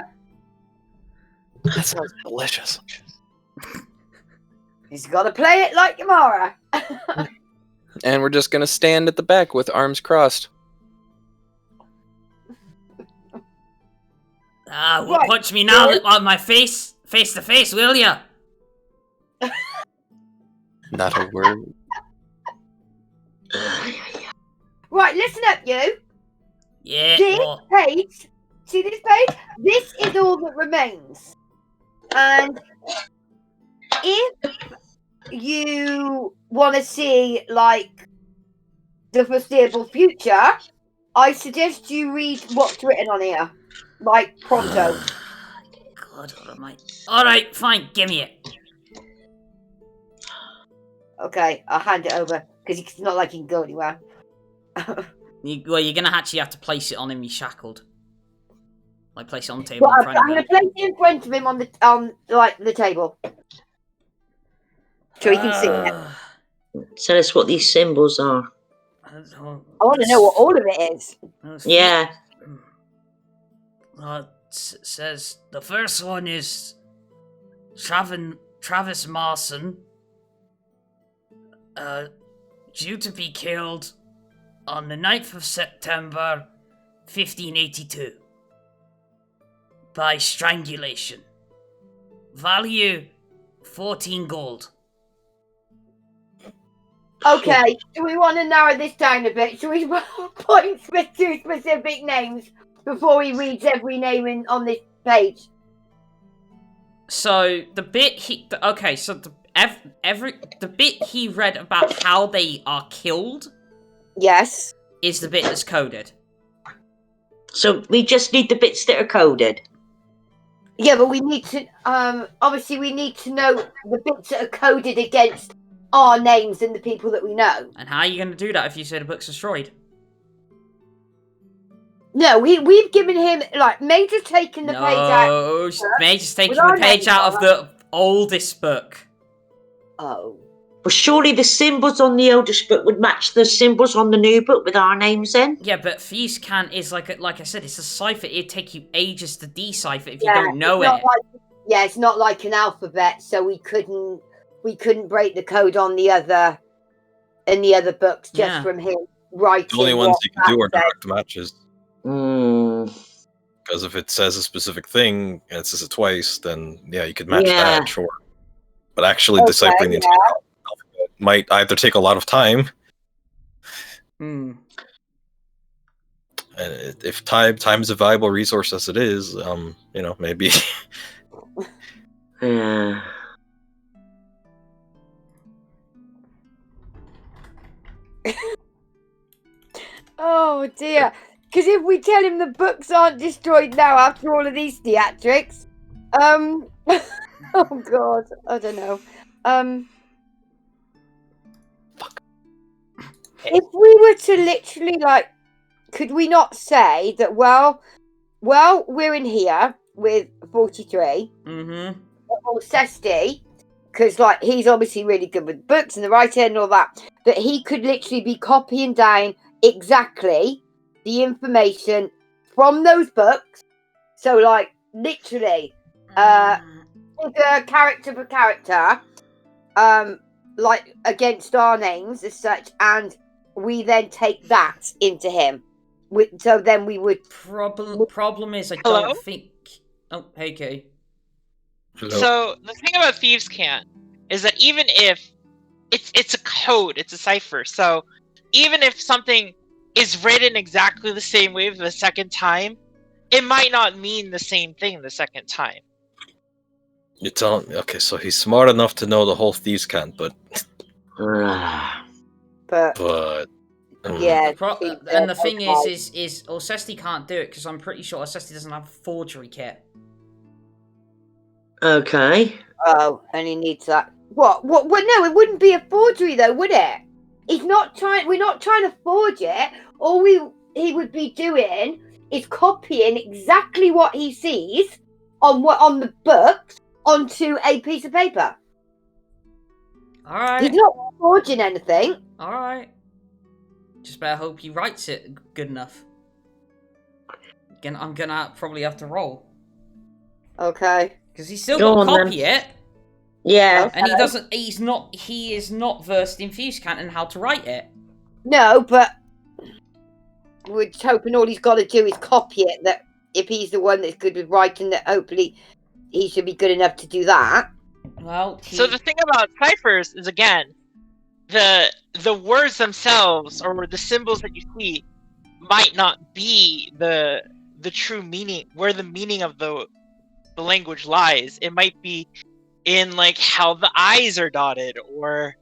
That sounds delicious. He's got to play it like Yamara. And we're just going to stand at the back with arms crossed. Well, punch me now on my face to face, will ya? Not a word. Right, listen up, you. Yeah. This page, see this page? This is all that remains. And if you want to see, like, the foreseeable future, I suggest you read what's written on here. Like, pronto. God, what am I? Alright, fine, give me it. Okay, I'll hand it over, because it's not like he can go anywhere. You're gonna actually have to place it on him, he's shackled. Like, place it on the table Well, in front of I'm him. going to place it in front of him on the table. So he can see it. Tell us what these symbols are. I want to know what all of it is. Yeah. It says the first one is Travis Marson, due to be killed on the 9th of September, 1582, by strangulation. Value 14 gold. Okay, do we want to narrow this down a bit? Should we point to specific names before he reads every name on this page? So the bit the bit he read about how they are killed, yes, is the bit that's coded. So we just need the bits that are coded. Yeah, but we need to obviously we need to know the bits that are coded against our names and the people that we know. And how are you going to do that if you say the book's destroyed? No, we've given him, like, Major's taken the page out. No, Major's taking the page out of the oldest book. Oh. Well, surely the symbols on the oldest book would match the symbols on the new book with our names in. Yeah, but Thieves' Cant is like I said, it's a cipher. It'd take you ages to decipher if you don't know it. It's not like an alphabet, so we couldn't break the code on the other books just from him writing. The only ones you can do are direct matches. Because if it says a specific thing and it says it twice, then you could match that, sure. But actually deciphering the entire alphabet might either take a lot of time. And if time is a valuable resource as it is, maybe. Yeah. Oh dear. Because if we tell him the books aren't destroyed now after all of these theatrics, oh god, I don't know. If we were to literally, like, could we not say that, well, we're in here with 43, Orsesti, because, like, he's obviously really good with books and the writing and all that he could literally be copying down exactly the information from those books. So, like, literally, character for character, like, against our names as such, and we then take that into him. So then we would... Problem is, I don't think... Oh, hey, Kay. So, the thing about Thieves' Cant is that even if it's a code, it's a cipher, so even if something is written exactly the same way the second time, it might not mean the same thing the second time. You're telling me, okay, so he's smart enough to know the whole Thieves' Cant, but yeah. And the thing is Orsesti can't do it because I'm pretty sure Orsesti doesn't have a forgery kit. Okay. Oh, and he needs that. What? Well, no, it wouldn't be a forgery though, would it? We're not trying to forge it. All he would be doing is copying exactly what he sees on the books onto a piece of paper. All right. He's not forging anything. All right. Just better hope he writes it good enough. Again, I'm gonna probably have to roll. Okay. Because he's still got to copy it. Yeah. And he is not versed in Thieves' Cant and how to write it. No, but we're just hoping all he's got to do is copy it. if he's the one that's good with writing, that hopefully he should be good enough to do that. Well, So the thing about ciphers is, again, the words themselves or the symbols that you see might not be the true meaning, where the meaning of the language lies. It might be in like how the I's are dotted, or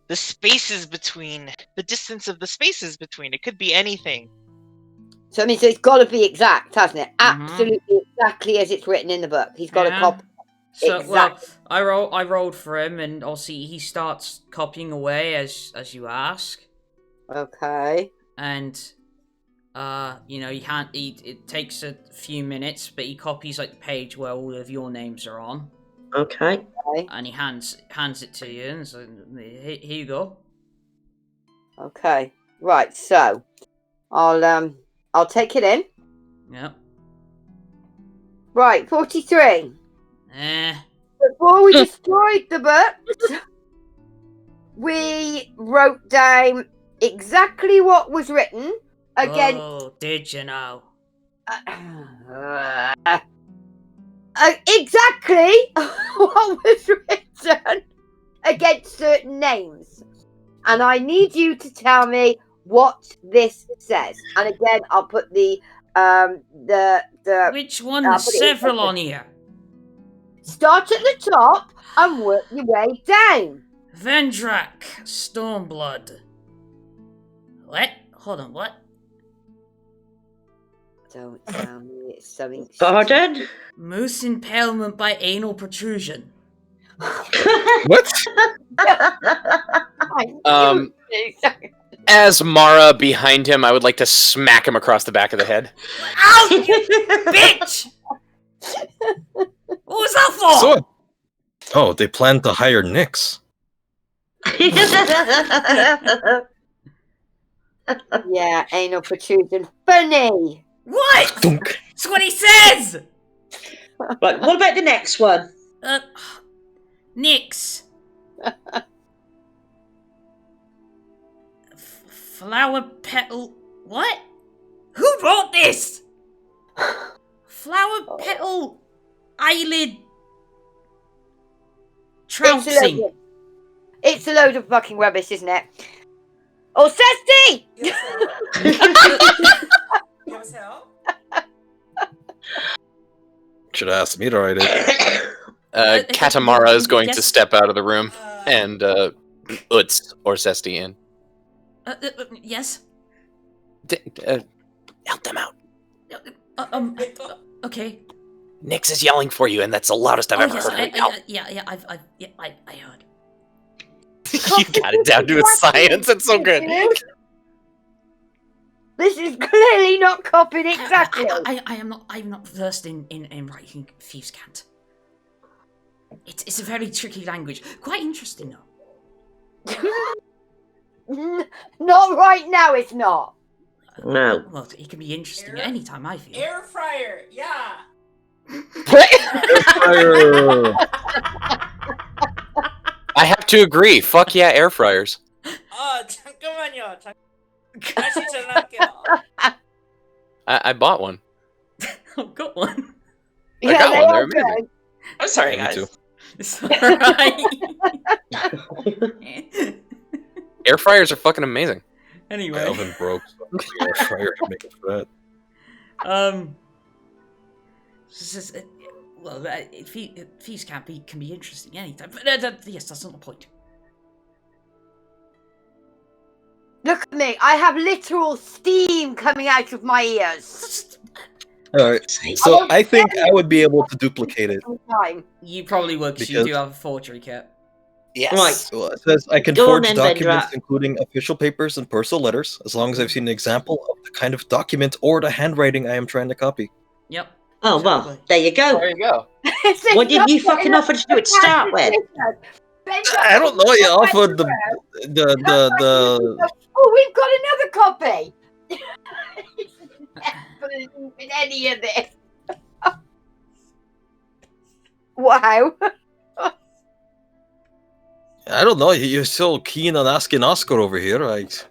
the spaces between, the distance of the spaces between. It could be anything. So I mean, so it's got to be exact, hasn't it? Absolutely exactly as it's written in the book. He's got to copy. So exactly. well, I rolled for him, and obviously he starts copying away as you ask. Okay. And you know, it takes a few minutes, but he copies like the page where all of your names are on. Okay. And he hands it to you, and so here you go. Okay. Right. So, I'll take it in. Yep. Right. 43. Before we destroyed the book, we wrote down exactly what was written. Again. Oh, did you know? Exactly what was written against certain names, and I need you to tell me what this says. And again, I'll put the which one? There's several on here. Start at the top and work your way down. Vendrak, Stormblood. What? Hold on, what? Don't tell me it's something. Pardon? Moose impalement by anal protrusion. What? As Mara behind him, I would like to smack him across the back of the head. Ow, you bitch! What was that for? Oh, they plan to hire Nyx. Yeah, anal protrusion. Funny. What? Dunk. That's what he says! Right, what about the next one? Nyx. Flower petal. What? Who wrote this? Flower petal eyelid trouncing. It's a load of fucking rubbish, isn't it? Orsesti! Should have asked me to write it. Katamara is going to step out of the room and Utz Orsesti in. Yes? Help them out. Okay. Nyx is yelling for you, and that's the loudest I've ever heard her yell. I heard. You got it down to a science. It's so good. This is clearly not copied exactly. I'm not versed in writing thieves' cant. It's a very tricky language. Quite interesting though. Not right now, it's not. No. Well, it can be interesting at any time, I feel. Air fryer, yeah. I have to agree. Fuck yeah, air fryers. 잠깐만요. I bought one. I've got one. I got one. They're amazing. I'm sorry, Yeah, me guys. too. It's alright. Air fryers are fucking amazing. Anyway. My oven broke, so I'm using air fryer to make it for that. Well, thieves' cant can be interesting anytime. But yes, that's not the point. Look at me. I have literal steam coming out of my ears. Alright, so I think I would be able to duplicate it. You probably would, because you do have a forgery kit. Yes. Right. Well, it says I can Go on forge then, documents Vendrak. including official papers and personal letters, as long as I've seen an example of the kind of document or the handwriting I am trying to copy. Yep. Oh, well, there you go. There you go. What did you fucking offer to do it to start with? I don't know, you offered the Oh, we've got another copy. In any of this. Wow. I don't know, you're so keen on asking Oscar over here, right?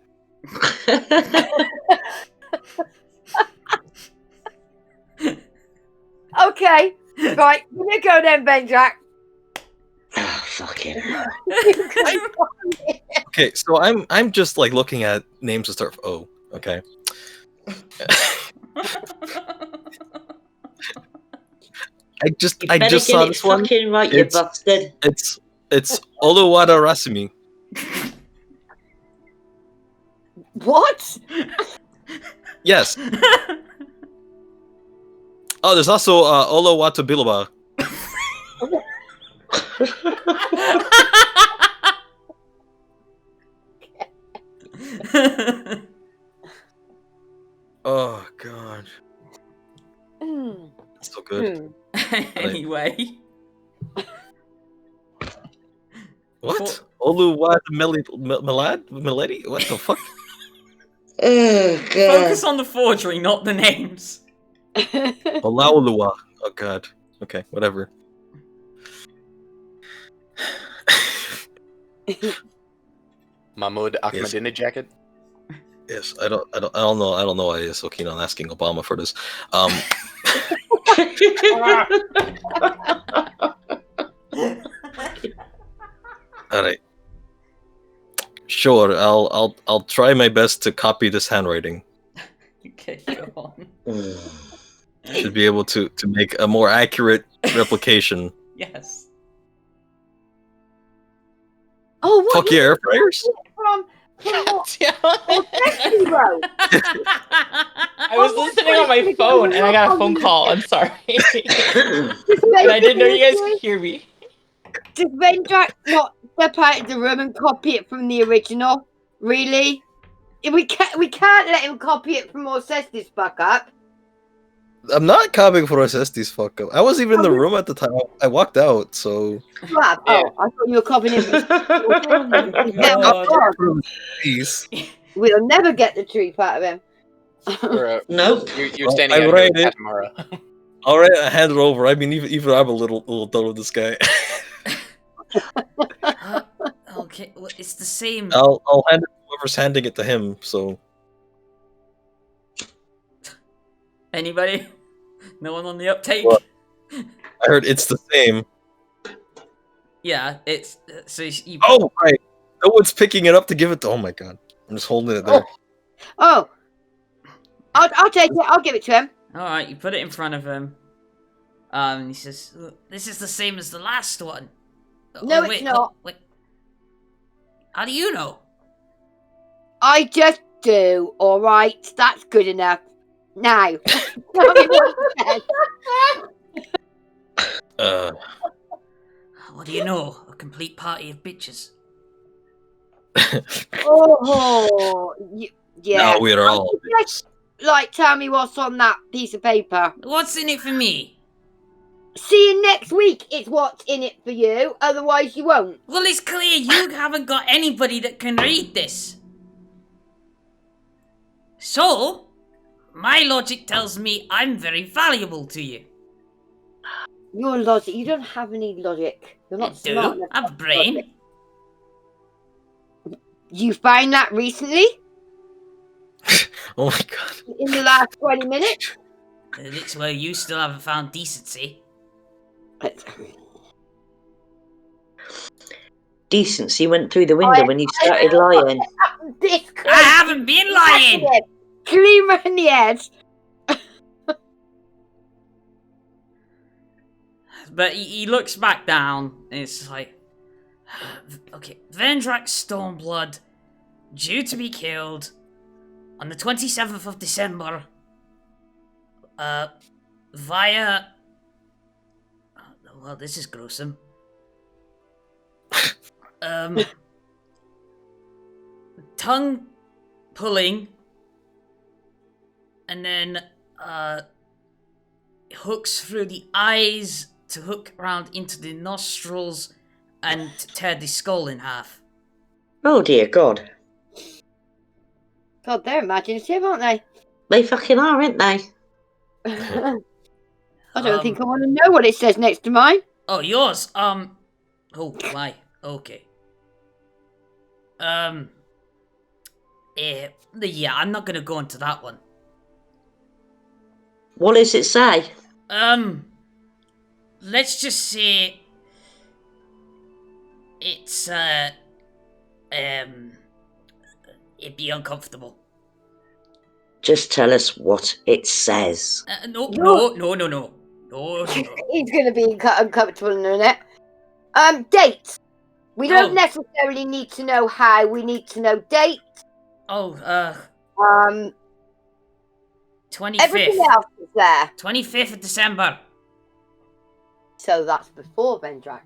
Okay. Right, we're gonna go then, Vendrak. Oh, fucking. Okay, so I'm just like looking at names that start with O. Okay. I just saw this one. Fucking right, you bastard. It's Oluwada Rasumi. What? Yes. Oh, there's also Oluwata Bilaba. Oh god. That's so good. Anyway. What? Oluwata Melody? What the fuck? Oh god. Focus on the forgery, not the names. Olaoluwa. Oh god. Okay, whatever. Mahmoud Ahmadinejad. Yes, I don't know why he's so keen on asking Obama for this. Alright. Sure, I'll try my best to copy this handwriting. Okay, go on. Should be able to make a more accurate replication. Yes. Oh, what? Fuck yeah, air fryers? From I Oh, was listening on my phone and I got a phone call. I'm sorry. And I didn't know you guys could hear me. Does Vendrak not step out of the room and copy it from the original? Really? We can't let him copy it from Orsesti's fuck up. I'm not copying for Orsesti's fuck up. I wasn't even in the room at the time. I walked out, so... Crap. Oh, I thought you were copying it. Please. We'll never get the truth out of him. Nope. You're standing out here with Katamara. Alright, I hand it over. I mean, even I'm a little done with this guy. Okay, well, it's the same. I'll hand it to whoever's handing it to him, so... Anybody? No one on the uptake? What? I heard it's the same. Yeah, it's... so you... Oh, right. No one's picking it up to give it to... Oh my god. I'm just holding it there. Oh. I'll take it. I'll give it to him. Alright, you put it in front of him. He says, "Look, this is the same as the last one." No, it's not. Wait. How do you know? I just do. Alright, that's good enough. Now. What do you know? A complete party of bitches. Yeah. No, we're all... Like, tell me what's on that piece of paper. What's in it for me? See you next week. It's what's in it for you. Otherwise, you won't. Well, it's clear you haven't got anybody that can read this. So, my logic tells me I'm very valuable to you. Your logic. You don't have any logic. You're not I smart do. enough I have a brain. You found that recently? Oh my god. In the last 20 minutes? It's where you still haven't found decency. Decency went through the window when you started lying. I haven't been lying! Clean around the edge. But he looks back down, and it's like... Okay, Vendrak Stormblood, due to be killed on the 27th of December, via... Well, this is gruesome. Tongue pulling, and then, hooks through the eyes to hook around into the nostrils and tear the skull in half. Oh dear God. God, they're imaginative, aren't they? They fucking are, aren't they? I don't think I want to know what it says next to mine. Oh, yours? Oh, why? Okay. Yeah, I'm not gonna go into that one. What does it say? let's just say it's it'd be uncomfortable. Just tell us what it says. No. He's going to be uncomfortable in a minute. Date. We don't necessarily need to know how. We need to know date. 25th. Everything else is there. 25th of December. So that's before Vendrak.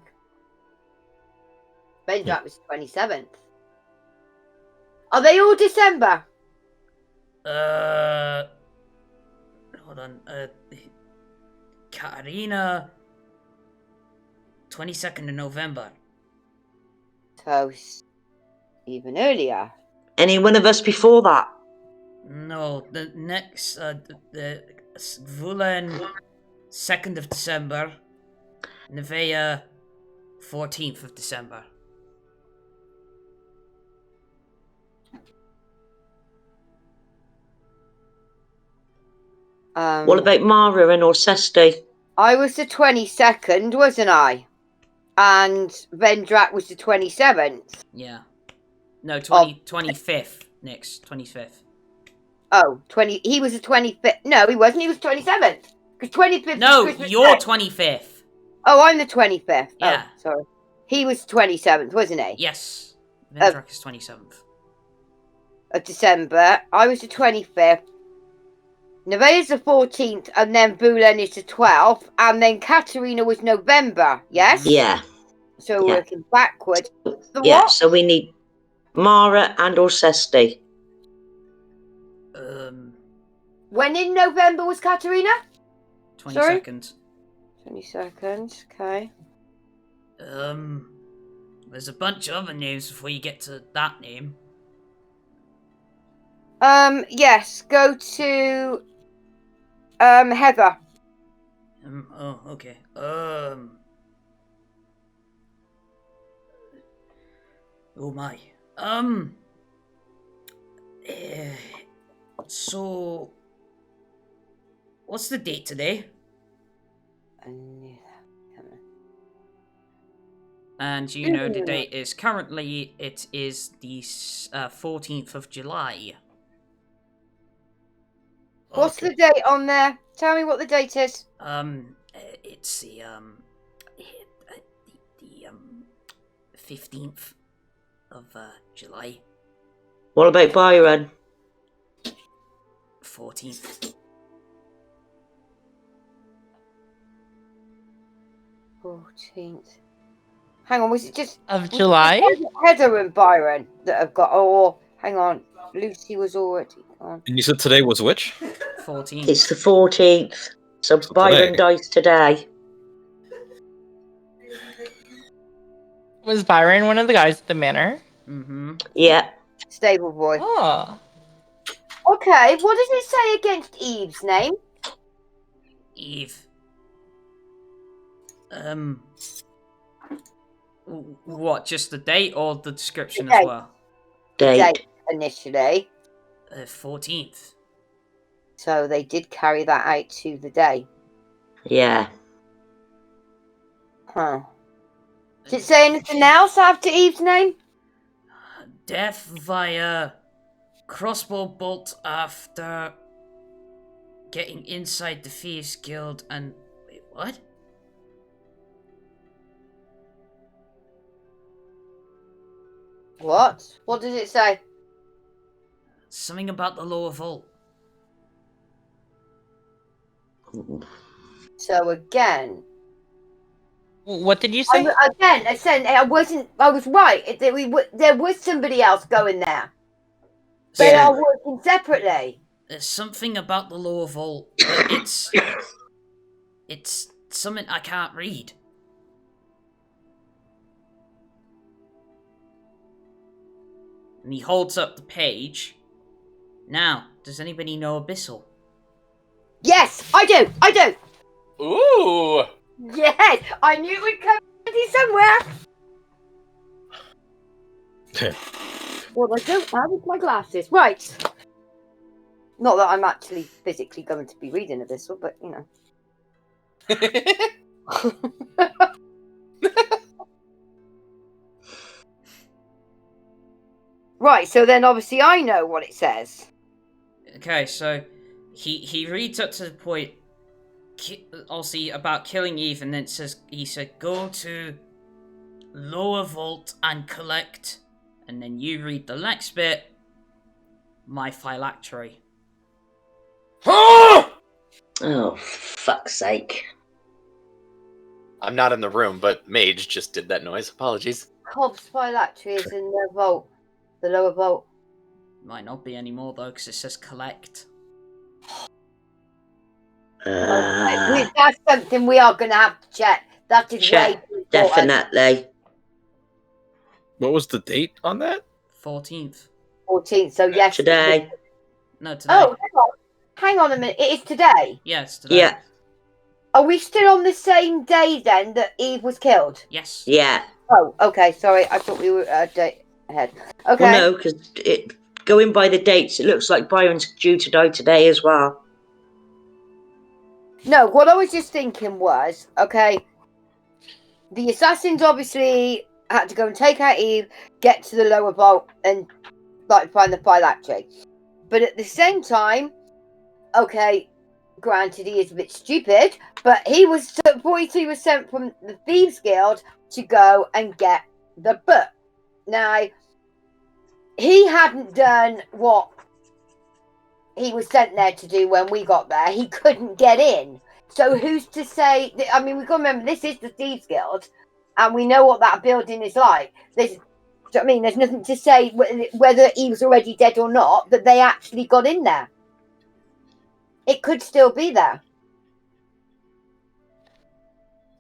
Vendrak was 27th. Are they all December? Hold on. Katterina, 22nd of November. So, even earlier. Any one of us before that? No, the next, the Vulen, 2nd of December. Nevaeh, 14th of December. What about Mara and Orsesti? I was the 22nd, wasn't I? And Vendrak was the 27th. Yeah. No, 25th, Nix. 25th. Oh, he was the 25th. No, he wasn't. He was 27th. Because 25th No, was Christmas you're Day. 25th. Oh, I'm the 25th. Yeah. Oh, sorry. He was 27th, wasn't he? Yes. Vendrak is 27th. Of December. I was the 25th. Nevaeh is the 14th, and then Vulen is the 12th, and then Katterina was November, yes? Yeah. So we're working backwards. What? So we need Mara and Orsesti. When in November was Katterina? 22nd. 22nd, okay. There's a bunch of other names before you get to that name. Yes, go to Heather. Oh, okay. Oh my. So what's the date today? And you know the date is currently it is the 14th of July. What's the date on there? Tell me what the date is. It's the 15th of July. What about Byron? 14th. 14th. Hang on, was it just of July? Heather and Byron that have got. Oh, hang on. Lucy was already on. And you said today was which? 14th. It's the 14th. So Byron dies today. Was Byron one of the guys at the manor? Mm-hmm. Yeah. Stable boy. Oh. Okay, what does it say against Eve's name? Eve. What, just the date or the description as well? Date initially. 14th. So they did carry that out to the day. Yeah. Huh. Does it say anything else after Eve's name? Death via crossbow bolt after getting inside the Thieves Guild and... Wait, what? What? What does it say? Something about the lower vault. So again... What did you say? I said I was right. There was somebody else going there. They are working separately. There's something about the lower vault, but it's something I can't read. And he holds up the page. Now, does anybody know Abyssal? Yes, I do. Ooh. Yes, I knew it would come somewhere. Well, I don't have with my glasses. Right. Not that I'm actually physically going to be reading Abyssal, but you know. Right, so then obviously I know what it says. Okay, so he reads up to the point, obviously about killing Eve, and then he said, go to lower vault and collect, and then you read the next bit, my phylactery. Oh, fuck's sake. I'm not in the room, but Mage just did that noise. Apologies. Cobb's phylactery is in the vault. The lower vault. Might not be anymore though, because it says collect. That's something we are going to have to check. That is way too important. Definitely. What was the date on that? 14th. 14th, so yes. Today. No, today. Oh, hang on a minute. It is today? Yes, today. Yeah. Are we still on the same day then that Eve was killed? Yes. Yeah. Oh, okay. Sorry, I thought we were a day ahead. Okay. Well, no, because going by the dates, it looks like Byron's due to die today as well. No, what I was just thinking was, okay, the assassins obviously had to go and take out Eve, get to the lower vault, and find the phylactery. But at the same time, okay, granted he is a bit stupid, but he was sent from the Thieves Guild to go and get the book. Now, he hadn't done what he was sent there to do when we got there. He couldn't get in. So who's to say... I mean, we've got to remember, this is the Thieves Guild, and we know what that building is like. There's nothing to say whether he was already dead or not, that they actually got in there. It could still be there.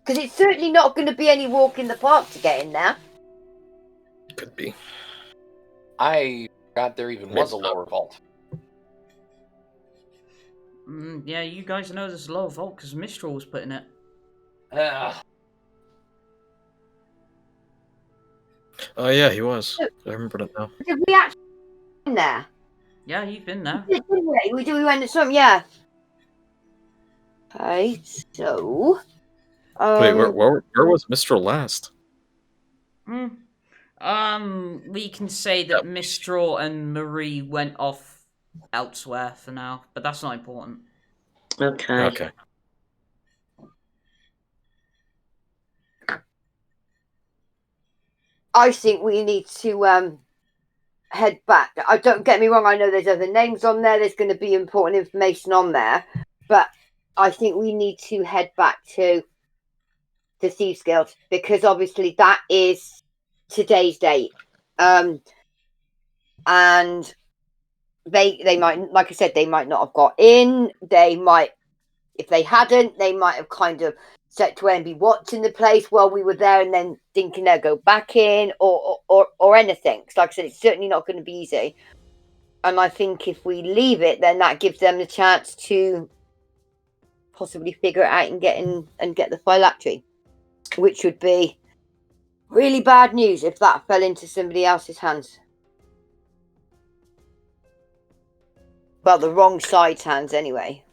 Because it's certainly not going to be any walk in the park to get in there. Could be. I forgot there even was a lower vault. Yeah, you guys know there's a lower vault because Mistral was put in it. Oh yeah, he was. I remember that now. Did we actually in there? Yeah, you've been there. Didn't we? We went to some, yeah. Okay, so... Wait, where was Mistral last? We can say that Mistral and Marie went off elsewhere for now, but that's not important. Okay. I think we need to head back. Don't get me wrong, I know there's other names on there, there's going to be important information on there, but I think we need to head back to the Thieves Guild, because obviously that is today's date. And they might, like I said, they might not have got in. They might, if they hadn't, they might have kind of set to and be watching the place while we were there and then thinking they'll go back in or anything. So like I said, it's certainly not going to be easy. And I think if we leave it, then that gives them the chance to possibly figure it out and get the phylactery, which would be really bad news if that fell into somebody else's hands. Well, the wrong side's hands anyway.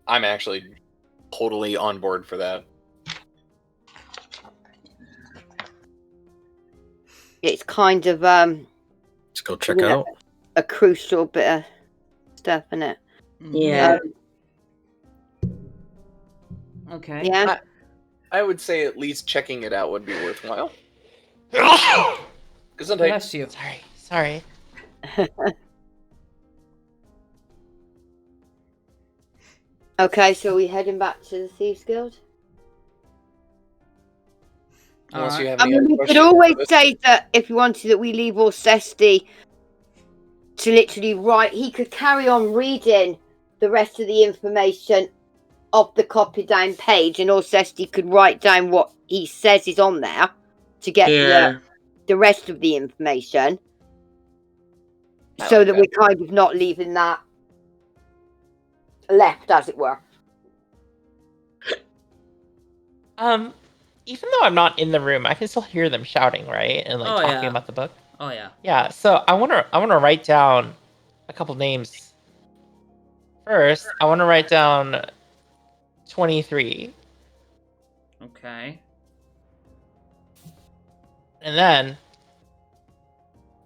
I'm actually totally on board for that. It's kind of let's go check out a crucial bit of stuff, isn't it? Yeah. Okay. Yeah. I would say at least checking it out would be worthwhile. Bless you. Sorry. Okay, so we heading back to the Thieves Guild? Unless you have I any mean, other we could questions. always say that if you wanted that we leave Orsesti to literally write, he could carry on reading the rest of the information of the copied down page, and Orsesti could write down what he says is on there to get the rest of the information, so that we're kind of not leaving that left, as it were. Even though I'm not in the room, I can still hear them shouting, right? And talking about the book. Oh yeah. Yeah, so I wanna write down a couple names. First, I want to write down 23. Okay. And then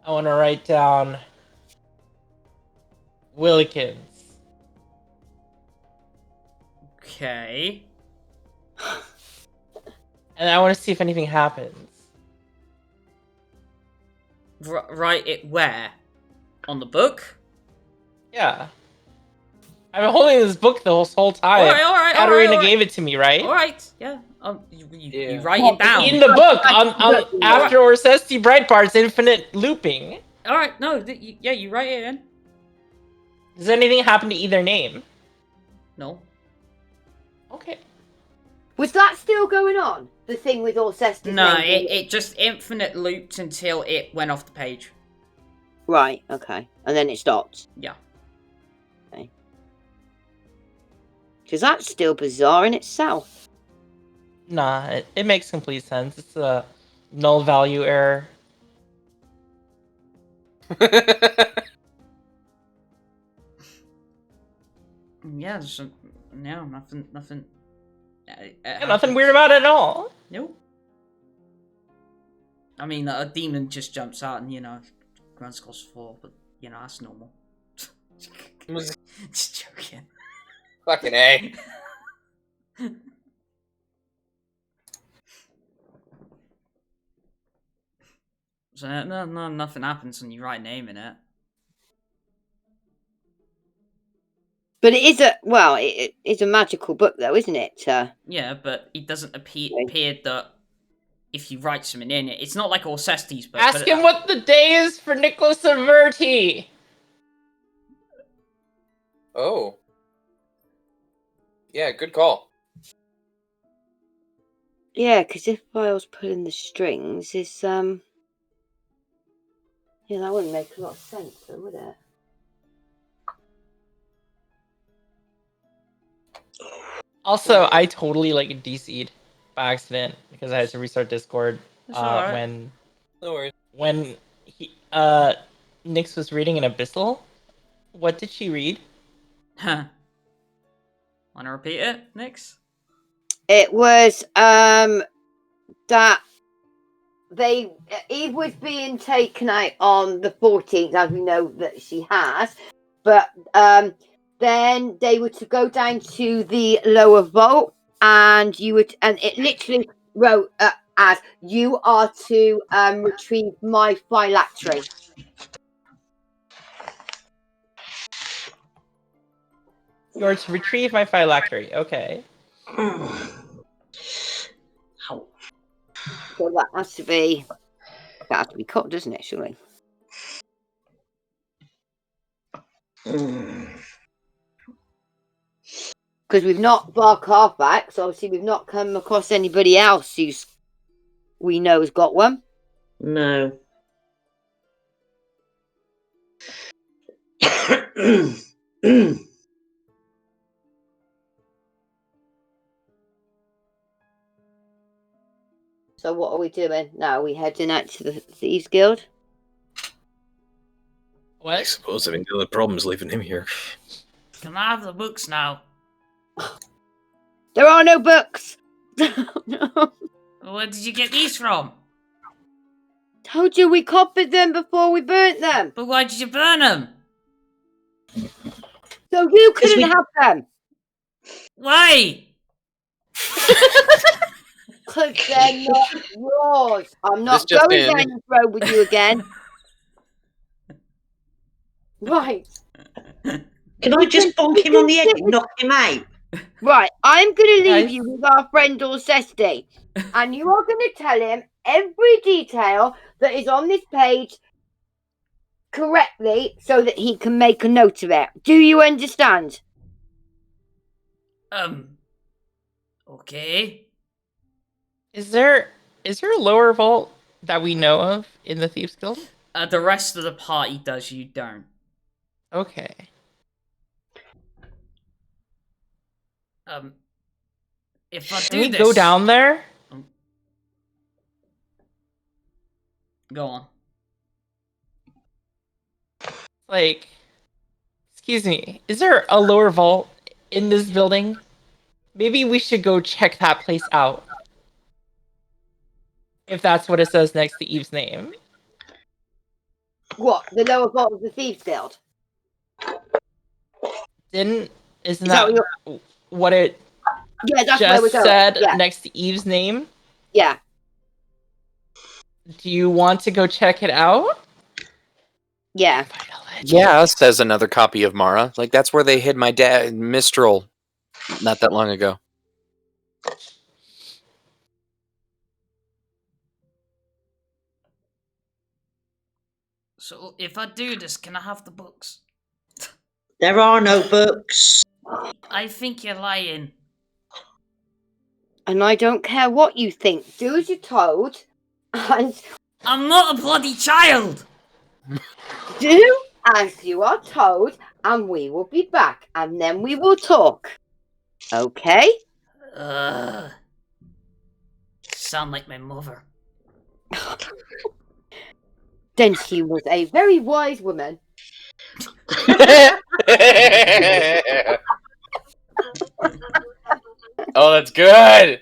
I want to write down Willikins. Okay. And I want to see if anything happens. Write it where? On the book? Yeah. I've been holding this book the whole time. Alright. Katterina gave it to me, right? Alright, yeah. You write it down. In the book, after Orsesti Breitbart's infinite looping. Alright, no, you write it in. Does anything happen to either name? No. Okay. Was that still going on? The thing with Orsesti's No, name? it just infinite looped until it went off the page. Right, okay. And then it stopped. Yeah. Okay. Because that's still bizarre in itself. Nah, it makes complete sense. It's a null value error. Yeah, there's nothing. Nothing weird about it at all. Nope. I mean, a demon just jumps out and, grants cost 4, but, that's normal. Just joking. Fucking A. So, no, nothing happens when you write a name in it. But it is it's a magical book, though, isn't it? Yeah, but it doesn't appear that if you write something in it, it's not like Orsesti's book. Ask him what the day is for Nicholas Averti. Oh. Yeah, good call. Yeah, because if I was pulling the strings, that wouldn't make a lot of sense, though, would it? Also, I totally DC'd by accident because I had to restart Discord right. when Nyx was reading an Abyssal. What did she read? Huh. Wanna repeat it, Nyx? It was that Eve was being taken out on the 14th, as we know that she has, but then they were to go down to the lower vault, and it literally wrote as you are to retrieve my phylactery. You're to retrieve my phylactery. Okay. So that has to be cut, doesn't it? Surely. Because we've not bar Carfax, so obviously we've not come across anybody else we know has got one. No. So what are we doing now? Are we heading out to the Thieves Guild? What? I suppose the only problem is leaving him here. Can I have the books now? There are no books! No. Where did you get these from? Told you we copied them before we burnt them. But why did you burn them? So you couldn't have them. Why? Because they're not yours. I'm not This just going in. down this road with you again. Right. Can I just bonk him on the head and knock him out? Right, I'm going to leave you with our friend Orsesti, and you are going to tell him every detail that is on this page correctly so that he can make a note of it. Do you understand? Okay. Is there a lower vault that we know of in the Thieves Guild? The rest of the party does, you don't. Okay. If I do Can we this... go down there? Go on. Like, Excuse me. Is there a lower vault in this building? Maybe we should go check that place out. If that's what it says next to Eve's name. What? The lower vault of the Thieves Guild? Isn't Is that what it Yeah, that's just where we're going. said Yeah. next to Eve's name? Yeah. Do you want to go check it out? Yeah. Yeah, says another copy of Mara. Like, that's where they hid my dad, Mistral, not that long ago. So, if I do this, can I have the books? There are no books. I think you're lying. And I don't care what you think. Do as you're told. And I'm not a bloody child! do as you are told, and we will be back, and then we will talk. Okay? Sound like my mother. Then she was a very wise woman. Oh, that's good!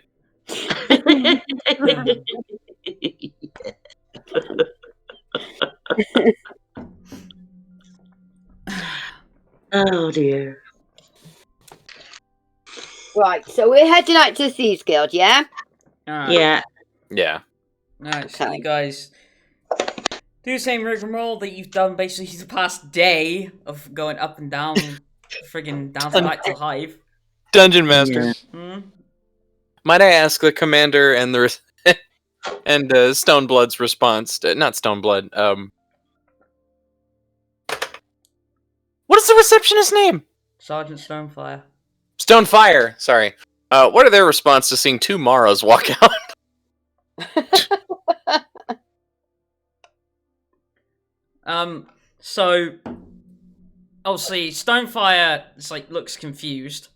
Oh dear. Right, so we're heading out to the Thieves Guild, yeah? Alright. Yeah. Yeah. Alright, so you guys do the same rigmarole that you've done basically the past day of going up and down, friggin' down to back to Hive. Dungeon Master. Hmm? Might I ask the commander and the and Stoneblood's response? Not Stoneblood. What is the receptionist's name? Sergeant Stonefire. Stonefire. Sorry. What are their response to seeing two Maras walk out? So obviously Stonefire looks confused.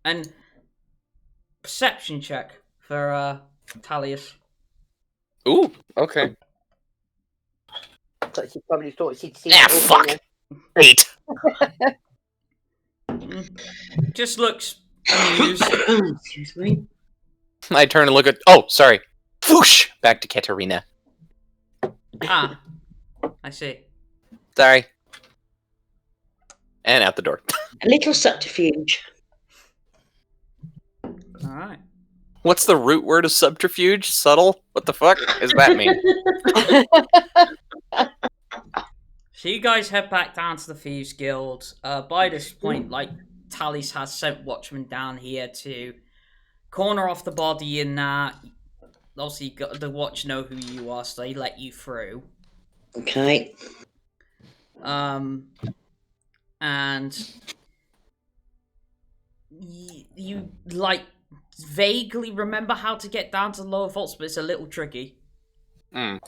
And perception check for Talius. Ooh, okay. But she probably thought she'd seen Ah, it all fuck! there. 8. Just looks amused. Excuse me. I turn and look at. Oh, sorry. Whoosh! Back to Katterina. Ah, I see. Sorry. And out the door. A little subterfuge. Alright. What's the root word of subterfuge? Subtle? What the fuck does that mean? So you guys head back down to the Thieves Guild. By this point, Talis has sent watchmen down here to corner off the body and obviously the watch know who you are, so they let you through. Okay. And you vaguely remember how to get down to the lower vaults, but it's a little tricky. Mm.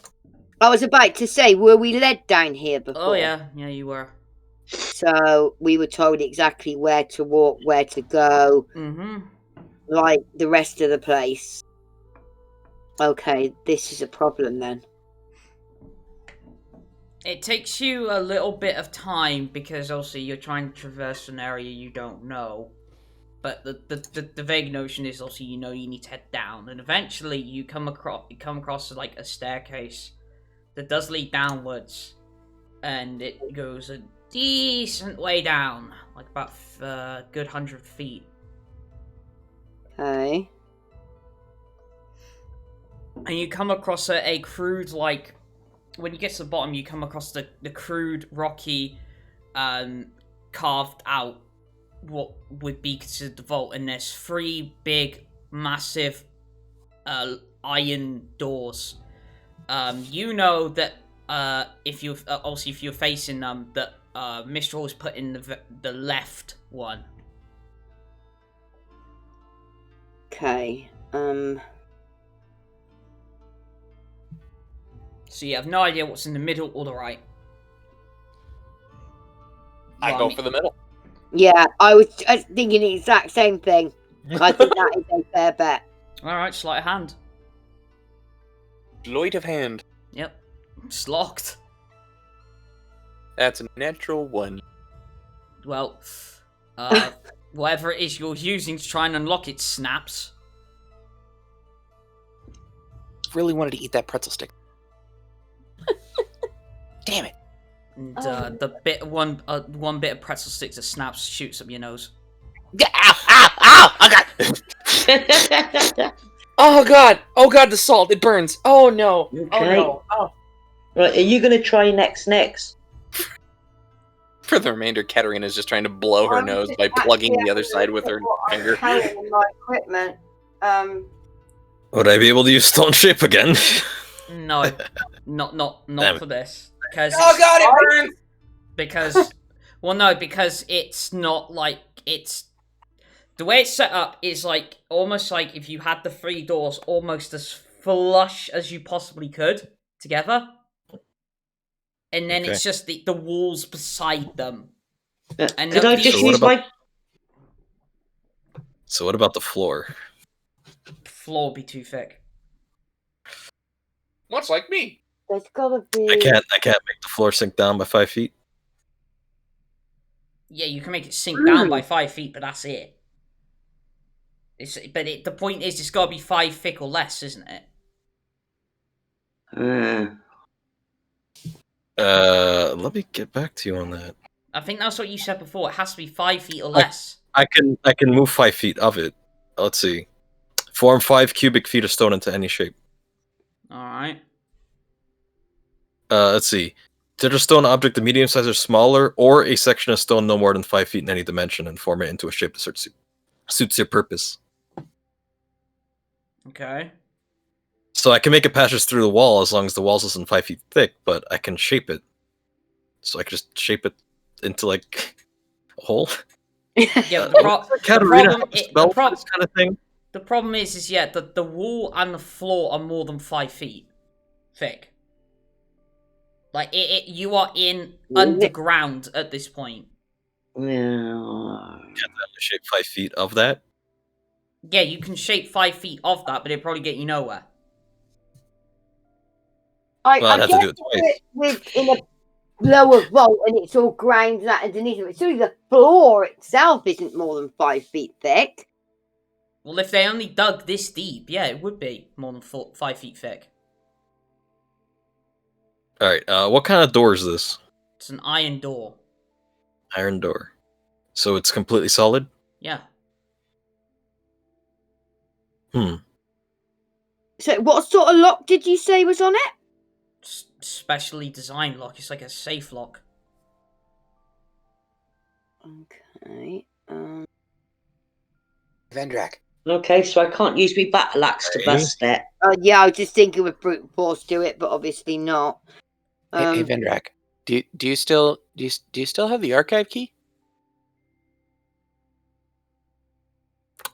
I was about to say, were we led down here before? Oh yeah, you were. So we were told exactly where to walk, where to go, like the rest of the place. Okay, this is a problem then. It takes you a little bit of time because obviously you're trying to traverse an area you don't know. But the vague notion is also you need to head down, and eventually you come across a staircase that does lead downwards, and it goes a decent way down, like about a good 100 feet. Okay. And you come across a crude, when you get to the bottom, you come across the crude, rocky, carved out what would be considered the vault, and there's 3 big, massive, iron doors. You know that if you're facing them, that Mistral is put in the left one. Okay. So you have no idea what's in the middle or the right. I go for the middle. Yeah, I was thinking the exact same thing. I think that is a fair bet. Alright, sleight of hand. Sleight of hand. Yep. It's locked. That's a natural 1. Well, whatever it is you're using to try and unlock it snaps. Really wanted to eat that pretzel stick. Damn it. And one bit of pretzel stick that snaps shoots up your nose. Ow! Ow! Ow! Oh god! Oh god! Oh god! The salt! It burns! Oh no! Okay. Oh no! Oh. Right, are you going to try next? For the remainder, Katterina is just trying to blow her nose by plugging the other side with her finger. Carrying my equipment. Would I be able to use stone shape again? No, not for this. Because Oh god, it burns! Because it's not like it's the way it's set up is like almost like if you had the 3 doors almost as flush as you possibly could together. And then it's just the walls beside them. And Could I just use my... So what about the floor? Floor be too thick. Much like me. There's gotta be. I can't make the floor sink down by 5 feet. Yeah, you can make it sink down by 5 feet, but that's it. The point is, it's gotta be 5 thick or less, isn't it? Let me get back to you on that. I think that's what you said before. It has to be 5 feet or less. I can move 5 feet of it. Let's see. Form 5 cubic feet of stone into any shape. Alright. Let's see. Consider a stone object of medium size or smaller, or a section of stone no more than 5 feet in any dimension, and form it into a shape that suits your purpose. Okay. So I can make it passes through the wall as long as the wall isn't 5 feet thick, but I can shape it. So I can just shape it into like a hole. Yeah, but the problem is the wall and the floor are more than 5 feet thick. Like you are in underground at this point. Can I shape 5 feet of that? Yeah, you can shape 5 feet of that, but it'd probably get you nowhere. I'd have to do it twice. In a lower vault and it's all ground that underneath it. Surely the floor itself isn't more than 5 feet thick. Well, if they only dug this deep, yeah, it would be more than 5 feet thick. Alright, what kind of door is this? It's an iron door. Iron door. So it's completely solid? Yeah. So what sort of lock did you say was on it? Specially designed lock. It's like a safe lock. Okay. Vendrak. Okay, so I can't use my battle axe to bust it. Yeah, I was just thinking with brute force do it, but obviously not. Hey Vendrak, do you still have the archive key?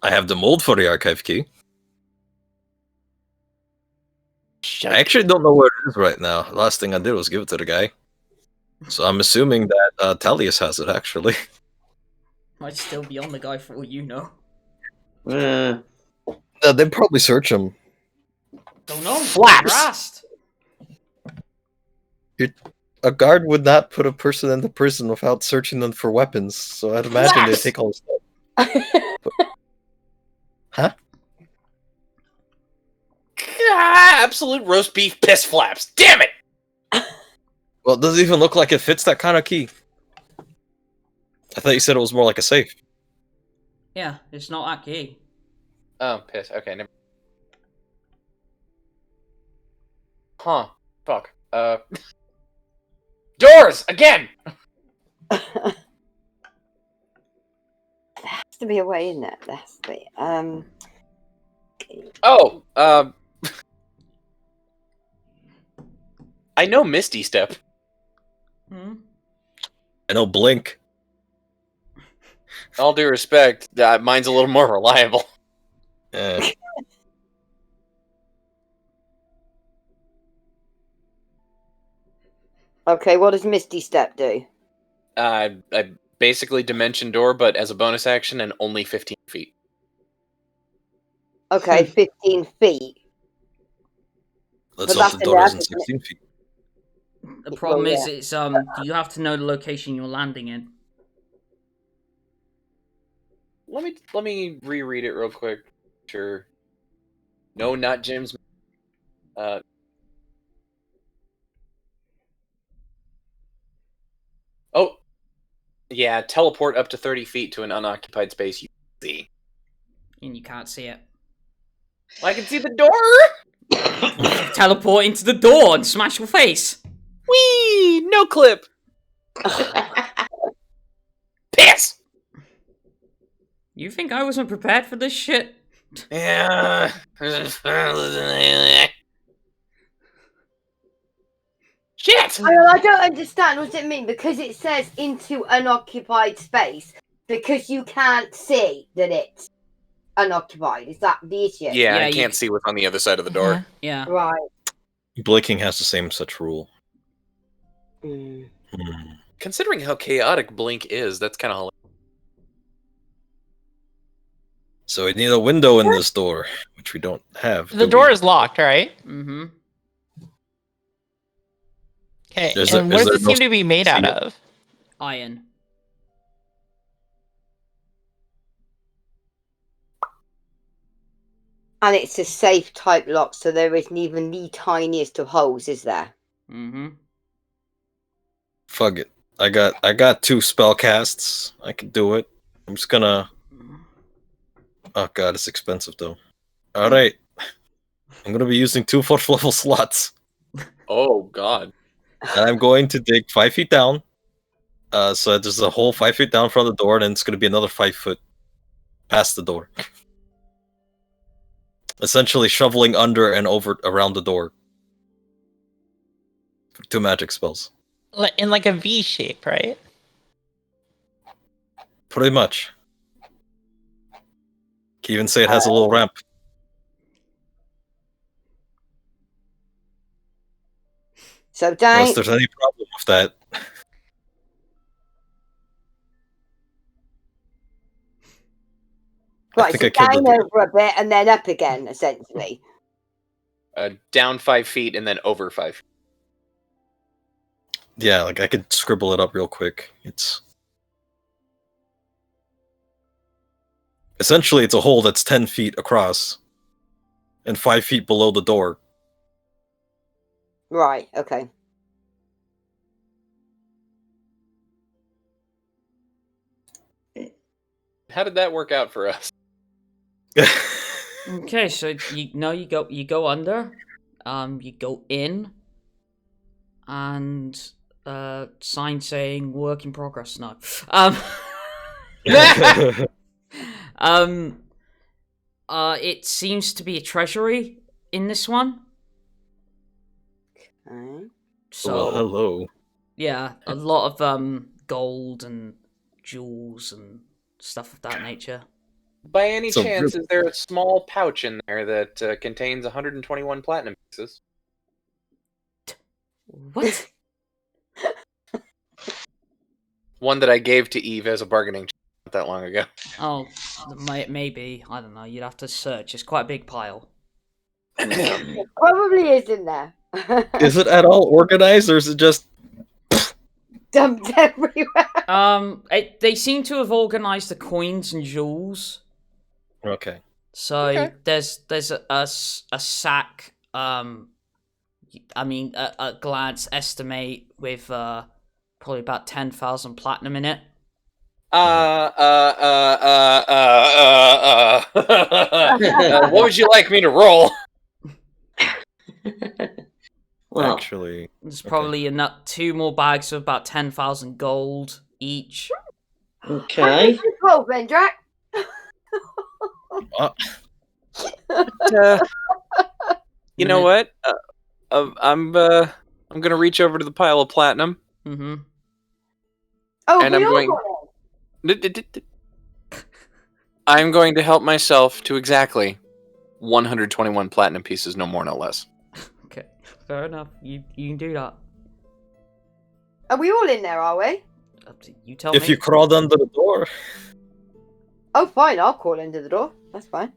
I have the mold for the archive key. I actually don't know where it is right now. Last thing I did was give it to the guy. So I'm assuming that Talius has it, actually. Might still be on the guy for all you know. They'd probably search him. Don't know. Flaps! A guard would not put a person into prison without searching them for weapons, so I'd imagine they'd take all the stuff. Huh? Absolute roast beef piss flaps. Damn it! Well, it doesn't even look like it fits that kind of key. I thought you said it was more like a safe. Yeah, it's not a key. Oh, piss. Okay, never. Huh. Fuck. Doors! Again! There has to be a way in there. There has to be. I know Misty Step. I know Blink. All due respect, mine's a little more reliable. Okay, what does Misty Step do? I basically dimension door, but as a bonus action and only 15 feet. Okay, 15 feet. Let's hope the door isn't 16 feet. The problem is, it's you have to know the location you're landing in. Let me reread it real quick. Sure. No, not Jim's. Oh, yeah. Teleport up to 30 feet to an unoccupied space. You can see, And you can't see it. I can see the door. Teleport into the door and smash your face. Whee! No clip. Piss. You think I wasn't prepared for this shit? Yeah. Shit! I don't understand. What does it mean? Because it says into unoccupied space. Because you can't see that it's unoccupied. Is that the issue? Yeah, I can't see what's on the other side of the door. Yeah. Right. Blinking has the same such rule. Considering how chaotic Blink is, that's kind of hilarious. So we need a window in this door, which we don't have. The door is locked, right? Mm-hmm. Okay, and what does it seem to be made out of? Iron. And it's a safe type lock, so there isn't even the tiniest of holes, is there? Mm-hmm. Fuck it. I got 2 spell casts. I can do it. I'm just gonna. Oh god, it's expensive though. All right, I'm gonna be using 2 4th level slots. Oh god. And I'm going to dig 5 feet down. So there's a hole 5 feet down from the door, and then it's gonna be another 5 foot past the door. Essentially shoveling under and over around the door. 2 magic spells. In like a V shape, right? Pretty much. Can even say it has a little ramp. So don't. Unless there's any problem with that. Right, so down over a bit and then up again, essentially. Down 5 feet and then over 5 feet. Yeah, like I could scribble it up real quick. It's essentially it's a hole that's 10 feet across and 5 feet below the door. Right, okay. How did that work out for us? Okay, so you go under, you go in, and sign saying work in progress. No, it seems to be a treasury in this one. Okay. So well, hello. Yeah, a lot of gold and jewels and stuff of that nature. By any chance, is there a small pouch in there that contains 121 platinum pieces? What? One that I gave to Eve as a bargaining chip not that long ago. Oh, maybe. I don't know. You'd have to search. It's quite a big pile. It probably is in there. Is it at all organized, or is it just dumped everywhere? They seem to have organized the coins and jewels. Okay. So there's a sack. I mean, at glance estimate with probably about 10,000 platinum in it. What would you like me to roll? Well, actually, there's probably 2 more bags of about 10,000 gold each. Okay. Roll, Vendrak. You know what? I'm gonna reach over to the pile of platinum. Mm-hmm. Oh, and I'm going to help myself to exactly 121 platinum pieces, no more, no less. Okay, fair enough. You can do that. Are we all in there? Are we? You tell me. If you crawled under the door. Oh, fine. I'll crawl into the door. That's fine.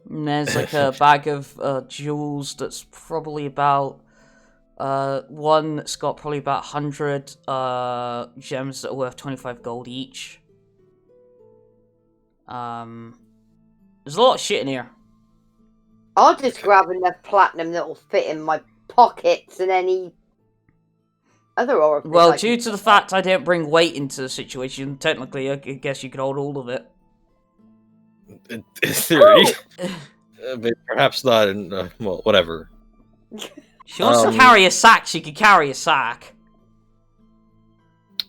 And there's like a bag of jewels that's probably about One's got probably about 100 gems that are worth 25 gold each. There's a lot of shit in here. I'll just grab enough platinum that'll fit in my pockets and any other orifice. Well, due to the fact I didn't bring weight into the situation, technically, I guess you could hold all of it. In theory. But perhaps not in, well, whatever. She wants to carry a sack, she could carry a sack.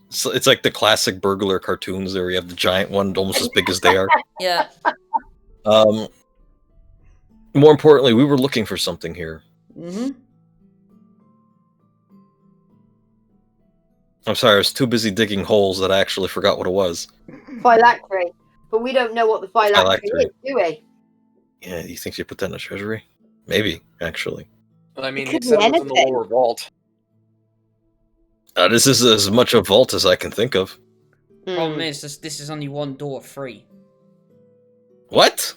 So it's like the classic burglar cartoons where you have the giant one almost as big as they are. Yeah. More importantly, we were looking for something here. Mm-hmm. I'm sorry, I was too busy digging holes that I actually forgot what it was. Phylactery. But we don't know what the phylactery is, do we? Yeah, you think you put that in the treasury? Maybe, actually. I mean, It it could said be it was in the anything. lower vault. This is as much a vault as I can think of. Problem is, this is only one door free. What?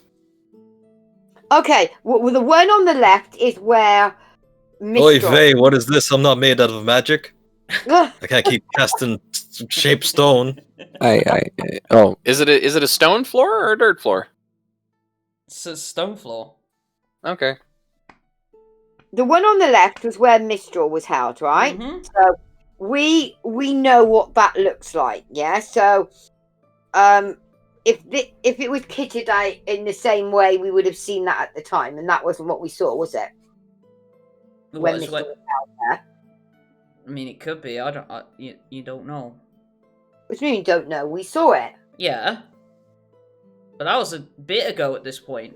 Okay, well, the one on the left is where Oy vey, what is this? I'm not made out of magic. Ugh. I can't keep casting shape stone. Oh, is it a stone floor or a dirt floor? It's a stone floor. Okay. The one on the left was where Mistral was held, right? Mm-hmm. So we know what that looks like, yeah. So, if it was kitted out in the same way, we would have seen that at the time, and that wasn't what we saw, was it? When Mistral was held there. I mean, it could be. You don't know. What do you mean you don't know? We saw it. Yeah. But that was a bit ago at this point.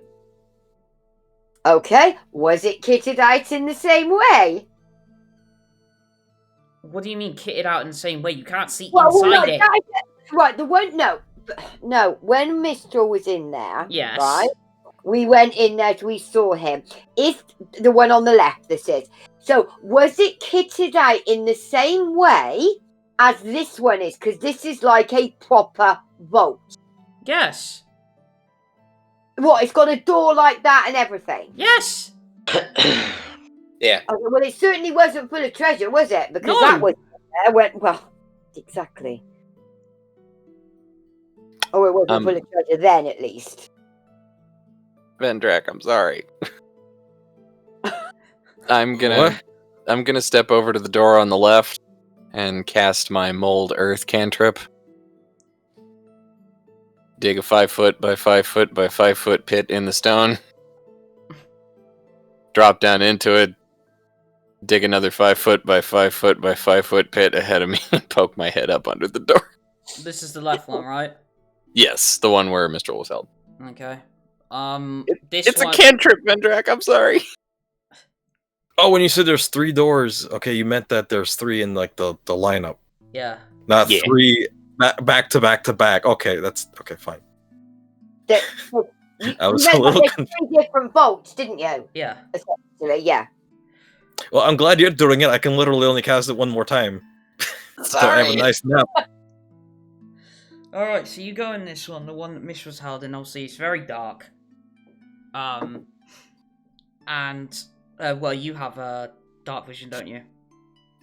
Okay, was it kitted out in the same way? What do you mean kitted out in the same way? You can't see Well, inside it. Right, the one, no, when Mistral was in there, Yes. right, we went in there, we saw him. If the one on the left, this is. So, was it kitted out in the same way as this one is? Because this is like a proper vault. Yes. What, it's got a door like that and everything? Yes. Yeah. Okay, well, it certainly wasn't full of treasure, was it? Because No. that was there. Well, exactly. Or it wasn't full of treasure then, at least. Vendrak, I'm sorry. I'm gonna step over to the door on the left and cast my mold earth cantrip. Dig a 5 foot by 5 foot by 5 foot pit in the stone. Drop down into it. Dig another 5 foot by 5 foot by 5 foot pit ahead of me and poke my head up under the door. This is the left one, right? Yes, the one where Mistral was held. Okay. It's a cantrip, Vendrak, I'm sorry. Oh, when you said there's 3 doors, okay, you meant that there's 3 in like the lineup. Yeah. Not 3 back to back to back. Okay, that's okay, fine. I was a little confused. 3 different vaults, didn't you? Yeah. Essentially, yeah. Well, I'm glad you're doing it. I can literally only cast it one more time. So I have a nice nap. Alright, so you go in this one, the one that Mish was held in, obviously it's very dark. And well, you have dark vision, don't you?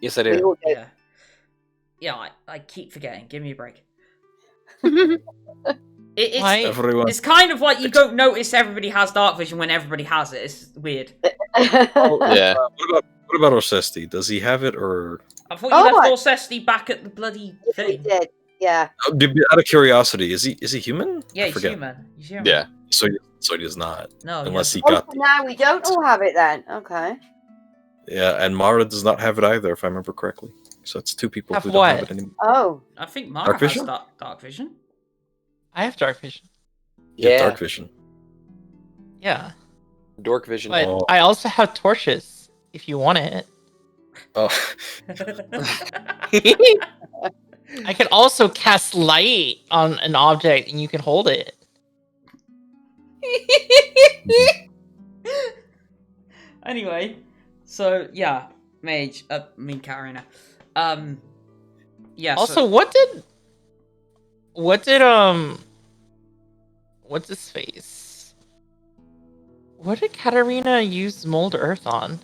Yes, I do. Yeah. Yeah, I keep forgetting. Give me a break. It's kind of like you don't notice everybody has dark vision when everybody has it. It's weird. Yeah. What about Orsesti? Does he have it, or? I thought you left Orsesti back at the bloody thing. He did. Yeah. Out of curiosity, is he human? Yeah, he's human. He's human. Yeah. So he does not. No. Unless he Oh, got. so now we don't all have it then. Okay. Yeah, and Mara does not have it either, if I remember correctly. So it's 2 people who don't have it anymore. Oh. I think Mara has dark vision. I have dark vision. Yeah, dark vision. Yeah. Dork vision. But I also have torches, if you want it. Oh. I can also cast light on an object and you can hold it. Anyway, so yeah, Mage, Katterina. Yeah. Also, so... what's his face? What did Katterina use mold earth on?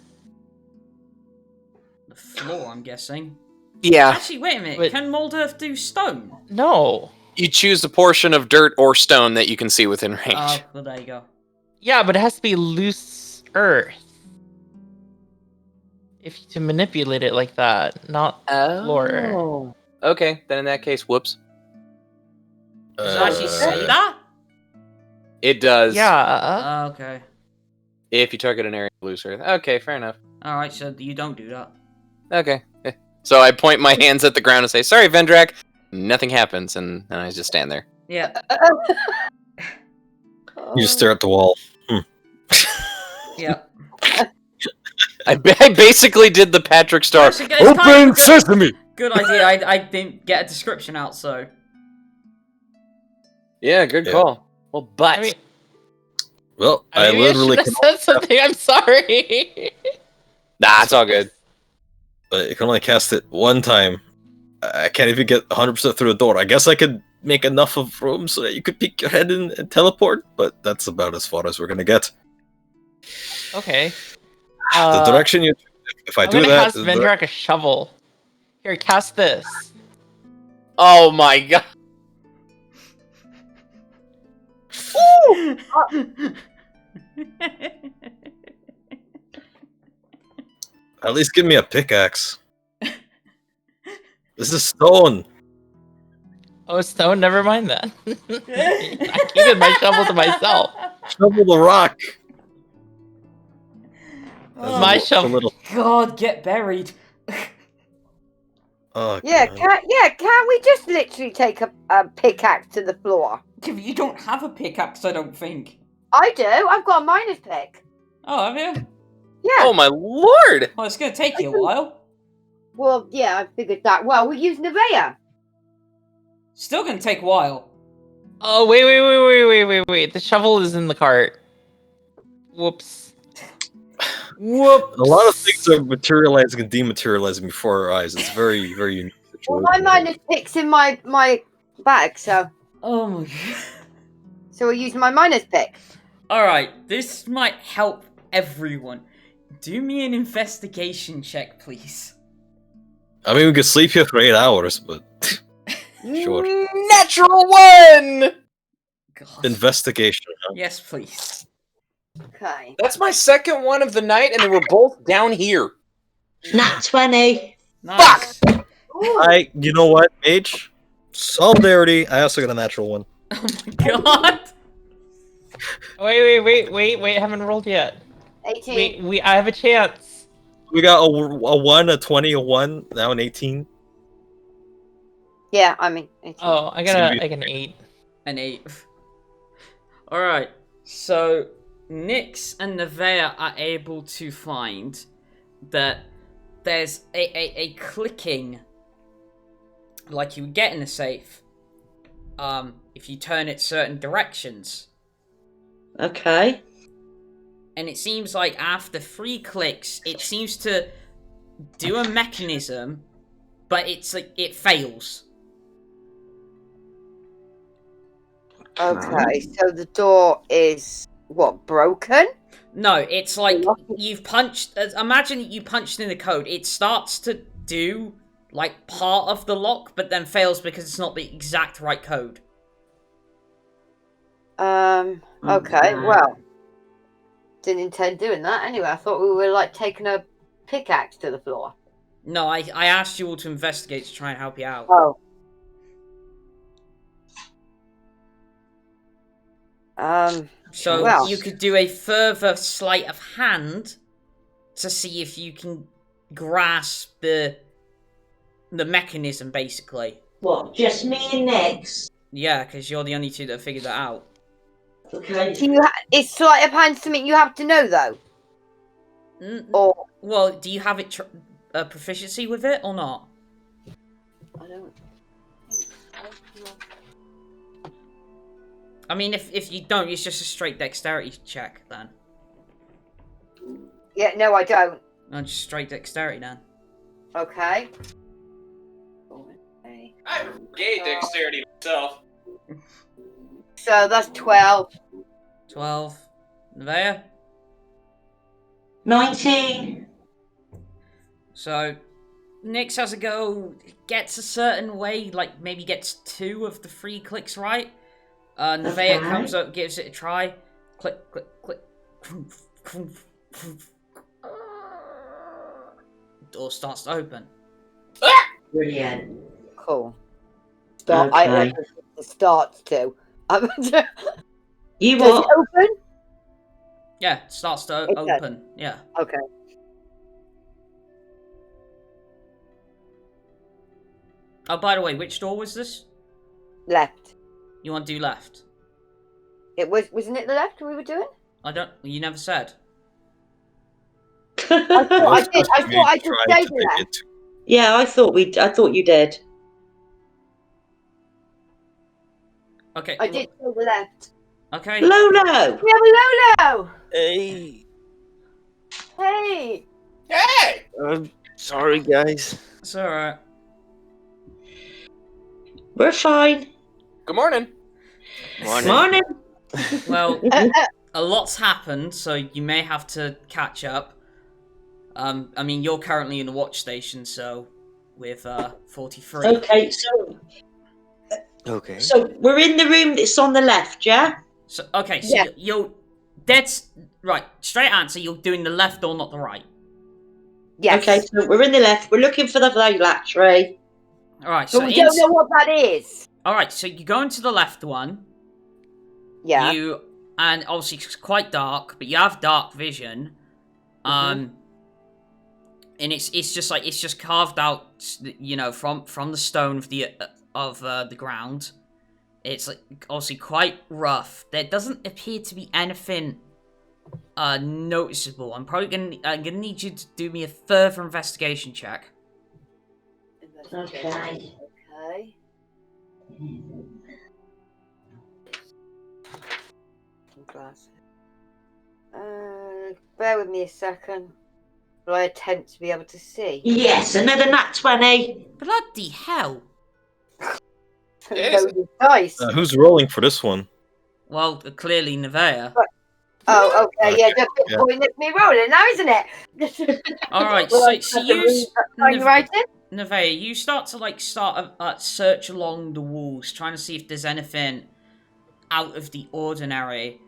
floor, I'm guessing. Yeah. Actually, wait a minute. Wait. Can mold earth do stone? No. You choose a portion of dirt or stone that you can see within range. Oh, well, there you go. Yeah, but it has to be loose earth. If to manipulate it like that, not floor. Okay, then in that case, whoops. Does it actually say that? It does. Yeah. Okay. If you target an area of loose earth. Okay, fair enough. Alright, so you don't do that. Okay. So I point my hands at the ground and say, sorry, Vendrak. Nothing happens, and then I just stand there. Yeah. You just stare at the wall. Yeah. I basically did the Patrick Star. Actually, it's kind of Open a sesame! good idea. I didn't get a description out, so. Yeah, good Yeah. call. Well, but... I mean, Well, I maybe literally I should have said something. I'm sorry. Nah, it's all good. But you can only cast it one time. I can't even get 100% through the door. I guess I could make enough of room so that you could peek your head in and teleport, but that's about as far as we're gonna get. Okay. The direction you... If I I'm do gonna that... cast Vendrak a shovel. Here, cast this. Oh my god. At least give me a pickaxe. This is stone. Oh, stone. Never mind that. I keep my shovel to myself. Shovel the rock. Oh, My That's a shovel. little... God, get buried. Oh, Yeah, God. can't we just literally take a pickaxe to the floor? You don't have a pickaxe, I don't think. I do. I've got a miner's pick. Oh, have you? Yeah. Oh my lord! Well, it's going to take you a while. Well, yeah, I figured that. Well, we use Nevaeh. Still going to take a while. Oh, wait. The shovel is in the cart. Whoops. Whoop. A lot of things are materializing and dematerializing before our eyes. It's very, very unique Well, situation. my miner's pick's in my bag, so Oh my god. we're using my miner's pick. Alright, this might help everyone. Do me an investigation check, please. I mean, we could sleep here for 8 hours, but... Sure. Natural one! God. Investigation, huh? Yes, please. Okay. That's my second one of the night, and they were both down here. Nat 20. Nice. Ooh. You know what, Mage? Solidarity. I also got a natural one. Oh my god. Wait. Haven't rolled yet. 18. I have a chance. We got a 1, a 20, a 1, now an 18. Yeah, I mean. 18. Oh, I got an 8. An 8. Alright, so Nyx and Nevaeh are able to find that there's a clicking like you would get in a safe if you turn it certain directions. Okay. And it seems like after 3 clicks, it seems to do a mechanism, but it's like it fails. Okay, so the door is what, broken? No, it's like you've punched. Imagine you punched in the code. It starts to do like part of the lock, but then fails because it's not the exact right code. Okay, well. Didn't intend doing that anyway. I thought we were like taking a pickaxe to the floor. No, I asked you all to investigate to try and help you out. Oh. So well. you could do a further sleight of hand to see if you can grasp the mechanism, basically. What, just me and Nyx? Yeah, because you're the only two that figured that out. Okay. Is sleight of hand something you have to know though? Or Well, do you have it proficiency with it or not? I don't. I mean, if you don't, it's just a straight dexterity check then. Yeah, no, I don't. No, just straight dexterity then. Okay. I'm gay dexterity myself. So that's 12. 12. Nevaeh? 19. So, Nyx has a go, gets a certain way, like maybe gets 2 of the 3 clicks right. Nevaeh comes up, gives it a try. Click, click, click. Door starts to open. Brilliant. Cool. Okay. I starts to. You Does what? it open? Yeah, it starts to It does. open. Yeah. Okay. Oh, by the way, which door was this? Left. You want to do left? Wasn't it the left we were doing? You never said. I thought I did say the left. Yeah, I thought you did. Okay. I did say the left. Okay. Lolo! We have a Lolo! Hey. Hey! Hey! Sorry, guys. It's alright. We're fine. Good morning. Morning. Well, a lot's happened, so you may have to catch up. I mean, you're currently in the watch station, so with 43. Okay, so we're in the room that's on the left, yeah? So okay, so Yeah. you're that's right. Straight answer. You're doing the left or not the right. Yes. Okay, so we're in the left. We're looking for the latchway. All right. But So we don't know what that is. all right. So you go into the left one. Yeah. And obviously it's quite dark, but you have dark vision. And it's just carved out, you know, from the stone of the ground. It's like obviously quite rough. There doesn't appear to be anything noticeable. I'm gonna need you to do me a further investigation check. Okay. Okay. Glasses. Bear with me a second. Will I attempt to be able to see? Yes, another nat 20. Bloody hell! Yes. Load of dice. Who's rolling for this one? Well, clearly Nevaeh. Oh, okay. Yeah, just Yeah. point at me rolling now, isn't it? All right. Will I So have to use read that writing? Nevaeh, you start to search along the walls, trying to see if there's anything out of the ordinary,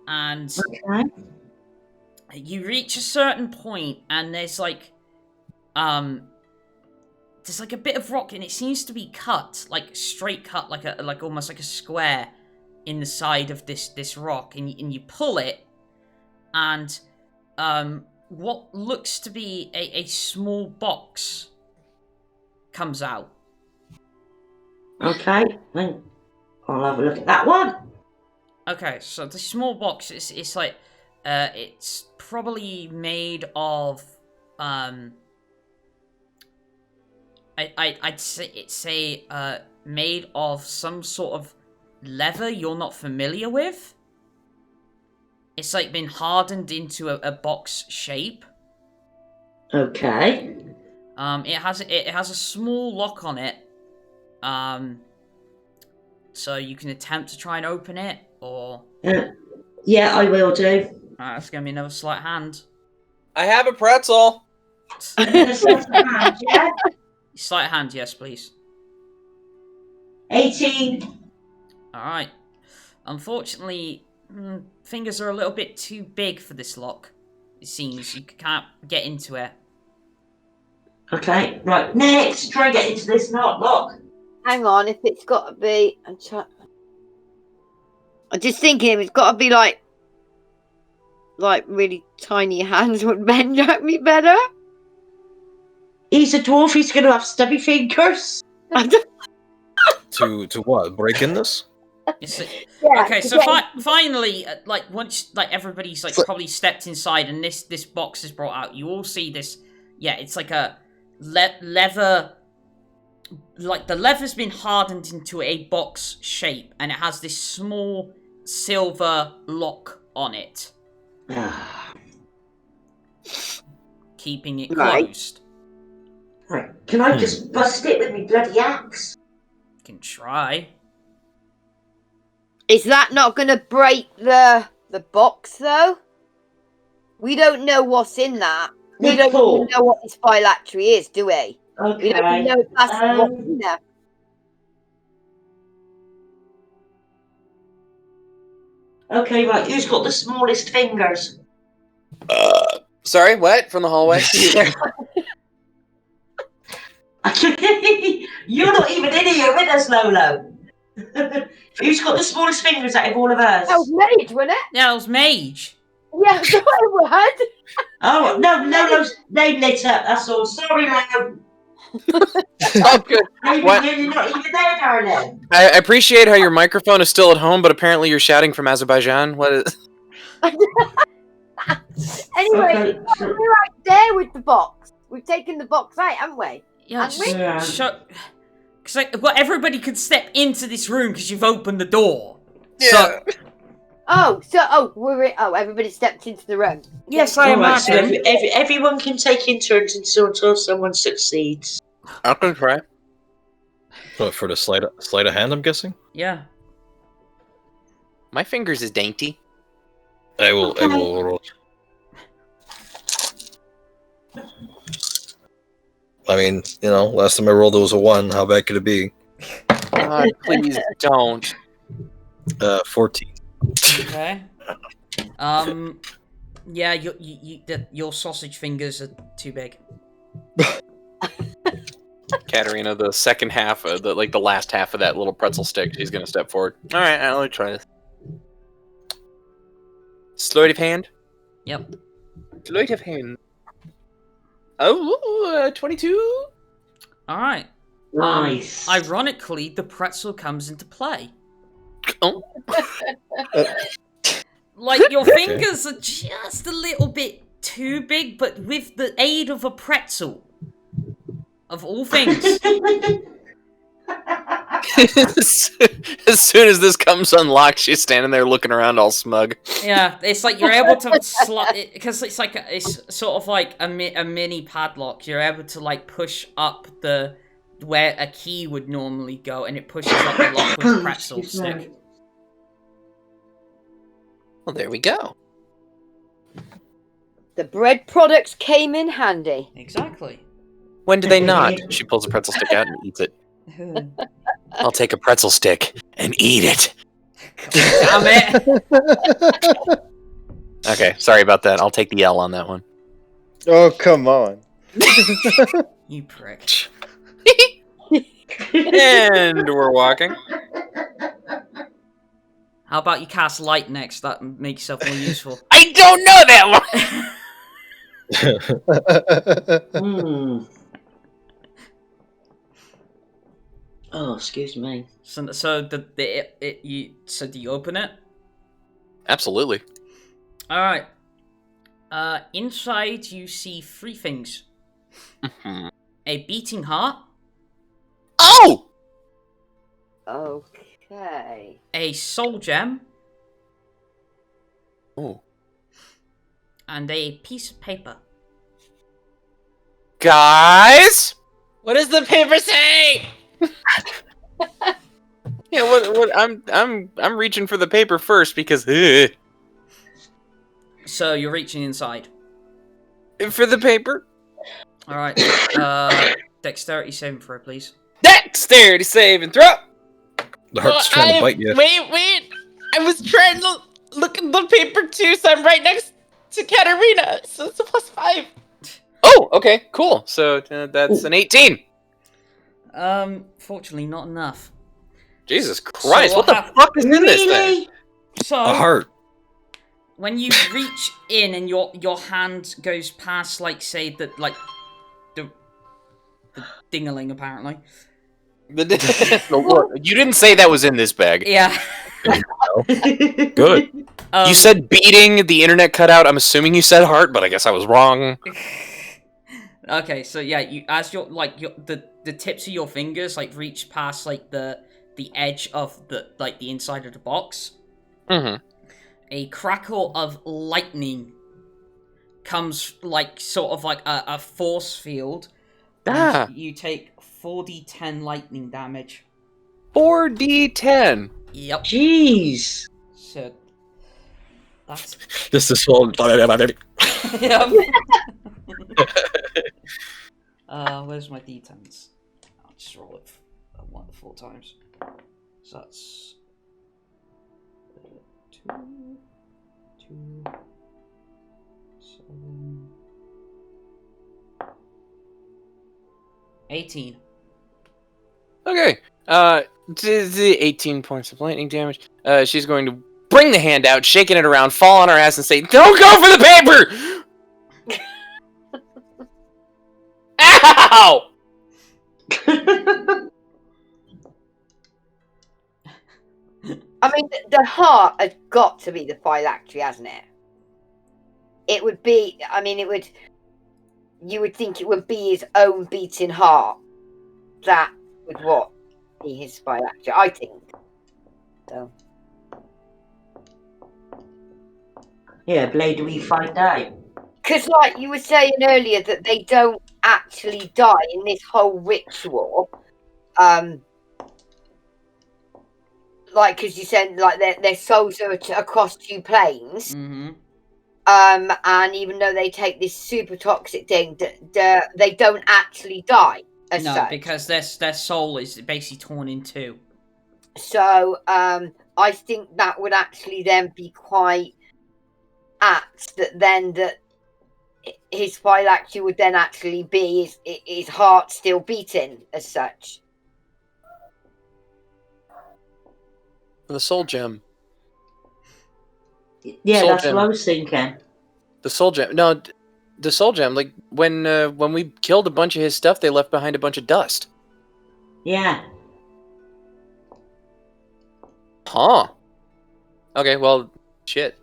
and Okay. you reach a certain point, and there's a bit of rock, and it seems to be cut, like straight cut, like almost like a square in the side of this rock, and you pull it, and what looks to be a small box comes out. Okay. Then I'll have a look at that one. Okay, so the small box it's like it's probably made of I'd say made of some sort of leather you're not familiar with. It's like been hardened into a box shape. Okay. It has a small lock on it. So you can attempt to try and open it, or Yeah, I will do. that's gonna be another sleight of hand. I have a pretzel. Yeah? Sleight of hand, yes, please. 18. Alright. Unfortunately, fingers are a little bit too big for this lock. It seems you can't get into it. Okay, right. Next, try and get into this lock. Hang on, if it's got to be. I'm just thinking, it's got to be like really tiny hands. Would Vendrak be better? He's a dwarf. He's going to have stubby fingers. To what? Break in this? Yeah, Okay, so finally, once everybody's probably stepped inside and this box is brought out, you all see this. Yeah, it's like a leather. Like the leather's been hardened into a box shape, and it has this small silver lock on it, keeping it closed. Right. Can I just bust it with me bloody axe? You can try. Is that not going to break the box though? We don't know what's in that. We don't even know what this phylactery is, do we? Okay. You don't even know if that's what's in there. Okay, right. Who's got the smallest fingers? Sorry, what? From the hallway? You're not even in here with us, Lolo. Who's got the smallest fingers out of all of us? That was Mage, wasn't it? Yeah, it was Mage. Yeah, so it was. Oh, no, Lolo's name lit up, that's all. Sorry, Lolo. Oh, good. What? You're not even there, darling. I appreciate how your microphone is still at home, but apparently you're shouting from Azerbaijan. What is... Anyway, we're right there with the box. We've taken the box out, haven't we? Yeah, Haven't we? Because everybody could step into this room because you've opened the door. Yeah. Everybody stepped into the room. Yes, I Alright, so imagine. everyone can take in turns until someone succeeds. I can try. What, for the sleight of hand, I'm guessing? Yeah. My fingers is dainty. I will roll. I mean, last time I rolled it was a 1. How bad could it be? God, please don't. 14. Okay. Yeah, your sausage fingers are too big. Katterina, the second half, the last half of that little pretzel stick, she's gonna step forward. All right, let me try this. Sleight of hand. Yep. Sleight of hand. Oh, 22. All right. Nice. Ironically, the pretzel comes into play. Oh. Like, your fingers are just a little bit too big, but with the aid of a pretzel, of all things. As soon as this comes unlocked, she's standing there looking around all smug. Yeah, it's like you're able to because it's like it's sort of like a mini padlock. You're able to like push up where a key would normally go, and it pushes up the lock with a pretzel stick. Well, there we go. The bread products came in handy. Exactly. When do they not? She pulls a pretzel stick out and eats it. I'll take a pretzel stick and eat it. Damn it! Okay, sorry about that. I'll take the L on that one. Oh, come on. You prick. And we're walking. How about you cast light next? That makes yourself more useful. I don't know that one! Oh, excuse me. So do you open it? Absolutely. All right. Inside you see 3 things: a beating heart. Oh! Okay. A soul gem. Oh. And a piece of paper. Guys? What does the paper say? Yeah, what I'm reaching for the paper first because So you're reaching inside. For the paper? Alright. Dexterity saving throw, please. Dexterity saving throw! The heart's trying to bite you. Wait! I was trying to look at the paper too, so I'm right next to Katterina, so it's a +5. Oh, okay, cool. So that's an 18. Fortunately, not enough. Jesus Christ, So what the fuck is in this thing? So A heart. when you reach in and your hand goes past, like, say, the dingaling, apparently. You didn't say that was in this bag. Yeah. Good. You said beating, the internet cut out. I'm assuming you said heart, but I guess I was wrong. Okay, so yeah, the tips of your fingers like reach past like the edge of the inside of the box. Mm-hmm. A crackle of lightning comes like sort of like a force field. Ah. You take 4d10 lightning damage. 4d10. Yep. Jeez. So that's This is all. yep. Where's my d10s? I'll just roll it 1 to 4 times. So that's 2, 7, 18. Okay. 18 points of lightning damage. She's going to bring the hand out, shaking it around, fall on her ass, and say, "Don't go for the paper!" Ow! I mean, the heart has got to be the phylactery, hasn't it? It would be. I mean, it would. You would think it would be his own beating heart. That would what be his phylactery. I think. So. Yeah, Blade, we find out. Because, like you were saying earlier, that they don't actually die in this whole ritual. Like, because you said, like, their souls are across 2 planes. Mm-hmm. And even though they take this super toxic thing, they don't actually die as such. Because their soul is basically torn in 2. So, I think that would actually then be quite apt that his phylactery would then actually be his heart still beating as such. The soul gem. Yeah, soul that's gem. what I was thinking. The soul gem. No, the soul gem. Like when we killed a bunch of his stuff, they left behind a bunch of dust. Yeah. Huh. Okay, well, shit.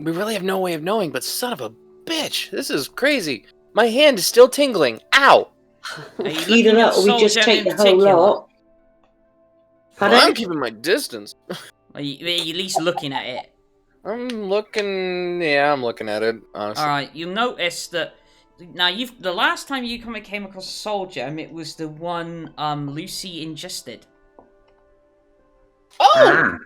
We really have no way of knowing, but son of a bitch, this is crazy. My hand is still tingling. Ow! Either that or we just take the whole lot. Well, I'm keeping my distance. Are you at least looking at it? I'm looking at it, honestly. Alright, you'll notice that now the last time you came across a soul gem, it was the one Lucy ingested. Oh!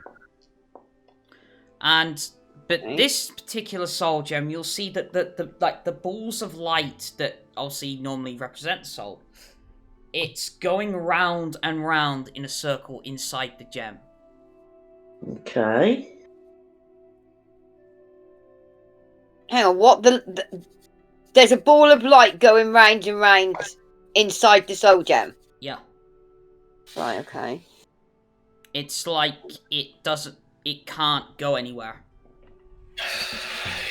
But this particular soul gem, you'll see that the balls of light that obviously normally represent soul, it's going round and round in a circle inside the gem. Okay. Hang on, what there's a ball of light going round and round inside the soul gem. Yeah. Right, okay. It's like it can't go anywhere.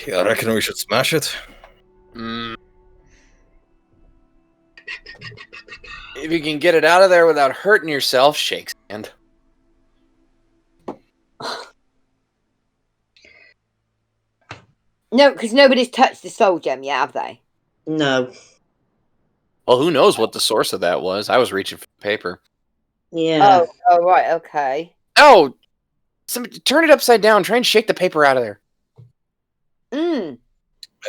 Yeah, I reckon we should smash it. If you can get it out of there without hurting yourself, shakes hand. No, because nobody's touched the soul gem yet, have they? No. Well, who knows what the source of that was? I was reaching for the paper. Yeah. Oh, right, okay. Oh! Turn it upside down. Try and shake the paper out of there. Mm.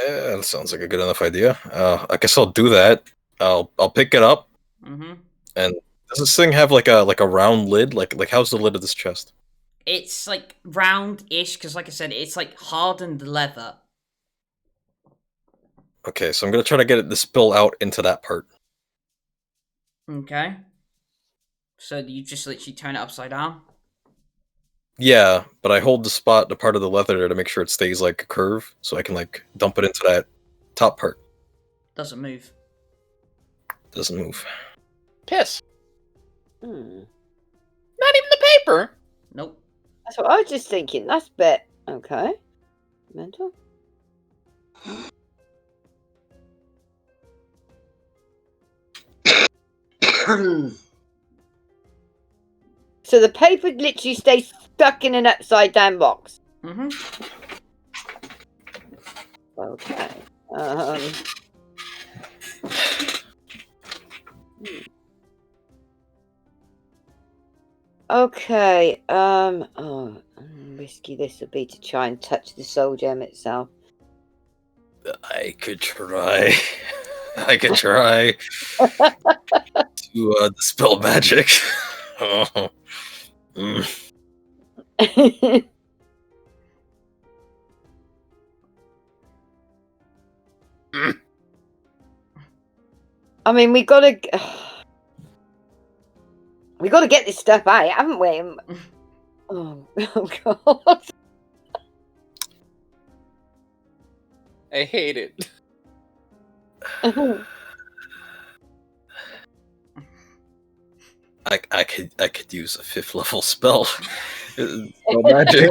Yeah, that sounds like a good enough idea. I guess I'll do that. I'll pick it up. Mm-hmm. And does this thing have like a round lid? Like how's the lid of this chest? It's like round-ish, because like I said, it's like hardened leather. Okay, so I'm gonna try to get it to spill out into that part. Okay. So you just literally turn it upside down? Yeah, but I hold the part of the leather there to make sure it stays like a curve, so I can like dump it into that top part. Doesn't move. Doesn't move. Piss. Hmm. Not even the paper. Nope. That's what I was just thinking. That's a bit okay. Mental. So the paper literally stays stuck in an upside down box. Mm-hmm. Okay. Okay. Oh, risky this would be to try and touch the soul gem itself. I could try. I could try to dispel magic. Oh. I mean, we gotta get this stuff out, haven't we? Oh God. I hate it. I could use a 5th level spell. Spell magic.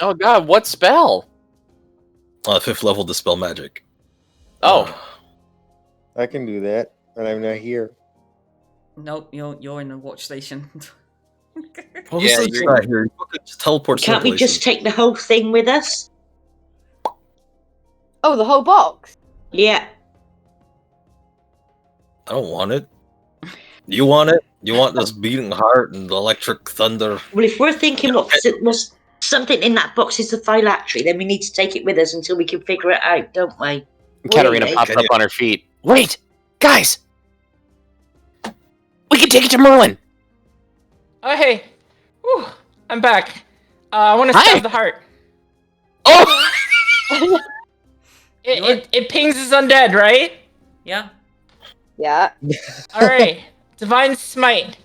Oh God, what spell? 5th level dispel magic. Oh, I can do that, but I'm not here. Nope, you're in the watch station. Well, Yeah, this is not here. You fucking just teleport Can't we just take the whole thing with us? Oh, the whole box? Yeah. I don't want it. You want it? You want this beating heart and the electric thunder? Well, if we're thinking something in that box is the phylactery, then we need to take it with us until we can figure it out, don't we? Katterina pops up on her feet. Wait, guys! We can take it to Merlin! Oh, hey. Whew, I'm back. I want to stab the heart. Oh! It pings as undead, right? Yeah. Yeah. Alright. Divine Smite.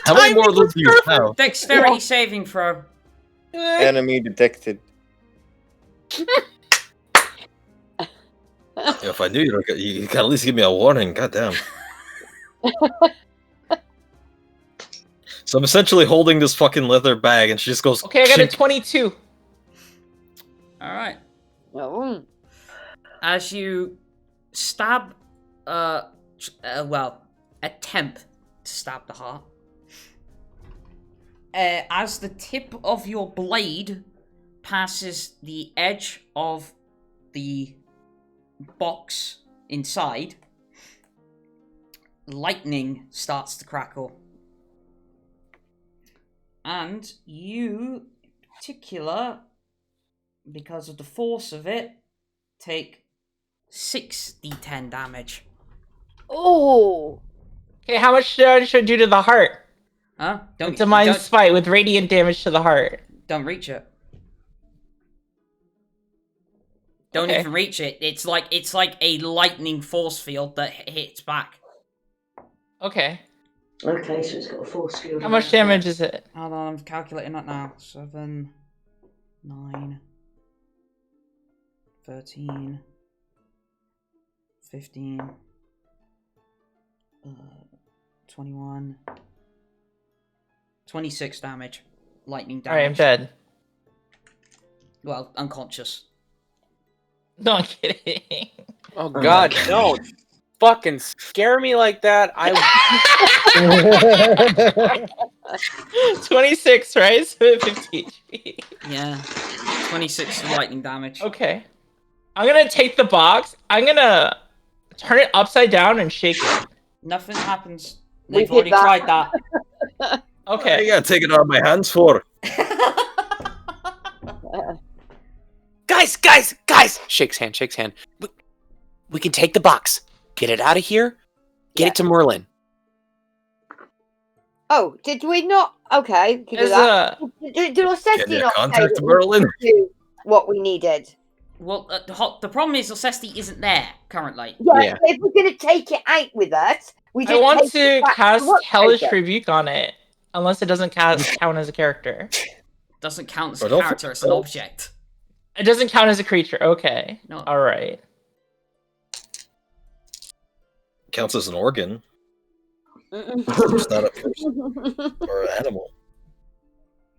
How many more of those do you have? Dexterity saving throw. Enemy detected. If I knew you could at least give me a warning. Goddamn. So I'm essentially holding this fucking leather bag, and she just goes. Okay, I got a 22. All right. Oh. As you stab, attempt to stab the heart. As the tip of your blade passes the edge of the box inside, lightning starts to crackle. And you, in particular, because of the force of it, take 6d10 damage. Oh. Okay, how much damage should I do to the heart? Huh? Divine Smite with radiant damage to the heart. Don't reach it. Don't even reach it. It's like a lightning force field that hits back. Okay. Okay, so it's got a force field. How much damage is it? Hold on, I'm calculating that now. 7, 9, 13, 15, 21, 26 damage. Lightning damage. Alright, I'm dead. Well, unconscious. No, I'm kidding. Oh God, don't fucking scare me like that. 26, right? So 50 HP. Yeah. 26 lightning damage. Okay. I'm gonna take the box. I'm gonna turn it upside down and shake it. Nothing happens. They've already tried that. Okay. You gotta take it out of my hands for. Guys! Shakes hand. We can take the box. Get it out of here. Get it to Merlin. Oh, did we not? Okay, we can do that. Did Orsesti not contact say Merlin? do what we needed? Well, the problem is Orsesti isn't there currently. Yeah, if we're going to take it out with us, we just I want take to it back cast what Hellish taker? Rebuke on it. Unless it doesn't count as a character. Doesn't count as Oh, a don't character, it's an forget- object. It doesn't count as a creature. Okay. No. Alright. Counts as an organ. It's not a person or an animal.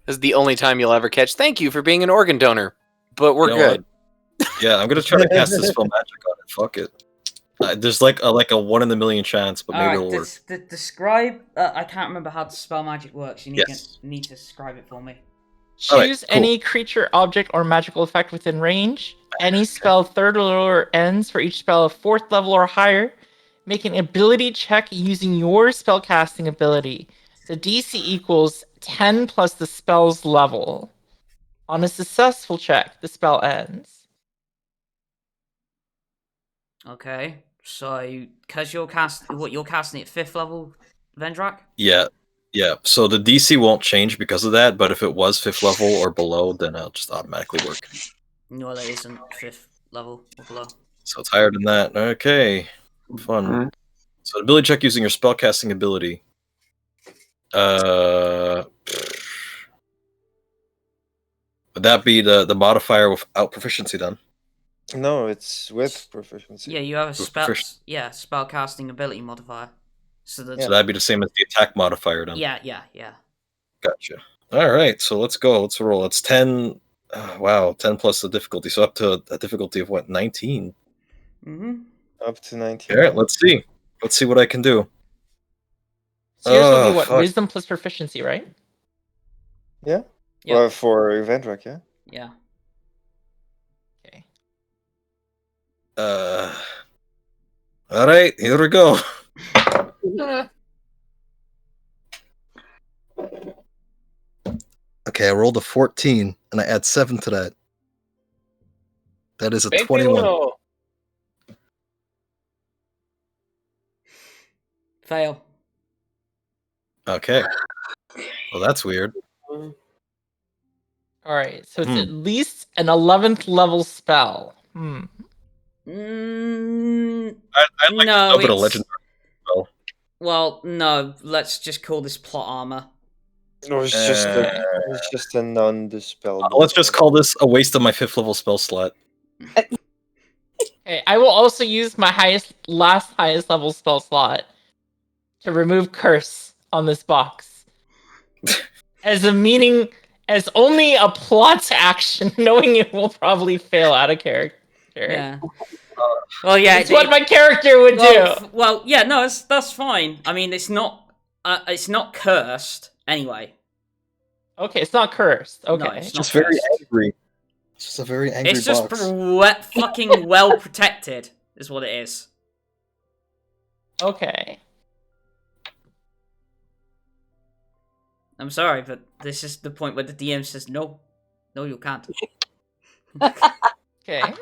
This is the only time you'll ever catch. Thank you for being an organ donor. But we're You know good. Yeah, I'm gonna try to cast this spell magic on it. Fuck it. There's like a 1 in a million chance, but maybe it'll work. Describe. I can't remember how the spell magic works. You need, need to describe it for me. Choose any creature, object, or magical effect within range. Any spell 3rd level or ends for each spell of 4th level or higher. Make an ability check using your spellcasting ability. The DC equals 10 plus the spell's level. On a successful check, the spell ends. Okay, so because you're casting at 5th level, Vendrak. Yeah. So the DC won't change because of that, but if it was 5th level or below, then it'll just automatically work. No, that isn't 5th level or below. So it's higher than that. Okay. Fun. So ability check using your spellcasting ability. Would that be the modifier without proficiency then? No, it's with proficiency. Yeah, you have a spellcasting ability modifier. So that'd be the same as the attack modifier then. Yeah. Gotcha. All right, so let's go. Let's roll. It's 10. Wow, 10 plus the difficulty. So up to a difficulty of what? 19. Up to 19. All right, let's see. Let's see what I can do. So yours will be what? Wisdom plus proficiency, right? Yeah. Well, for Vendrak, yeah. Yeah. Okay. All right, here we go. Okay, I rolled a 14, and I add 7 to that. That is a 21. Fail. Okay. Well, that's weird. Alright, so it's at least an 11th level spell. I'd like to know, but a legendary spell. Well, no, let's just call this plot armor. No, it's just a non-dispellable. Let's just call this a waste of my 5th level spell slot. Okay, I will also use my last highest level spell slot to remove curse on this box. as only a plot action, knowing it will probably fail out of character. Yeah. Well, yeah, it's what my character would do. Well, yeah, no, that's fine. I mean, it's not cursed anyway. Okay, it's not cursed. Okay, no, it's just very angry. It's just a very angry box. It's just fucking well protected, is what it is. Okay. I'm sorry, but this is the point where the DM says no, you can't. Okay.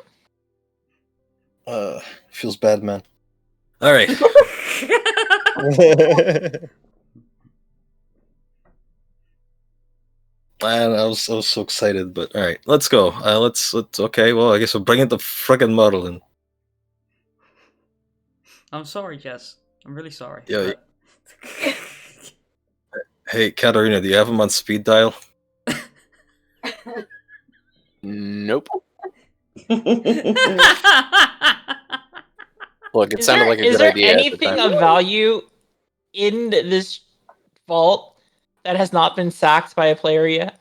Feels bad, man. All right. Man, I was so excited, but all right, let's go. Let's okay. Well, I guess we'll bring in the friggin' model in. I'm sorry, Jess. I'm really sorry. Yeah. Hey, Katterina, do you have him on speed dial? Nope. Look, it sounded like a good idea. Is there anything of value in this vault that has not been sacked by a player yet?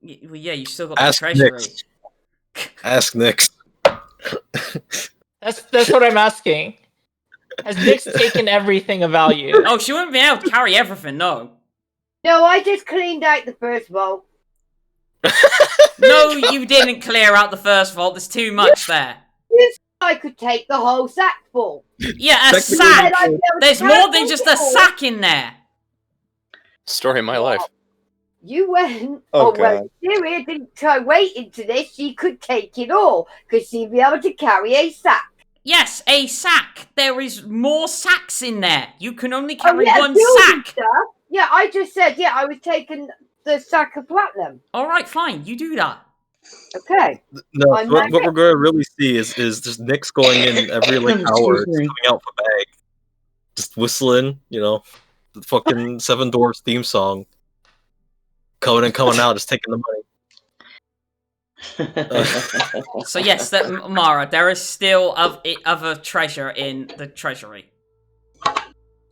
Well, yeah, you still got the treasury. Ask Nyx. That's what I'm asking. Has Nyx taken everything of value? Oh, she wouldn't be able to carry everything, no. No, I just cleaned out the first vault. No, you didn't clear out the first vault. There's too much there. Yes, I could take the whole sack full. Yeah, a sack. There's more than just a sack in there. Story of my life. You went. Oh, well, Syria didn't try waiting to this. She could take it all because she'd be able to carry a sack. Yes, a sack. There is more sacks in there. You can only carry one sack. Stuff. Yeah, I just said, I was taking the sack of platinum. All right, fine. You do that. Okay. No, what we're going to really see is just Nyx going in every hour, just coming out with a bag, just whistling, the fucking Seven Dwarfs theme song, coming out, just taking the money. So yes, Mara, there is still other treasure in the treasury.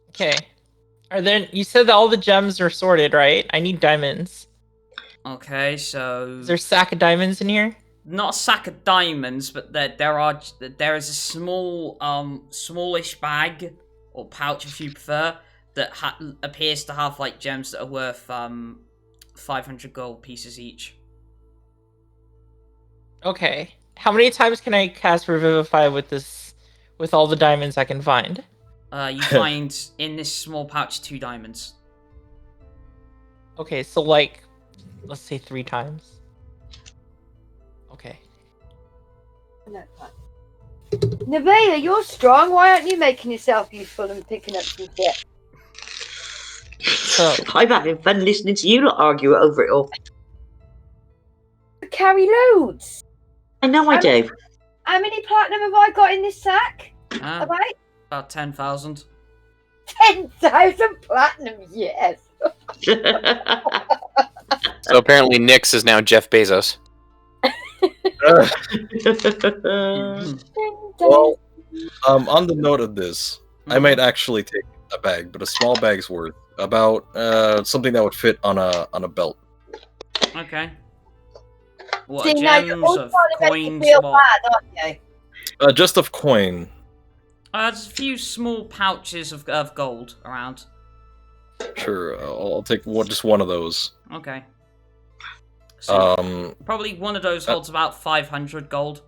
Okay. You said that all the gems are sorted, right? I need diamonds. Okay, so is there a sack of diamonds in here? Not a sack of diamonds, but there is a smallish bag or pouch, if you prefer, that appears to have gems that are worth 500 gold pieces each. Okay. How many times can I cast Revivify with all the diamonds I can find? You find in this small pouch 2 diamonds. Okay, so let's say 3 times. Okay. Nevaeh, you're strong. Why aren't you making yourself useful and picking up some shit? So I'm having fun listening to you lot argue over it all. Carry loads. I know I do. How many platinum have I got in this sack? Have I? About 10,000. 10,000 platinum, yes. So apparently Nyx is now Jeff Bezos. Well, on the note of this, I might actually take a bag, but a small bag's worth about something that would fit on a belt. Okay. What, See, now you're gems all of trying to make me coins? feel What? bad, aren't you? Just of coin. There's a few small pouches of gold around. Sure, I'll take just one of those. Okay. So probably one of those Uh, holds about 500 gold.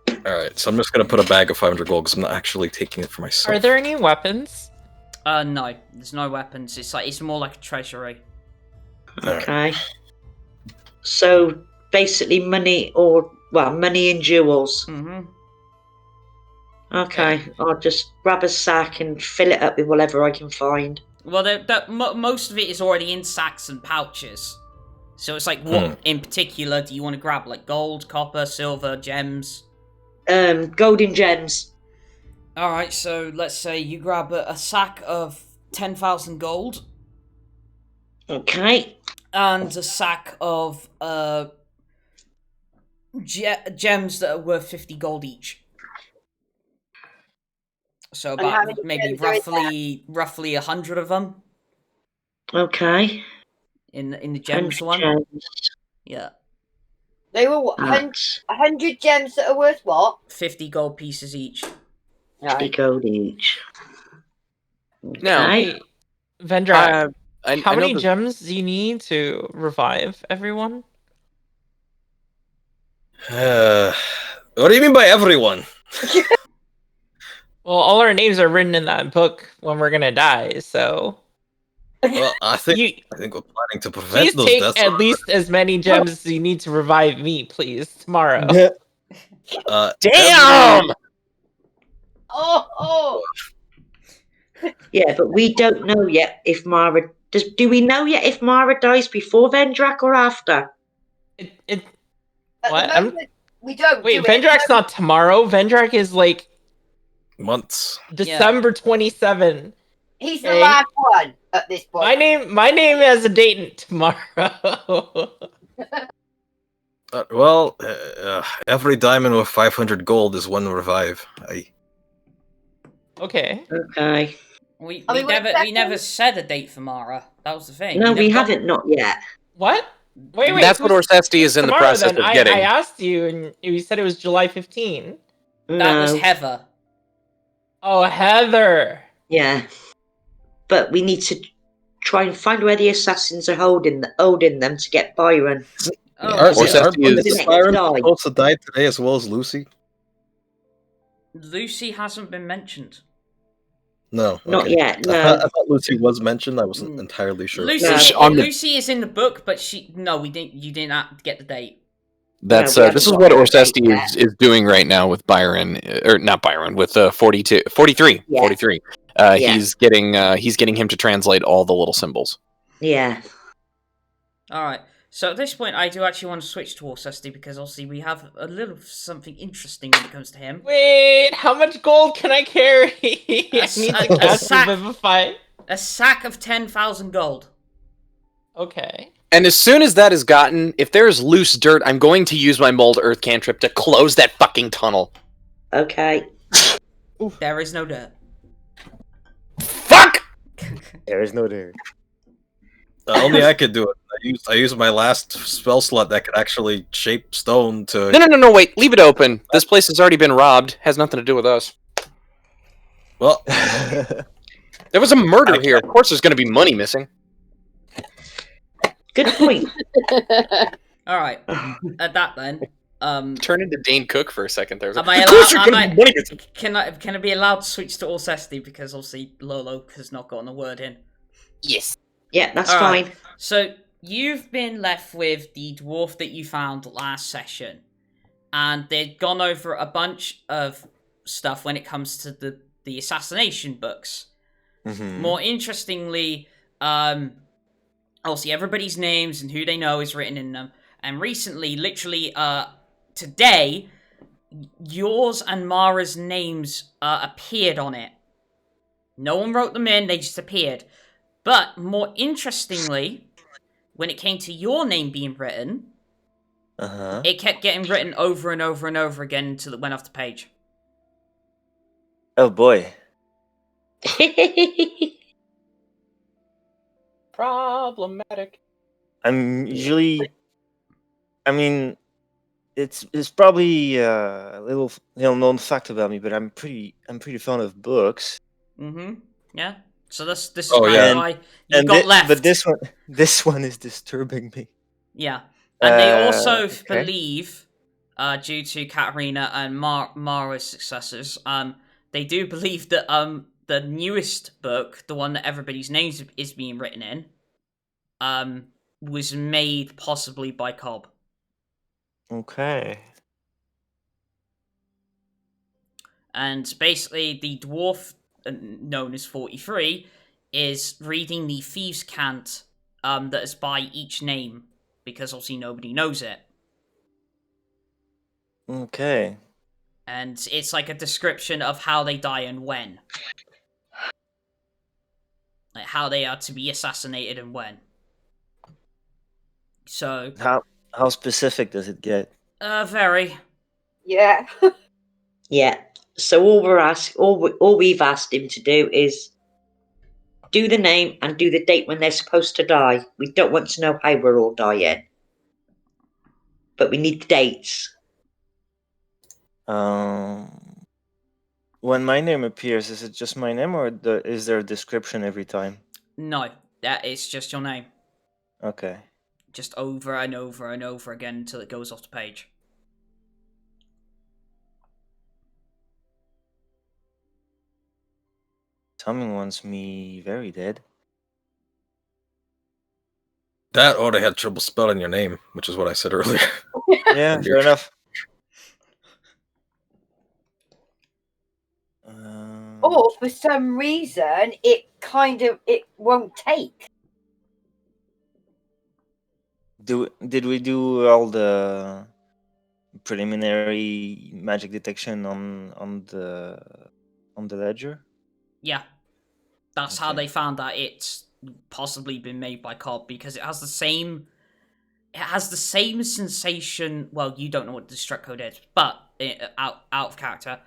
Alright, so I'm just gonna put a bag of 500 gold because I'm not actually taking it for myself. Are there any weapons? No, there's no weapons. It's more like a treasury. Okay. So basically, money money and jewels. Mm-hmm. Okay, I'll just grab a sack and fill it up with whatever I can find. Well, most of it is already in sacks and pouches. So it's like, what in particular do you want to grab? Like gold, copper, silver, gems? Gold and gems. Alright, so let's say you grab a sack of 10,000 gold. Okay. And a sack of gems that are worth 50 gold each. So about maybe roughly 100 of them. Okay. In the gems one. Gems. Yeah. They were 100 gems that are worth what? 50 gold pieces each. 50 gold each. Now, Hey, Vendrak, I how know many that- gems do you need to revive everyone? What do you mean by everyone? Well, all our names are written in that book when we're gonna die, so... Well, I think we're planning to prevent Please those take deaths. at least as many gems as you need to revive me, please, tomorrow. Damn! Oh! Yeah, but we don't know yet if Mara... Do we know yet if Mara dies before Vendrak or after? What? We don't. Wait, Vendrak's not tomorrow. Vendrak is like months. December 27. He's the last one at this point. My name has a date tomorrow. Every diamond with 500 gold is one revive. Okay. Okay. We never said a date for Mara. That was the thing. No, we haven't, not yet. What? Wait. That's what Orsesti is in the process of getting. I asked you, and you said it was July 15. That was Heather. Oh, Heather. Yeah. But we need to try and find where the assassins are holding them to get Byron. Aren't Byron supposed to die today as well as Lucy? Lucy hasn't been mentioned. No. Not yet, no. I thought Lucy was mentioned. I wasn't entirely sure. Lucy is in the book, but you didn't get the date. This is what Orsesti is doing right now with Byron, or not Byron, with 43. Yeah. 43. He's getting him to translate all the little symbols. Yeah. All right. So at this point, I do actually want to switch to Orsesti because obviously we have a little something interesting when it comes to him. Wait, how much gold can I carry? I need to cast Revivify. A sack of 10,000 gold. Okay. And as soon as that is gotten, if there's loose dirt, I'm going to use my mold earth cantrip to close that fucking tunnel. Okay. There is no dirt. Fuck! There is no dirt. Only I could do it. I used my last spell slot that could actually shape stone to... No, wait. Leave it open. This place has already been robbed. Has nothing to do with us. Well... There was a murder here. Of course there's going to be money missing. Good point. Alright. At that then... Turn into Dane Cook for a second there. Can I be allowed to switch to Orsesti because obviously Lolo has not gotten a word in? Yes. Yeah, that's Alright. fine. So you've been left with the dwarf that you found last session, and they'd gone over a bunch of stuff when it comes to the assassination books. Mm-hmm. More interestingly, obviously everybody's names and who they know is written in them. And recently, literally today, yours and Mara's names appeared on it. No one wrote them in, they just appeared. But more interestingly, when it came to your name being written, it kept getting written over and over and over again until it went off the page. Oh boy. Problematic. I'm usually. I mean, it's probably a little known fact about me, but I'm pretty fond of books. Yeah. So this is why you got left. But this one is disturbing me. Yeah, and they also believe, due to Katterina and Mara's successors, they do believe that the newest book, the one that everybody's names is being written in, was made possibly by Cobb. Okay. And basically, the dwarf, known as 43, is reading the Thieves' Cant that is by each name, because obviously nobody knows it. Okay. And it's like a description of how they die and when. Like how they are to be assassinated and when. So... How specific does it get? Very. Yeah. Yeah. So all we've asked him to do is do the name and do the date when they're supposed to die. We don't want to know how we're all dying, but we need the dates. When my name appears, is it just my name, or is there a description every time? No, that is just your name. Okay. Just over and over and over again until it goes off the page. Someone wants me very dead. That or they had trouble spelling your name, which is what I said earlier. Yeah, fair enough. Or for some reason, it won't take. Did we do all the preliminary magic detection on the ledger? Yeah. That's how they found that it's possibly been made by Cobb, because it has the same sensation. Well, you don't know what the destruct code is, but out of character.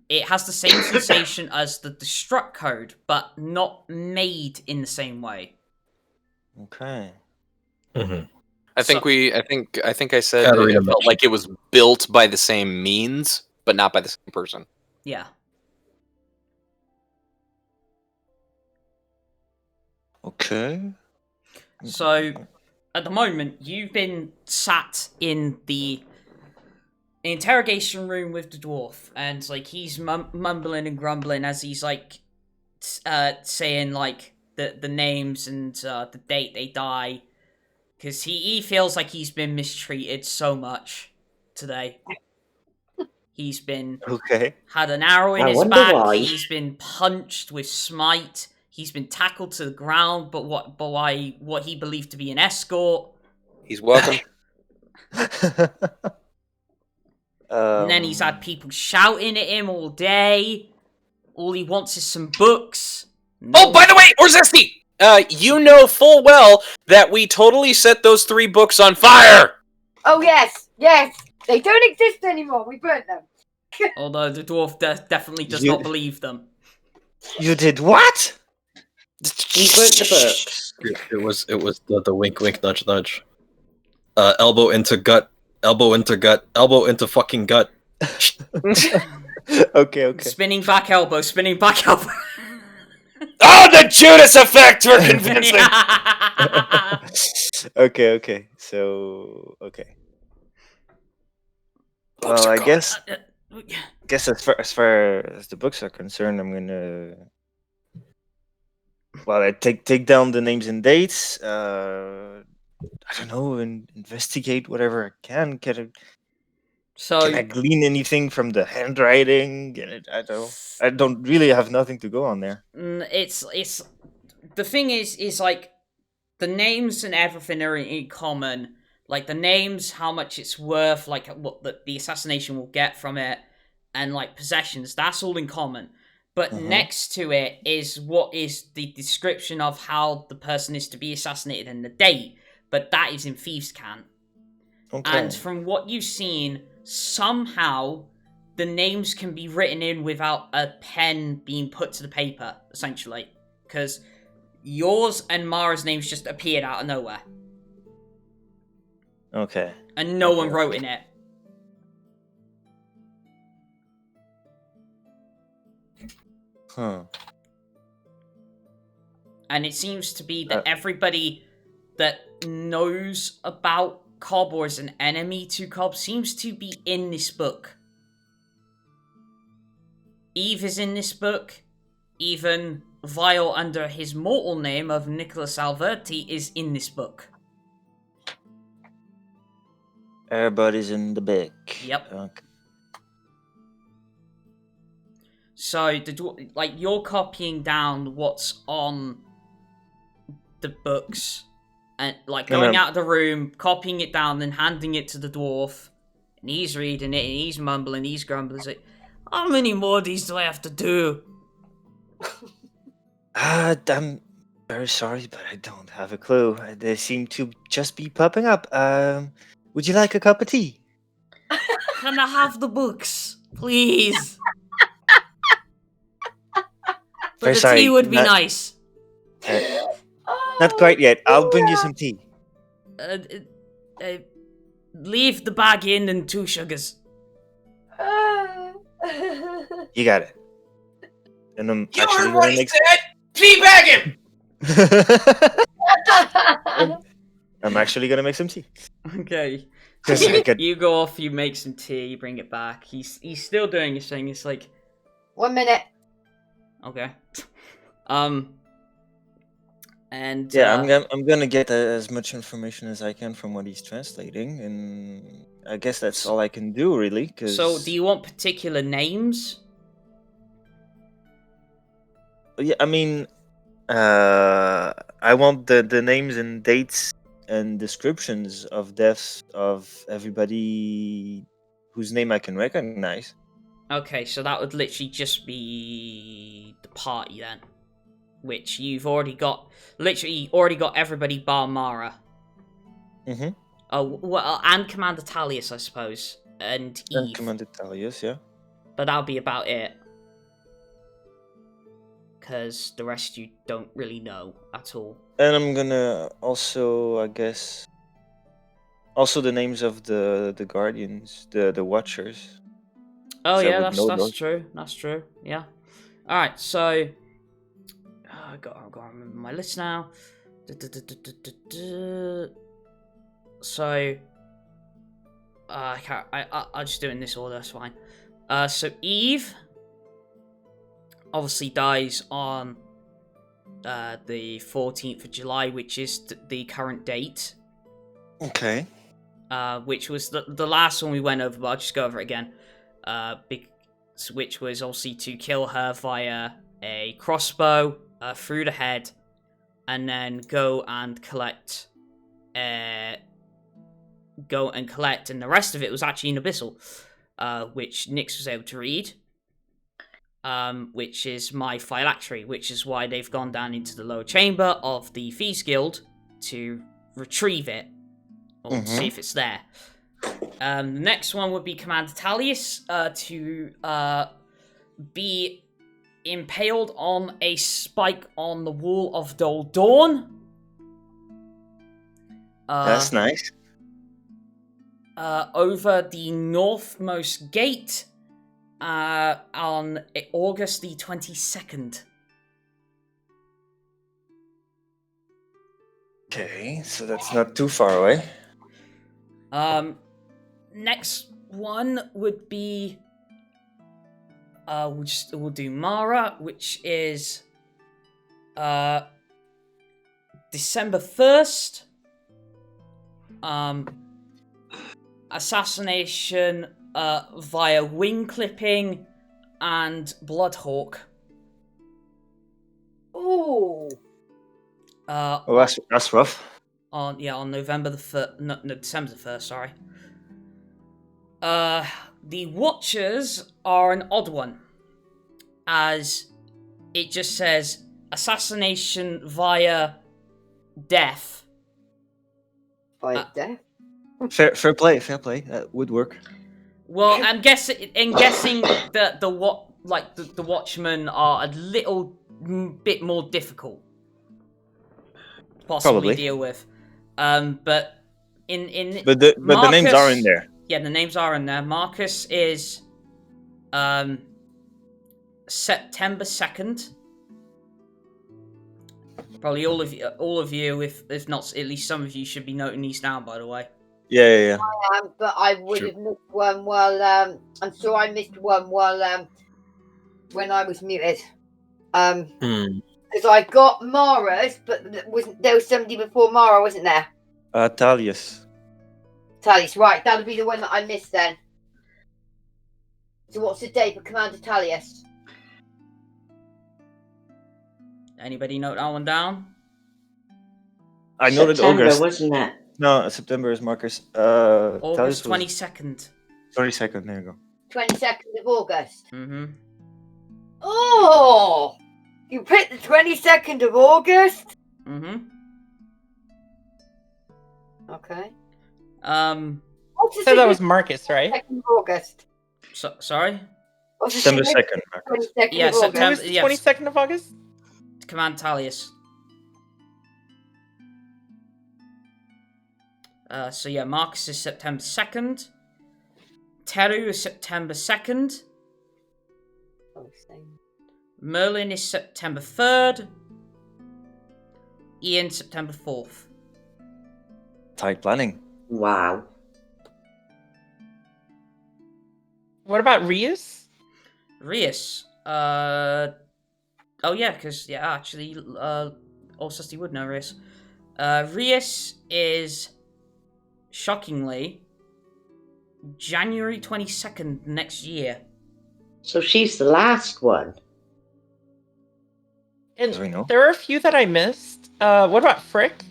It has the same sensation as the destruct code, but not made in the same way. Okay. Mm-hmm. I think I said it felt like it was built by the same means, but not by the same person. Yeah. Okay. So, at the moment, you've been sat in the interrogation room with the dwarf, and like he's mumbling and grumbling as he's like saying like the names and the date they die, because he feels like he's been mistreated so much today. He's been had an arrow in his back. Why. He's been punched with smite. He's been tackled to the ground, but by what he believed to be an escort. He's welcome. And then he's had people shouting at him all day. All he wants is some books. Oh, by the way, Orsesti! You know full well that we totally set those 3 books on fire! Oh, yes. They don't exist anymore. We burnt them. Although the dwarf definitely does not believe them. You did what? He burnt the books. It was the wink, wink, nudge, nudge. Elbow into gut. Elbow into gut. Elbow into fucking gut. Okay. Spinning back elbow. Oh, the Judas effect! We're convincing! Okay. So, okay. Well, I guess as far as the books are concerned, I'm gonna... Well, I take down the names and dates. I don't know, and investigate whatever I can. Can I glean anything from the handwriting? I don't really have nothing to go on there. It's the thing is like the names and everything are in common, like the names, how much it's worth, like what the assassination will get from it, and like possessions. That's all in common. But next to it is what is the description of how the person is to be assassinated and the date. But that is in Thieves' Cant. Okay. And from what you've seen, somehow the names can be written in without a pen being put to the paper, essentially. Because yours and Mara's names just appeared out of nowhere. Okay. And no one wrote in it. Huh. And it seems to be that everybody that knows about Cobb or is an enemy to Cobb seems to be in this book. Eve is in this book. Even Vile, under his mortal name of Nicholas Alberti, is in this book. Everybody's in the book. Yep. Okay. So, you're copying down what's on the books, and going out of the room, copying it down, then handing it to the dwarf, and he's reading it, and he's mumbling, he's grumbling, like, how many more of these do I have to do? I'm very sorry, but I don't have a clue. They seem to just be popping up. Would you like a cup of tea? Can I have the books, please? But the tea would be nice. Not quite yet. I'll bring you some tea. Leave the bag in and 2 sugars. You got it. And I'm You actually heard what gonna he make. said! Teabag him! I'm actually gonna make some tea. Okay. 'Cause I could- You go off, you make some tea, you bring it back. He's still doing his thing. It's like 1 minute. okay. And Yeah, I'm gonna get as much information as I can from what he's translating, and I guess that's all I can do, really. So, do you want particular names? Yeah, I mean, I want the names and dates and descriptions of deaths of everybody whose name I can recognize. Okay, so that would literally just be the party then, which you've already got. Literally, already got everybody bar Mara. Mm-hmm. Oh, well, and Commander Talius, I suppose, and Eve. And Commander Talius, yeah. But that'll be about it. Because the rest you don't really know at all. And I'm gonna also, I guess, also the names of the guardians, the watchers. Oh So yeah, I would know that's those. true. That's true. Yeah. All right. So I got to remember my list now. So I can't. I'll just do it in this order. That's fine. So Eve obviously dies on the 14th of July, which is the current date. Okay. Which was the last one we went over, but I'll just go over it again. Which was obviously to kill her via a crossbow through the head, and then go and collect, and the rest of it was actually an abyssal, which Nyx was able to read. Which is my phylactery, which is why they've gone down into the lower chamber of the Thieves Guild to retrieve it, or see if it's there. The next one would be Commander Talius, to be impaled on a spike on the wall of Dol Dawn. That's nice. Over the northmost gate, on August the 22nd. Okay, so that's not too far away. Next one would be we'll do Mara, which is December 1st. Assassination via wing clipping and Bloodhawk. Ooh. Oh, that's rough. on November the 1st, no, December the 1st, sorry. The Watchers are an odd one, as it just says assassination via death. By death? Fair play. That would work. Well, I'm guessing that the Watchmen are a little bit more difficult to possibly deal with. But the names are in there. Yeah, the names are in there. Marcus is September 2nd. Probably all of you, if not at least some of you, should be noting these down. By the way. Yeah. I am, but I would have missed one. Well, I'm sure I missed one while when I was muted. Because I got Mara's, but there was somebody before Mara, wasn't there? Talius. Talius, right? That would be the one that I missed then. So what's the date for Commander Talius? Anybody note that one down? I noted September, August. wasn't it? No, September is Marcus. August 22nd. 22nd, there you go. 22nd of August. Mm-hmm. Oh! You picked the 22nd of August? Mm-hmm. Okay. So that was Marcus, right? 2nd of August. Sorry? September 2nd, Marcus. 22nd Yeah, of September. August. Yes. 22nd of August? Command Talius. So yeah, Marcus is September 2nd. Teru is September 2nd. Merlin is September 3rd. Ian, September 4th. Tight planning. Wow. What about Rius? Rius. Oh yeah, because actually, Orsesti would know Rius. Rius is shockingly January 22nd next year. So she's the last one. And there are a few that I missed. What about Frick?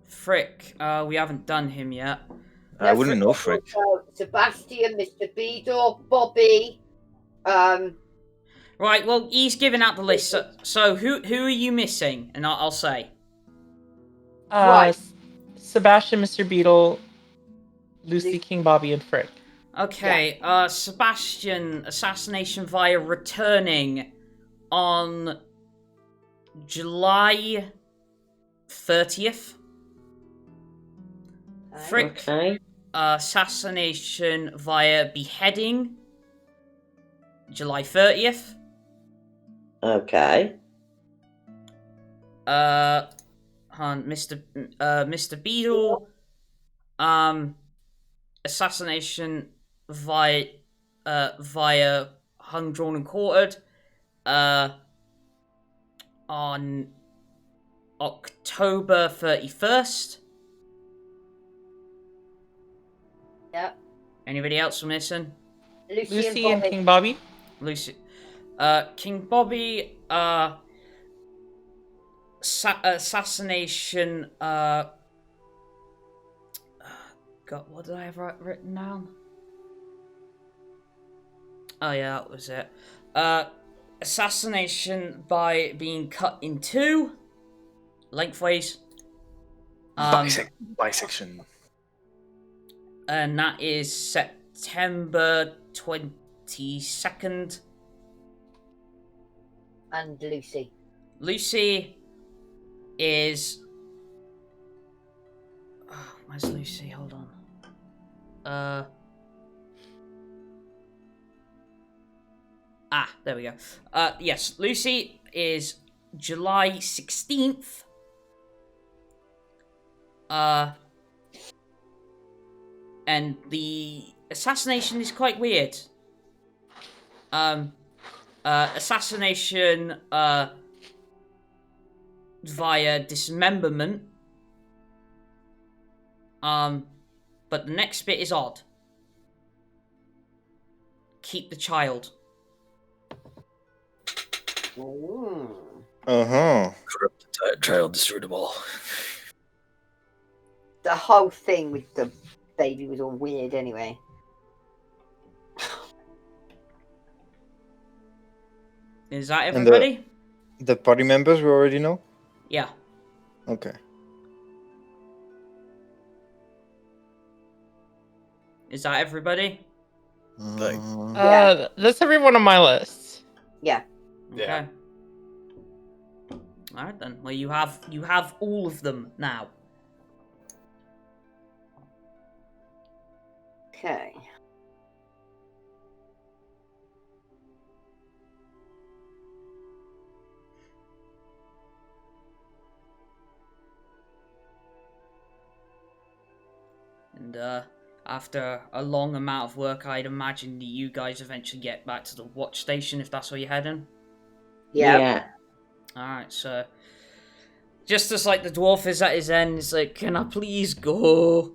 Frick, we haven't done him yet. I wouldn't know Frick. Sebastian, Mr. Beadle, Bobby. Right, well, he's giving out the list. So who are you missing? And I'll say. Right. Sebastian, Mr. Beetle, Lucy, King Bobby, and Frick. Okay, Sebastian, assassination via returning on July 30th. Frick, Okay. assassination via beheading, July 30th. Okay. Mr. Beadle, assassination via hung, drawn, and quartered, on October 31st. Yep. Anybody else we're missing? Lucy and King Bobby. Lucy. King Bobby, assassination, God, what did I have written down? Oh yeah, that was it. Assassination by being cut in two, lengthways. Bisection. And that is September 22nd. And Lucy. Lucy is... Oh, where's Lucy? Hold on. There we go. Yes, Lucy is July 16th. And the assassination is quite weird. Assassination via dismemberment. But the next bit is odd. Keep the child. Uh-huh. Corrupt child destroyed them all. the whole thing with the baby was all weird anyway. Is that everybody? The party members we already know? Yeah. Okay. Is that everybody? That's everyone on my list. Yeah. Okay. All right then. Well, you have all of them now. Okay. And after a long amount of work, I'd imagine that you guys eventually get back to the watch station if that's where you're heading. Yeah. Alright, so just as like the dwarf is at his end, it's like, can I please go?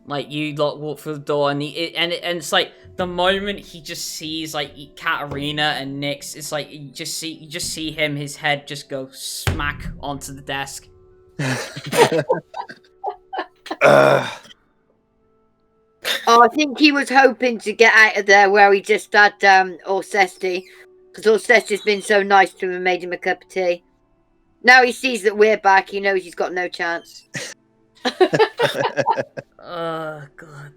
Like you walk through the door and it's like the moment he just sees like Katterina and Nyx, it's like you just see him, his head just go smack onto the desk. Oh, I think he was hoping to get out of there where he just had Orsesti, because Orsesti's been so nice to him and made him a cup of tea. Now he sees that we're back, he knows he's got no chance. Oh, God.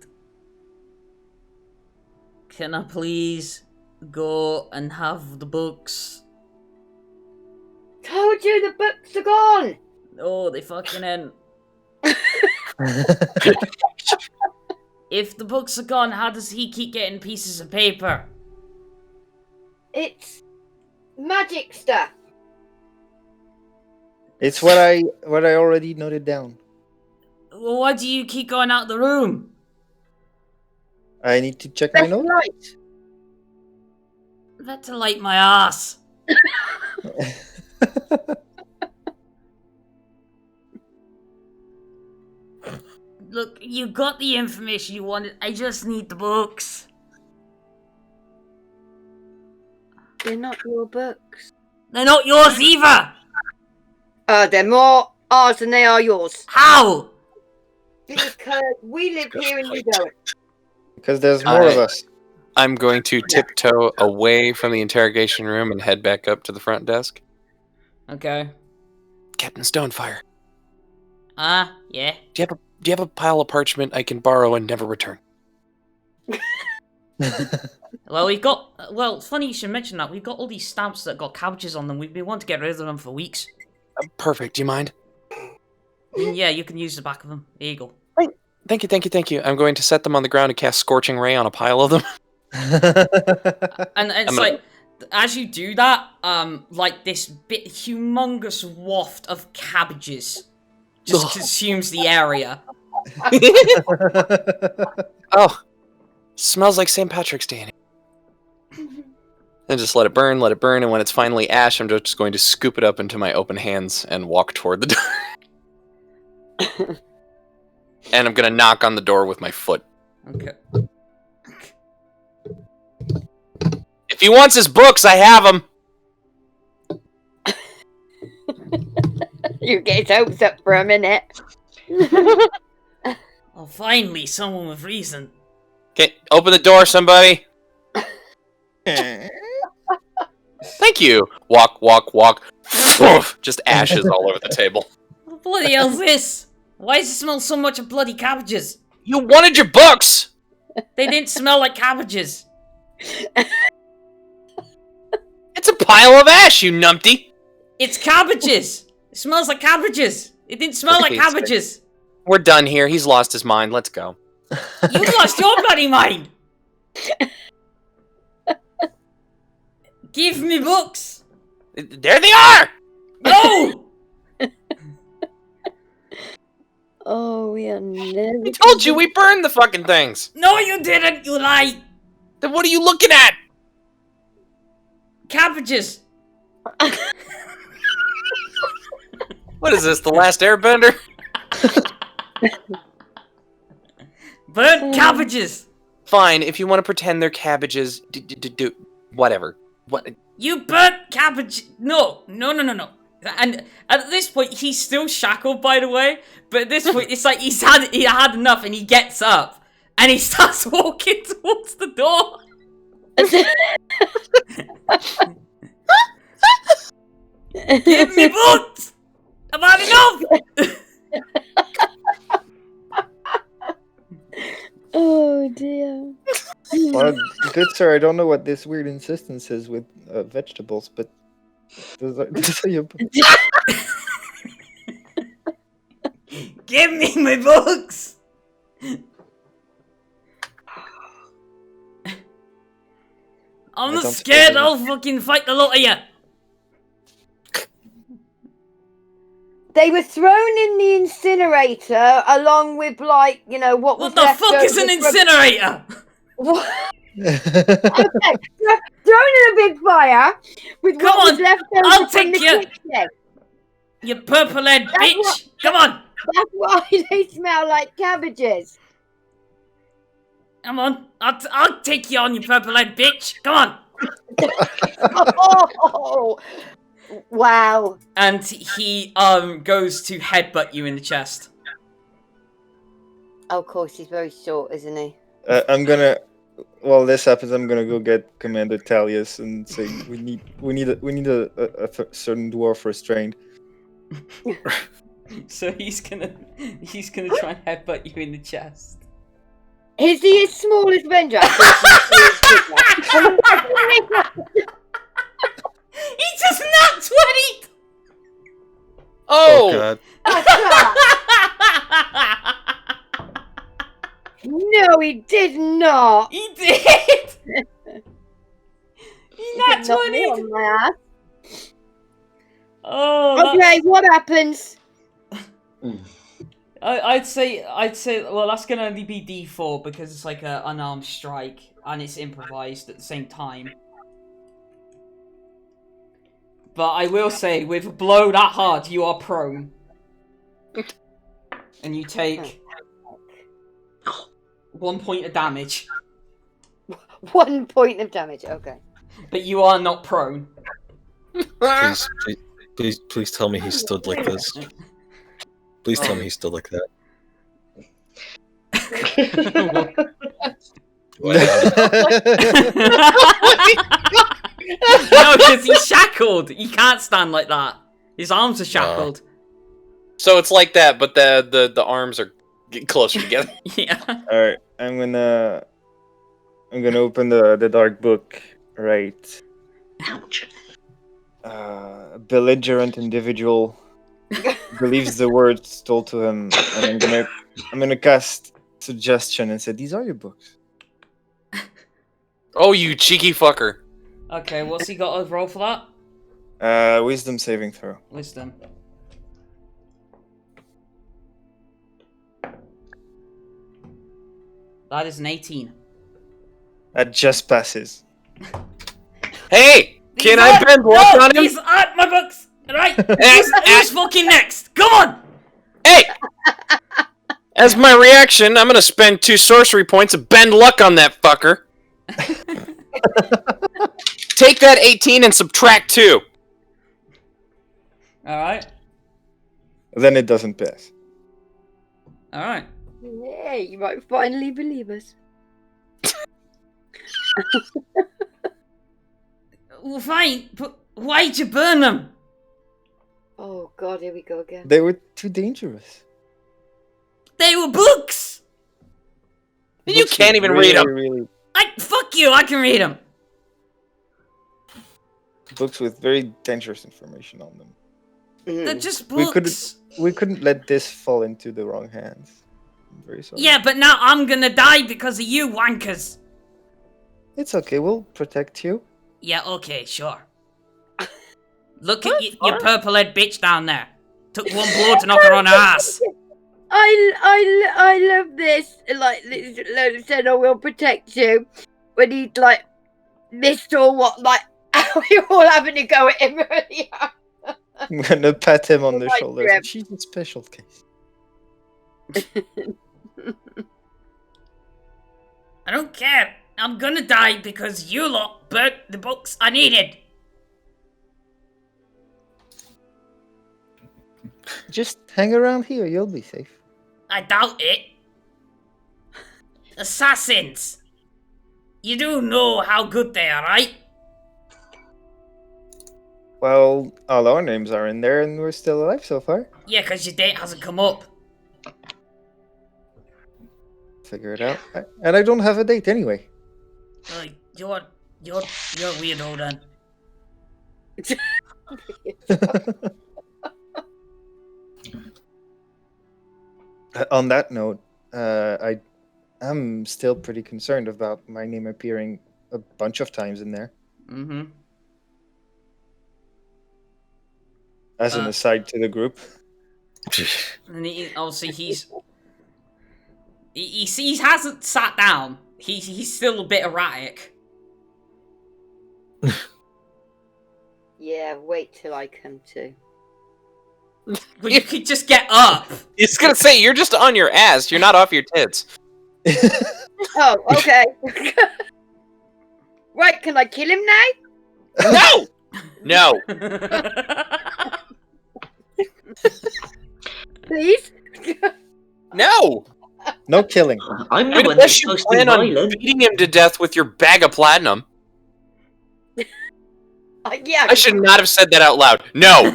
Can I please go and have the books? Told you the books are gone! Oh, they fucking end. If the books are gone, how does he keep getting pieces of paper? It's magic stuff. It's what I already noted down. Well, why do you keep going out the room? I need to check my notes. Light. Better light my ass. Look, you got the information you wanted. I just need the books. They're not your books. They're not yours either. They're more ours than they are yours. How? Because we live here and you don't. Because there's more of us. I'm going to tiptoe away from the interrogation room and head back up to the front desk. Okay. Captain Stonefire. Yeah. Do you have a pile of parchment I can borrow and never return? Well, it's funny you should mention that. We've got all these stamps that got cabbages on them. We've been wanting to get rid of them for weeks. Perfect. Do you mind? Yeah, you can use the back of them. There you go. Thank you. I'm going to set them on the ground and cast Scorching Ray on a pile of them. And it's like, as you do that, like this humongous waft of cabbages just consumes the area. Oh, smells like St. Patrick's Day. And just let it burn, and when it's finally ash, I'm just going to scoop it up into my open hands and walk toward the door. And I'm going to knock on the door with my foot. Okay. If he wants his books, I have them. You get his hopes up for a minute. Oh, finally, someone with reason. Okay, open the door, somebody. Thank you. Walk. Just ashes all over the table. What the bloody hell's this? Why does it smell so much of bloody cabbages? You wanted your books! They didn't smell like cabbages. It's a pile of ash, you numpty! It's cabbages! It smells like cabbages! It didn't smell like cabbages! We're done here. He's lost his mind. Let's go. You lost your bloody mind! Give me books! There they are! No! Oh, we are never... I told you we burned the fucking things! No, you didn't, you lie! Then what are you looking at? Cabbages! What is this, The Last Airbender? Burnt cabbages! Fine, if you want to pretend they're cabbages, do whatever. What? You burnt cabbage... No. And at this point, he's still shackled, by the way. But at this point, it's like he had enough, and he gets up and he starts walking towards the door. Give me books! I've had enough! Oh dear. Well, good sir, I don't know what this weird insistence is with vegetables, but those are your books. Give me my books! I'm not scared, I'll fucking fight the lot of you! They were thrown in the incinerator along with, like, you know, what was left over. What the fuck is an incinerator? What? Okay, thrown in a big fire with what was left over I'll from the kitchen. You purple-head bitch! Come on! That's why they smell like cabbages. Come on, I'll take you on, you purple-head bitch! Come on! Oh, wow. And he goes to headbutt you in the chest. Oh, of course, he's very short, isn't he? I'm gonna. While this happens, I'm gonna go get Commander Talius and say we need a certain dwarf restrained. So he's gonna try and headbutt you in the chest. Is he as small as Vendrak? He just not 20! Oh! God. No, he did not. He did! He not 20! Oh, okay, what happens? I'd say, well, that's gonna only be D4 because it's like an unarmed strike and it's improvised at the same time. But I will say, with a blow that hard, you are prone. And you take 1 point of damage. 1 point of damage, okay. But you are not prone. Please tell me he stood like this. Please tell me he stood like that. No, because he's shackled. He can't stand like that. His arms are shackled. So it's like that, but the arms are getting closer together. Yeah. All right, I'm gonna open the dark book. Right. Ouch. A belligerent individual believes the words told to him, and I'm gonna cast suggestion and say, "These are your books." Oh, you cheeky fucker! Okay, what's he got to roll for that? Wisdom saving throw. Wisdom. That is an 18. That just passes. Hey! Can I bend luck on him? These aren't my books! Alright? Who's fucking next? Come on! Hey! As my reaction, I'm gonna spend 2 sorcery points of bend luck on that fucker. Take that 18 and subtract 2. Alright. Then it doesn't pass. Alright. Yeah, you might finally believe us. Well, fine, but why'd you burn them? Oh god, here we go again. They were too dangerous. They were books! You can't even read them. Really, Fuck you, I can read them. books with very dangerous information on them. They're just books. We couldn't let this fall into the wrong hands. I'm very sorry. Yeah, but now I'm gonna die because of you wankers. It's okay, we'll protect you. Yeah, okay, sure. Look at you purple-head bitch down there. Took one blow to knock her on her ass. I love this. Like, said, "I will protect you," when he like missed all what like we were all having to go at him earlier. I'm gonna pat him on the shoulder. She's a special case. I don't care. I'm gonna die because you lot burnt the books I needed. Just hang around here. You'll be safe. I doubt it. Assassins! You do know how good they are, right? Well, all our names are in there, and we're still alive so far. Yeah, because your date hasn't come up. Figure it out. And I don't have a date anyway. You're weirdo then. On that note, I am still pretty concerned about my name appearing a bunch of times in there. Mm-hmm. As an aside to the group. And obviously he hasn't sat down. He's still a bit erratic. Yeah, wait till I come to. Well, you could just get up. He's gonna say you're just on your ass. You're not off your tits. Oh, okay. Right, can I kill him now? No! No. Please? No! No killing. I'm the one Unless that's you supposed to be plan on violent. beating him to death with your bag of platinum. Yeah. I should not have said that out loud. No!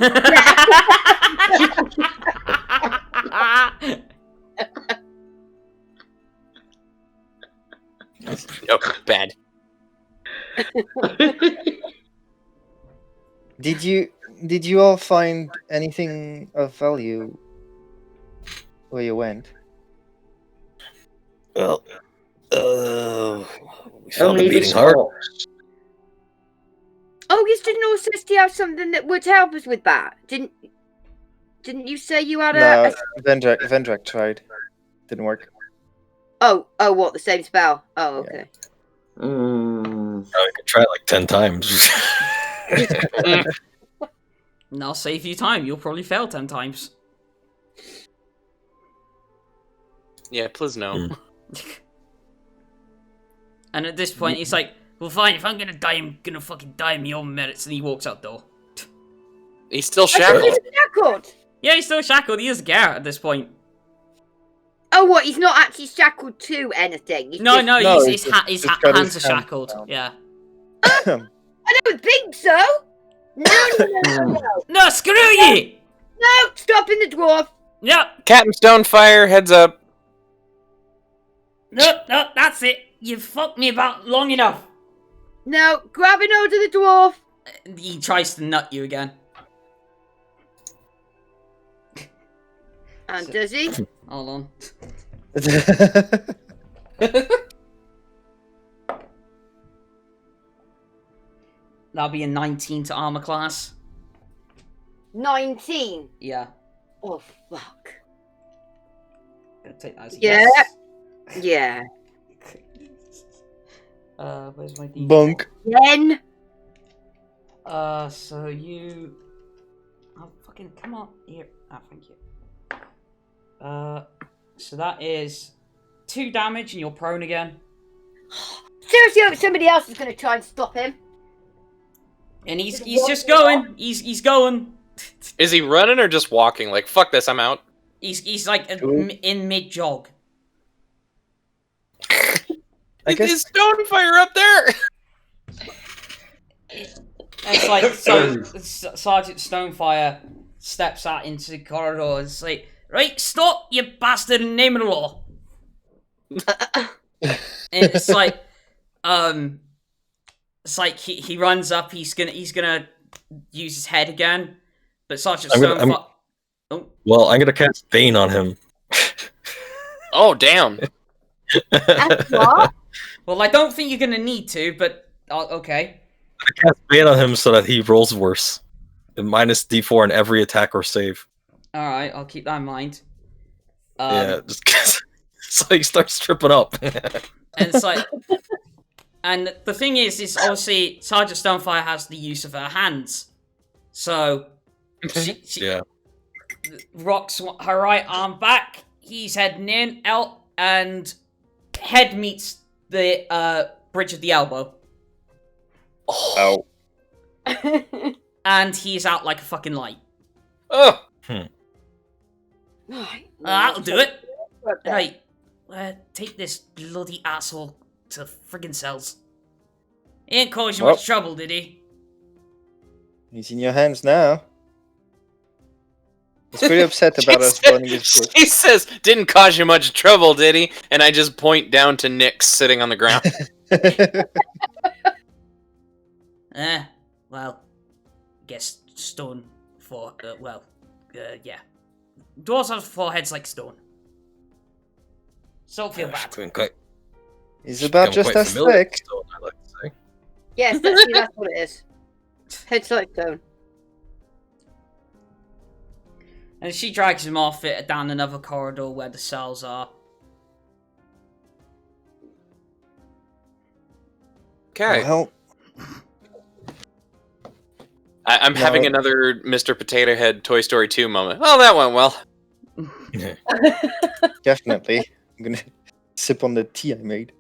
Oh, bad. Did you all find anything of value where you went? Well, we found Only a the beating heart. sparks. Oh, yes, didn't Orsesti have something that would help us with that? Didn't you say you had No, Vendrak tried. Didn't work. Oh, what, the same spell? Oh, okay. I could try it like 10 times. And I'll save you time. You'll probably fail 10 times. Yeah, please no. And at this point, he's like, well, fine, if I'm gonna die, I'm gonna fucking die in my own merits. And he walks out the door. He's still shackled. He's shackled? Yeah, he's still shackled. He is a Garrett at this point. Oh, what? He's not actually shackled to anything? No, his just hands got are his hands shackled. down. Yeah. I don't think so. No. No, screw you! No, stopping the dwarf. Yep. Cat and Stonefire, heads up. No, that's it. You've fucked me about long enough. No, grabbing hold of the dwarf. He tries to nut you again. And does he? Hold on. That'll be a 19 to armor class. 19. Yeah. Oh, fuck. Gonna take that as a Yeah. yes. Yeah. Where's my D4? Bunk. 10. So you... Oh, fucking, come on. Here. Ah, thank you. So that is 2 damage and you're prone again. Seriously, hope somebody else is going to try and stop him. And he's just going. He's going. Is he running or just walking? Like, fuck this, I'm out. He's like in mid jog. Is Stonefire up there? It's like so. Sergeant Stonefire steps out into the corridor and is like, "Right, stop, you bastard! In the name of the law." And it's like, it's like he runs up. He's gonna use his head again, but Sergeant Stonefire. Well, I'm gonna cast Bane on him. Oh damn! What? Well, I don't think you're gonna need to, but okay. I cast Bane on him so that he rolls worse. Minus D4 in every attack or save. All right, I'll keep that in mind. Yeah, just so he starts tripping up. And it's like, and the thing is obviously Sergeant Stonefire has the use of her hands, so she rocks her right arm back. He's heading in, out, and head meets the bridge of the elbow. Oh. And he's out like a fucking light. Oh. That'll do it. Right, take this bloody asshole to friggin' cells. He ain't caused you much trouble, did he? He's in your hands now. He's pretty upset about us burning his book. He says, "Didn't cause you much trouble, did he?" And I just point down to Nyx sitting on the ground. Well, guess stone for yeah. Dwarves have foreheads like stone. So don't feel bad. He's about just as thick. Stone, I like to say. Yes, that's what it is. Heads like stone. And she drags him off it down another corridor where the cells are. Okay. Well, I'm having another Mr. Potato Head Toy Story 2 moment. Well, that went well. Definitely. I'm gonna sip on the tea I made.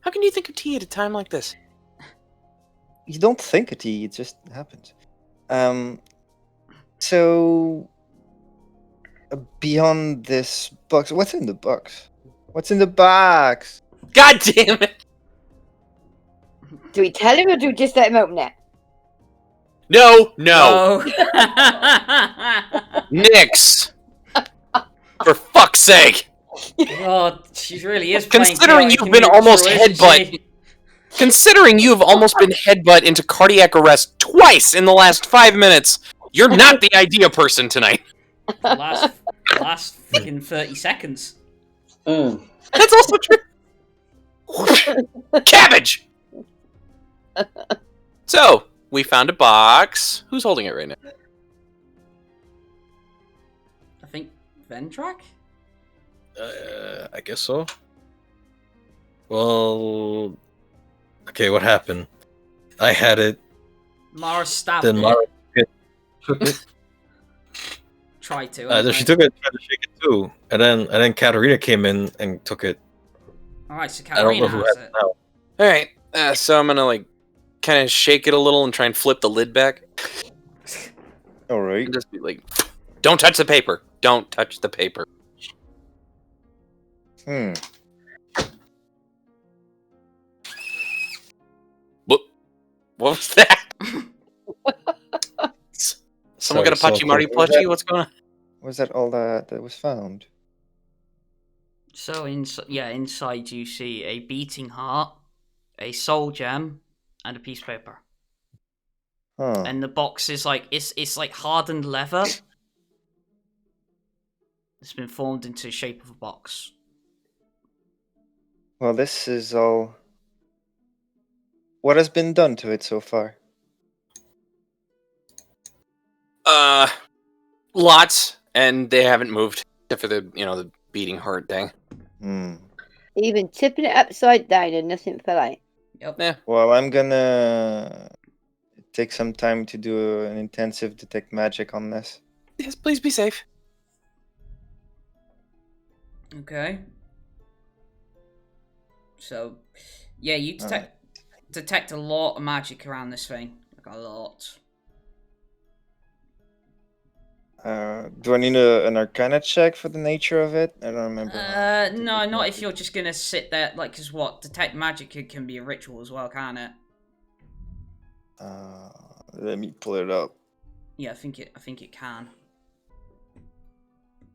How can you think of tea at a time like this? You don't think of tea, it just happens. So beyond this box, what's in the box? What's in the box? God damn it! Do we tell him or do we just let him open it? No. Oh. Nyx! For fuck's sake! God, she really is. Considering you've been almost headbutt. Considering you've almost been headbutt into cardiac arrest twice in the last 5 minutes, you're not the idea person tonight. Last fucking 30 seconds. That's also true. Cabbage! So, we found a box. Who's holding it right now? I think Vendrak? I guess so. Well, okay, what happened? I had it. Mara stabbed Then it. Mara took it. Tried to. Then she took it, tried to shake it too, and then Katterina came in and took it. Alright, so I don't know Katterina who has has it it. now. Alright, so I'm gonna kind of shake it a little and try and flip the lid back. Alright. And just be like, don't touch the paper. Don't touch the paper. What was that? Someone got a Pachimari plushie? What's going on? Was that all that was found? So inside you see a beating heart, a soul gem, and a piece of paper. Huh. And the box is it's like hardened leather. It's been formed into the shape of a box. Well, this is all. What has been done to it so far? Lots, and they haven't moved except for the beating heart thing. Even tipping it upside down and nothing fell out. Yep. Yeah. Well, I'm gonna take some time to do an intensive detect magic on this. Yes, please be safe. Okay. So, yeah, you detect a lot of magic around this thing. Like a lot. Do I need an Arcana check for the nature of it? I don't remember. No, not if you're just gonna sit there. Because what? Detect magic can be a ritual as well, can't it? Let me pull it up. Yeah, I think it can.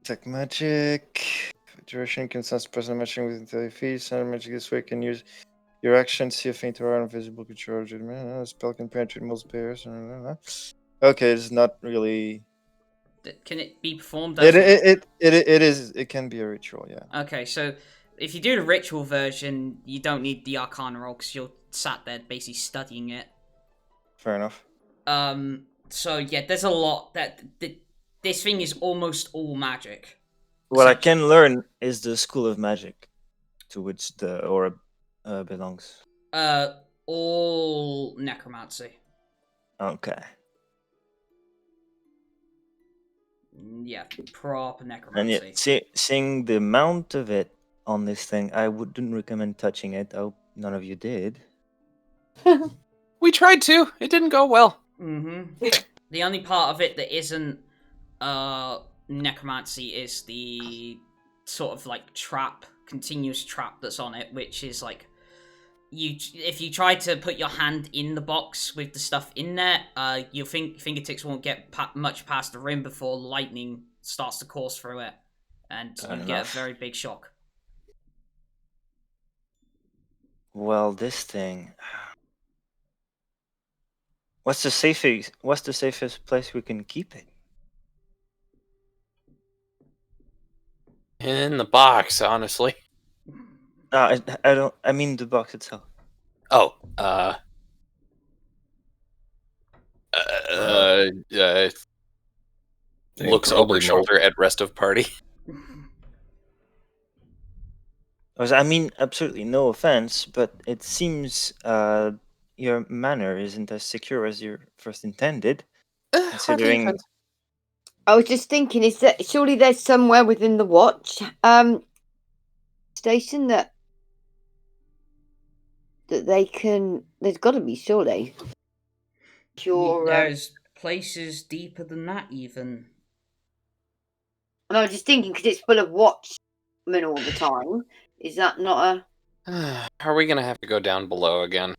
Detect magic. Duration can sense personal matching within 30 feet. Center magic this way can use your action, see a faint aura, invisible control. Spell can penetrate most players. Okay, it's not really. Can it be performed? It is. It can be a ritual, yeah. Okay, so if you do the ritual version, you don't need the Arcana roll because you're sat there basically studying it. Fair enough. So yeah, there's a lot that this thing is almost all magic. What I can learn is the school of magic, to which the aura belongs. All necromancy. Okay. Yeah, proper necromancy. And yet, seeing the amount of it on this thing, I wouldn't recommend touching it. I hope none of you did. We tried to. It didn't go well. Mm-hmm. The only part of it that isn't necromancy is the sort of like continuous trap that's on it, which is like if you try to put your hand in the box with the stuff in there, your fingertips won't get much past the rim before lightning starts to course through it, and you get a very big shock. Well, this thing. What's the safest place we can keep it? In the box, honestly. I don't. I mean the box itself. Oh, looks over shoulder at rest of party. I mean, absolutely no offense, but it seems your manor isn't as secure as you first intended. Considering, I was just thinking, is that surely there's somewhere within the watch station that they can. There's got to be, surely. There's places deeper than that, even. And I was just thinking, because it's full of watchmen all the time. Is that not a? Are we gonna have to go down below again?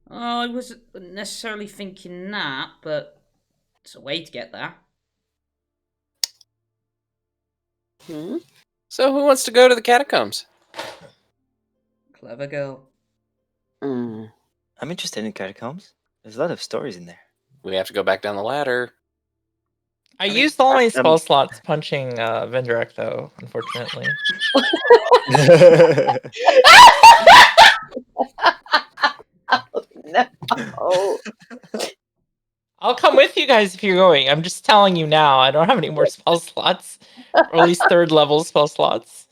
I wasn't necessarily thinking that, but it's a way to get there. So who wants to go to the catacombs? Clever girl. I'm interested in catacombs. There's a lot of stories in there. We have to go back down the ladder. I used all my spell slots punching Vendrak, though, unfortunately. Oh, no. I'll come with you guys if you're going. I'm just telling you now. I don't have any more spell slots. Or at least 3rd level spell slots.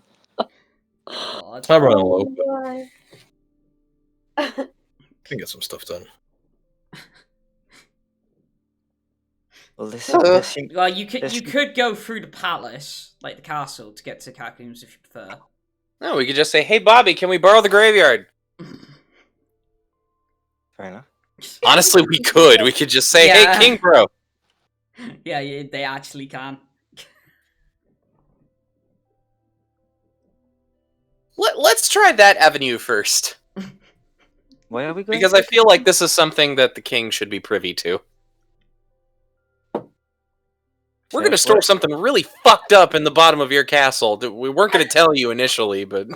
I run a little bit. Can get some stuff done. Well, you could go through the palace, like the castle, to get to catacombs if you prefer. No, we could just say, "Hey, Bobby, can we borrow the graveyard?" Fair enough. Honestly, we could. We could just say, "Hey, King Bro." Yeah, they actually can. Let's try that avenue first. Why are we going? Because I feel like this is something that the king should be privy to. We're going to store something really fucked up in the bottom of your castle that we weren't going to tell you initially, but...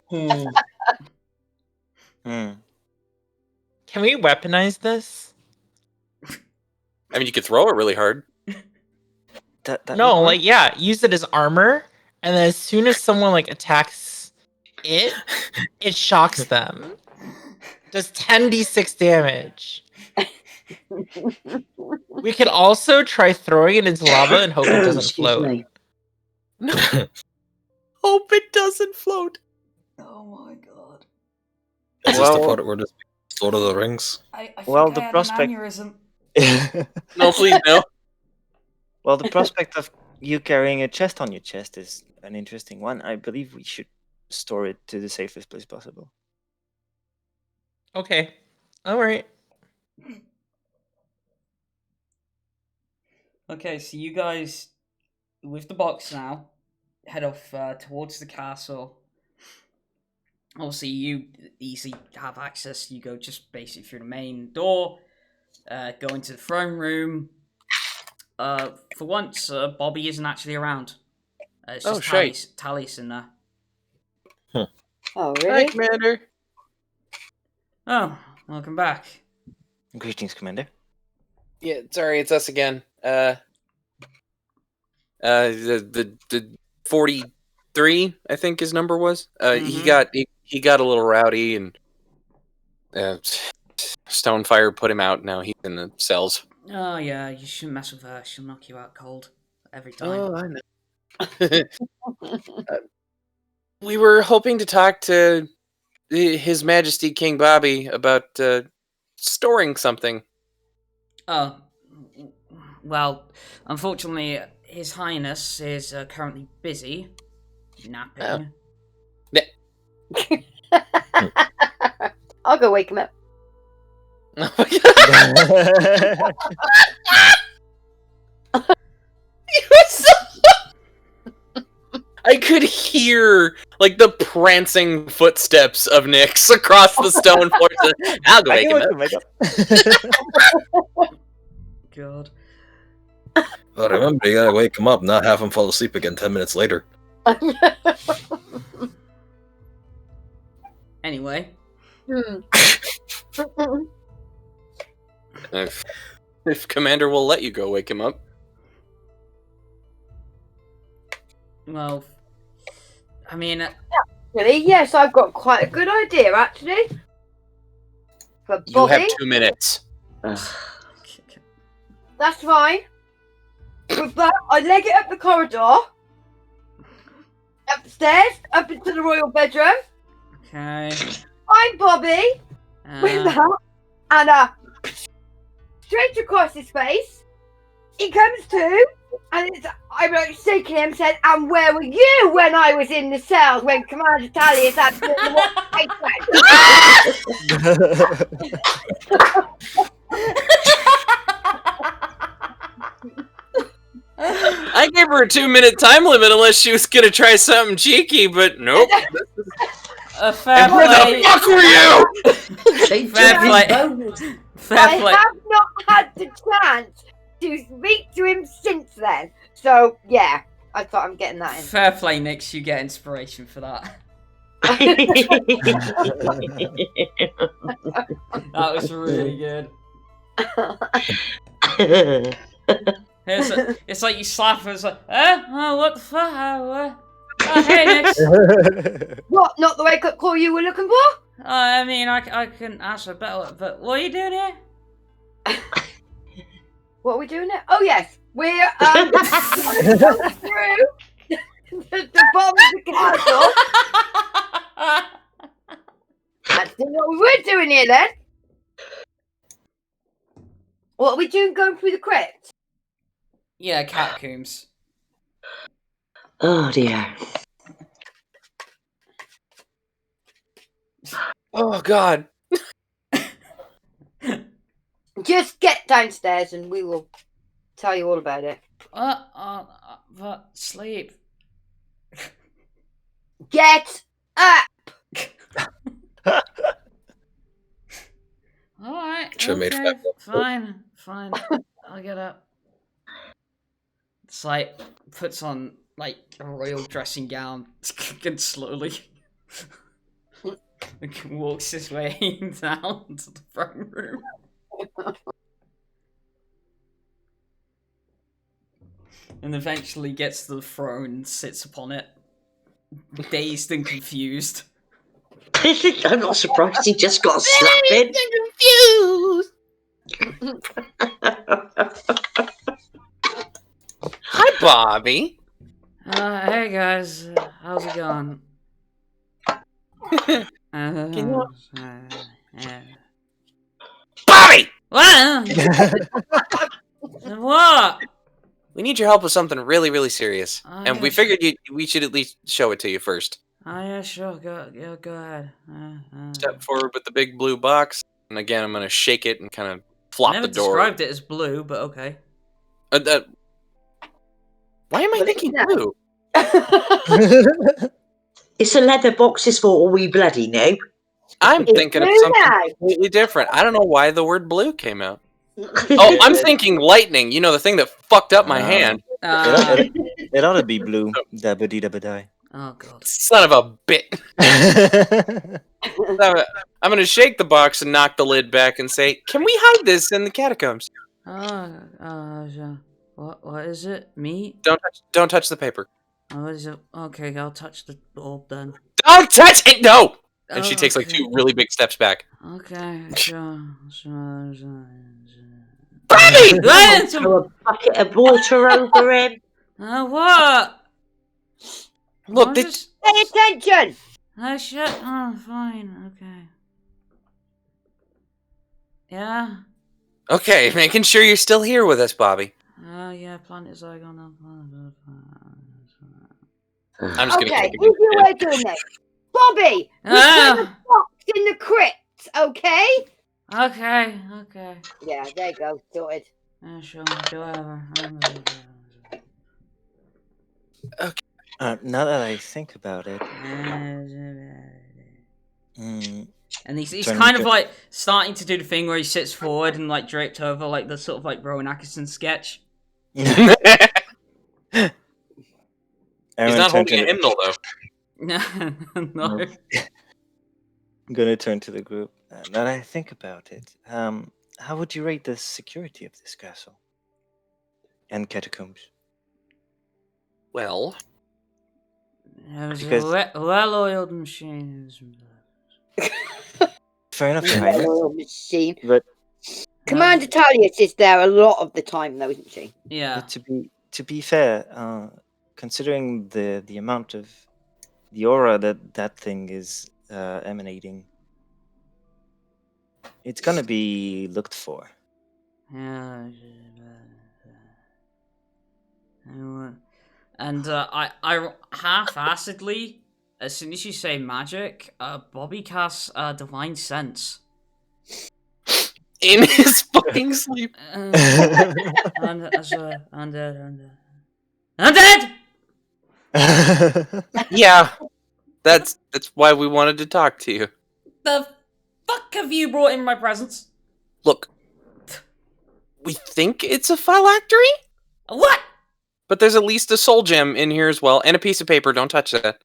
Can we weaponize this? I mean, you could throw it really hard. No, like, yeah, use it as armor, and then as soon as someone, like, attacks it shocks them. Does 10d6 damage. We could also try throwing it into lava and hope it doesn't float. Hope it doesn't float. Oh my god. Is this the part where there's Lord of the Rings? I think the I had prospect. an aneurysm. No, please, no. Well, the prospect of you carrying a chest on your chest is an interesting one. I believe we should store it to the safest place possible. Okay. Alright. Okay, so you guys, with the box now, head off towards the castle. Obviously, you easily have access. You go just basically through the main door, go into the throne room. For once, Bobby isn't actually around. It's just Taliesin in there. Oh, really? Hi, Commander. Oh, welcome back. Greetings, Commander. Yeah, sorry, it's us again. The 43, I think his number was. He got a little rowdy, and Stonefire put him out. Now he's in the cells. Oh yeah, you shouldn't mess with her. She'll knock you out cold every time. Oh, I know. We were hoping to talk to His Majesty King Bobby about storing something. Oh, well, unfortunately, His Highness is currently busy napping. I'll go wake him up. I could hear like the prancing footsteps of Nyx across the stone floor. I'll go wake him up. God. Well, remember, you gotta wake him up, not have him fall asleep again 10 minutes later. Anyway. If Commander will let you go wake him up. Well, I mean... Actually, yes, I've got quite a good idea, actually. For Bobby. You have 2 minutes. That's fine. With that, I leg it up the corridor. Upstairs, up into the royal bedroom. Okay. I'm Bobby. With that, and straight across his face, he comes to, and I'm like shaking him, said, "And where were you when I was in the cells when Commander Talius had to I gave her a 2-minute time limit unless she was gonna try something cheeky, but nope. Fair play. Where the fuck were you? Fair play. I have not had the chance to speak to him since then. So yeah, I thought I'm getting that in. Fair play, Nyx. You get inspiration for that. That was really good. It's like you slap her, it's like, oh, what the fuck? Oh, hey, Nyx. What? Not the wake-up call you were looking for? I mean, I couldn't answer better, but what are you doing here? What are we doing here? Oh, yes. We're, through the bottom of the castle. I didn't know what we were doing here, then. What are we doing going through the crypt? Yeah, catacombs. Oh, dear. Oh, God. Just get downstairs and we will tell you all about it. But sleep. Get up! Alright, Should've okay, made fine. I'll get up. It's like, puts on, like, a royal dressing gown and slowly walks his way down to the front room. And eventually gets to the throne and sits upon it, dazed and confused. I'm not surprised he just got slapped in. Hi, Bobby. Hey guys, how's it going? Bobby! What? What? We need your help with something really, really serious. And we yes. figured we should at least show it to you first. Oh yeah, sure. Go ahead. Step forward with the big blue box. And again, I'm going to shake it and kind of flop the door. I never described it as blue, but okay. Why am I thinking blue? It's a leather box, is for all we bloody know. I'm thinking of something completely different. I don't know why the word blue came out. Oh, I'm thinking lightning. You know, the thing that fucked up my hand. It ought to be blue. Dabba-dee-dabba-die. Oh, God. Son of a bit. I'm going to shake the box and knock the lid back and say, can we hide this in the catacombs? What is it? Me? Don't touch the paper. Oh, is it? Okay, I'll touch the orb then. Don't touch it! No! And she takes like 2 really big steps back. Okay, sure. Bobby! Throw a bucket of water over him. What? Look, pay attention! Shut. Oh, fine. Okay. Yeah? Okay, making sure you're still here with us, Bobby. Yeah, planet Zygon. I'm just okay, gonna here's your way of doing this. Bobby! We put the box in the crypt, okay? Okay. Yeah, there you go, sorted. Yeah, sure, whatever. Okay. Now that I think about it, and he's kind of like starting to do the thing where he sits forward and like draped over like the sort of like Rowan Atkinson sketch. He's not holding a hymnal though. No. I'm gonna turn to the group. Now that I think about it, how would you rate the security of this castle and catacombs? Well, well-oiled machine. Fair enough, Your Highness. Well-oiled machine. But Commander Talius is there a lot of the time, though, isn't she? Yeah. But to be fair, considering the amount of the aura that thing is emanating, it's gonna be looked for. Yeah. And I half-assedly, as soon as you say magic, Bobby casts Divine Sense. In his fucking sleep. Undead! Yeah. That's why we wanted to talk to you. The fuck have you brought in my presents? Look. We think it's a phylactery? What? But there's at least a soul gem in here as well, and a piece of paper. Don't touch that.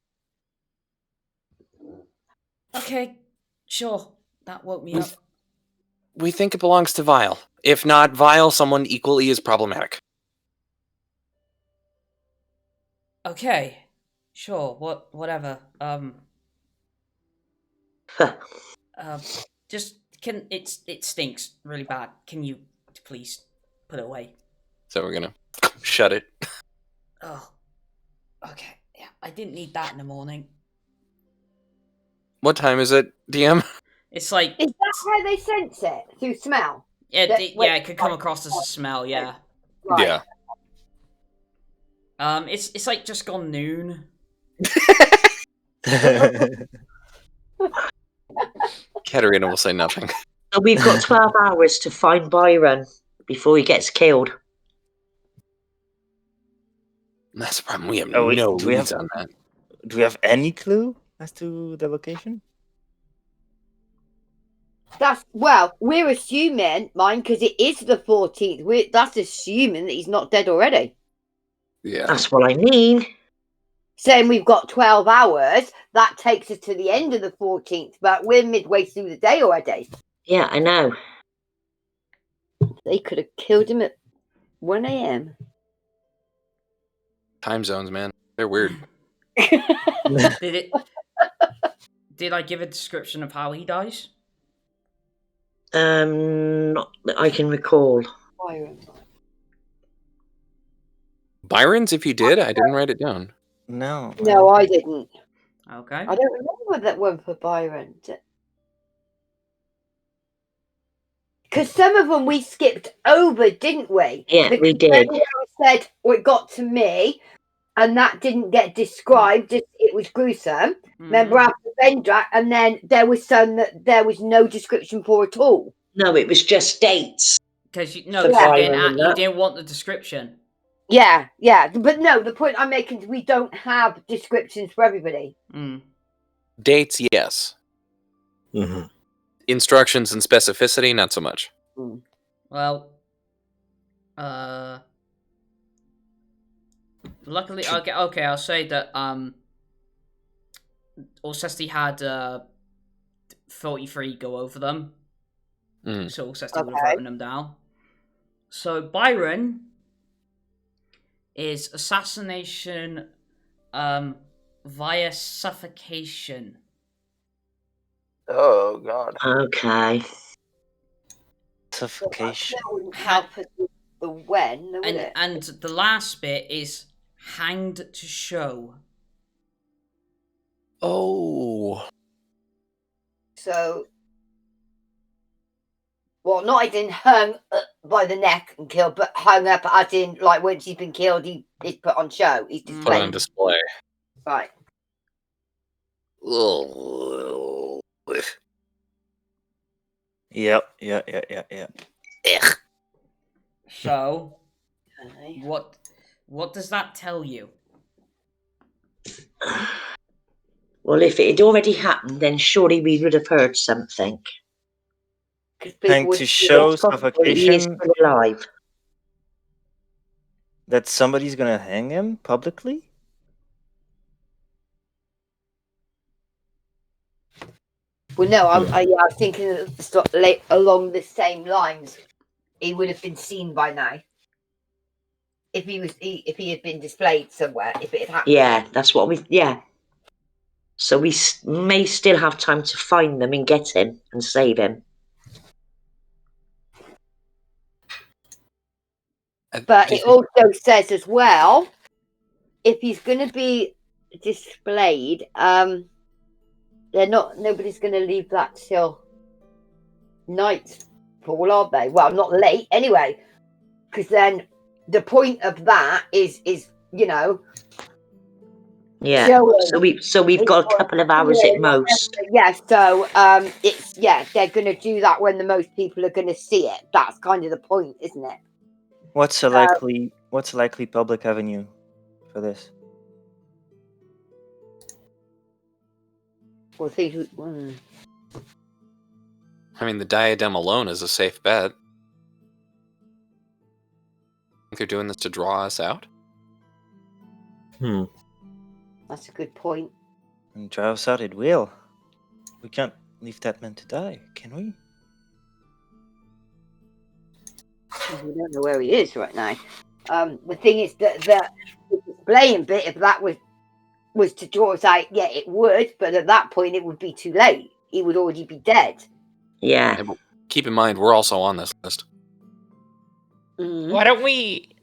Okay, sure. That woke me up. We think it belongs to Vile. If not Vile, someone equally as problematic. Okay, sure. Whatever. Just it stinks really bad. Can you please put it away? So we're gonna shut it. Oh, okay. Yeah, I didn't need that in the morning. What time is it, DM? It's like... Is that how they sense it? Through smell? Yeah, it could come across as a smell, yeah. Right. Yeah. It's like just gone noon. Katterina will say nothing. So we've got 12 hours to find Byron before he gets killed. That's the problem. We have no leads on that. Do we have any clue as to the location? We're assuming, because it is the 14th. That's assuming that he's not dead already. Yeah. That's what I mean. Saying we've got 12 hours, that takes us to the end of the 14th, but we're midway through the day already. Yeah, I know. They could have killed him at 1 a.m. Time zones, man. They're weird. Did I give a description of how he dies? Not that I can recall. Byron's, if you did, I didn't write it down. No. No, I didn't. Okay. I don't remember that one for Byron. Because some of them we skipped over, didn't we? Yeah, we did. Said, it got to me, and that didn't get described. Just it was gruesome. Remember after Vendrak, and then there was some that there was no description for at all. No, it was just dates. Because you didn't want the description. Yeah, but no, the point I'm making is we don't have descriptions for everybody. Dates, yes. Mm-hmm. Instructions and specificity, not so much. Well, luckily, okay, I'll say that Orsesti had 43 go over them, so Orsesti would have written them down. So Byron is assassination via suffocation. Oh God. Okay. Suffocation. That wouldn't help us with the when, would it? And the last bit is hanged to show. Oh. So, well, not as in hung by the neck and killed, but hung up as in, like, once he's been killed, he's put on show. He's displayed. Put on display. Right. Oh. Yep. Ugh. So, what does that tell you? Well, if it had already happened, then surely we would have heard something. Trying to show He is suffocation still alive. that somebody's gonna hang him publicly? Well, no, I was thinking along the same lines. He would have been seen by now. If he had been displayed somewhere, if it had happened. Yeah, that's what we. Yeah. So we may still have time to find them and get him and save him. But it also says as well, if he's going to be displayed, nobody's going to leave that till nightfall, are they? Well, not late anyway, because then the point of that is Yeah. So we've got a couple of hours at most. Yeah. So they're going to do that when the most people are going to see it. That's kind of the point, isn't it? What's a likely public avenue for this? Well, I mean, the diadem alone is a safe bet. Think they're doing this to draw us out? That's a good point. And draw us out it will. We can't leave that man to die, can we? We don't know where he is right now. The thing is that the displaying bit, if that was to draw us out, yeah, it would. But at that point, it would be too late. He would already be dead. Yeah. Keep in mind, we're also on this list. Why don't we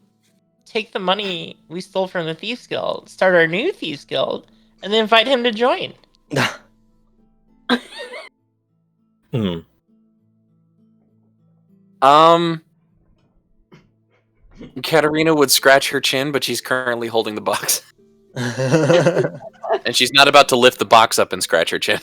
take the money we stole from the Thieves Guild, start our new Thieves Guild, and then invite him to join? Katterina would scratch her chin, but she's currently holding the box. And she's not about to lift the box up and scratch her chin.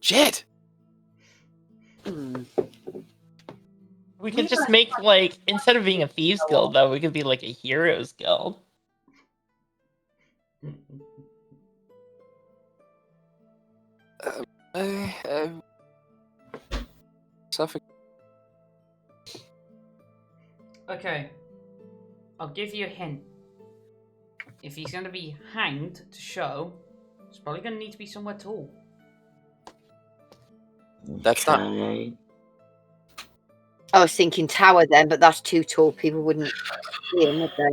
Shit! We could just make, instead of being a Thieves Guild, though, we could be like a Heroes Guild. Okay. I'll give you a hint. If he's going to be hanged to show, it's probably going to need to be somewhere tall. That's not... I was thinking tower then, but that's too tall. People wouldn't see him, would they?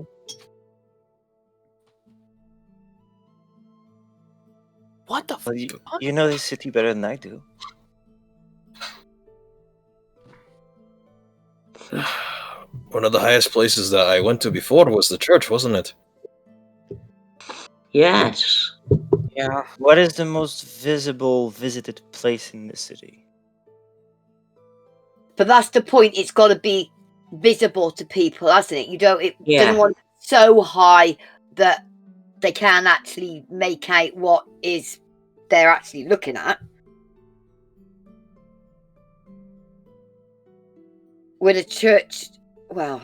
What the fuck? You know this city better than I do. One of the highest places that I went to before was the church, wasn't it? Yes. Yeah. What is the most visited place in the city? But that's the point. It's got to be visible to people, hasn't it? Doesn't want it so high that they can't actually make out what is they're actually looking at. With a church, well,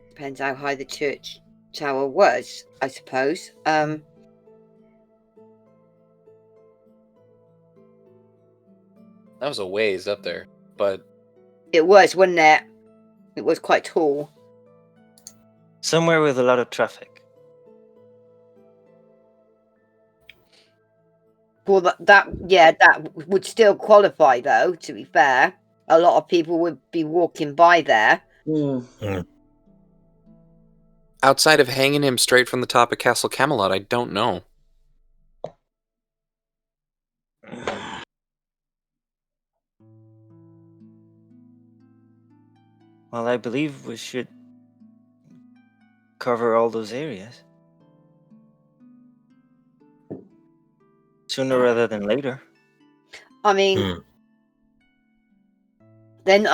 depends how high the church tower was, I suppose. That was a ways up there, but... It was, wasn't it? It was quite tall. Somewhere with a lot of traffic. Well, that would still qualify, though, to be fair. A lot of people would be walking by there. Outside of hanging him straight from the top of Castle Camelot, I don't know. Well, I believe we should cover all those areas. Sooner rather than later. I mean... Then,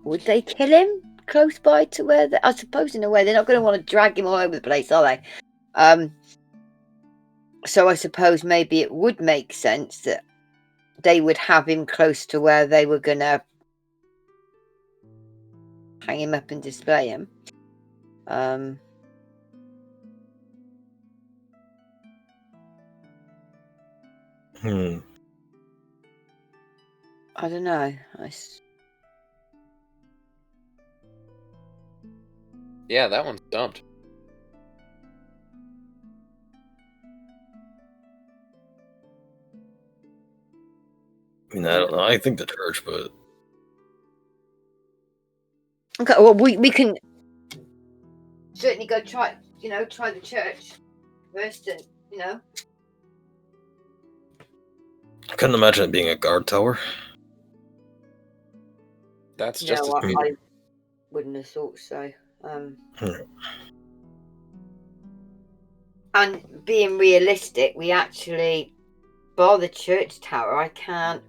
would they kill him close by to where I suppose in a way they're not going to want to drag him all over the place, are they? So I suppose maybe it would make sense that they would have him close to where they were going to hang him up and display him. I don't know. Yeah, that one's dumped. I mean, I don't know. I think the church, but okay. Well, we can certainly go try the church first, and I couldn't imagine it being a guard tower. That's just I wouldn't have thought so. And being realistic, we actually, bar the church tower, I can't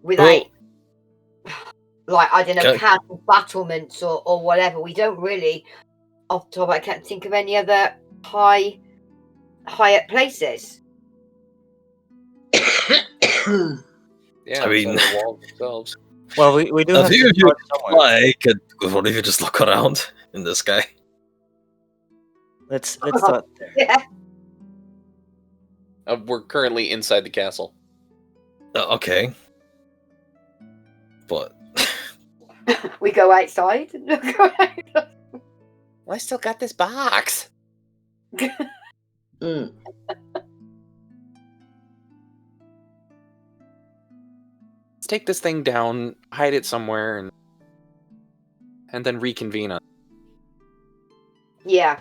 without I don't know, castle battlements or whatever. We don't really, off the top, I can't think of any other high up places. Yeah, I mean, the walls themselves. Well, we do have if to what if you just look around in the sky? Let's start there. Yeah. We're currently inside the castle. Okay. But we go outside and look around. Well, I still got this box. Mm. Let's take this thing down, hide it somewhere, and then reconvene on. Yeah.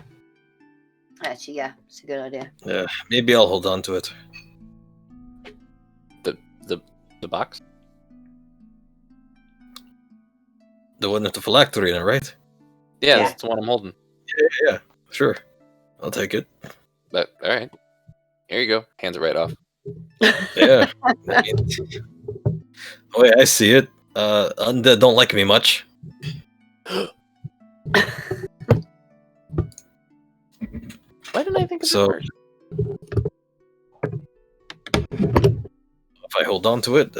Actually, yeah, it's a good idea. yeah, maybe I'll hold on to it. The box? The one at the phylactery, right? Yeah, that's the one I'm holding. Yeah, sure. I'll take it. All right. Here you go. Hands it right off. Yeah. Oh yeah, I see it. Undead don't like me much. Why didn't I think of So, that first? if I hold on to it,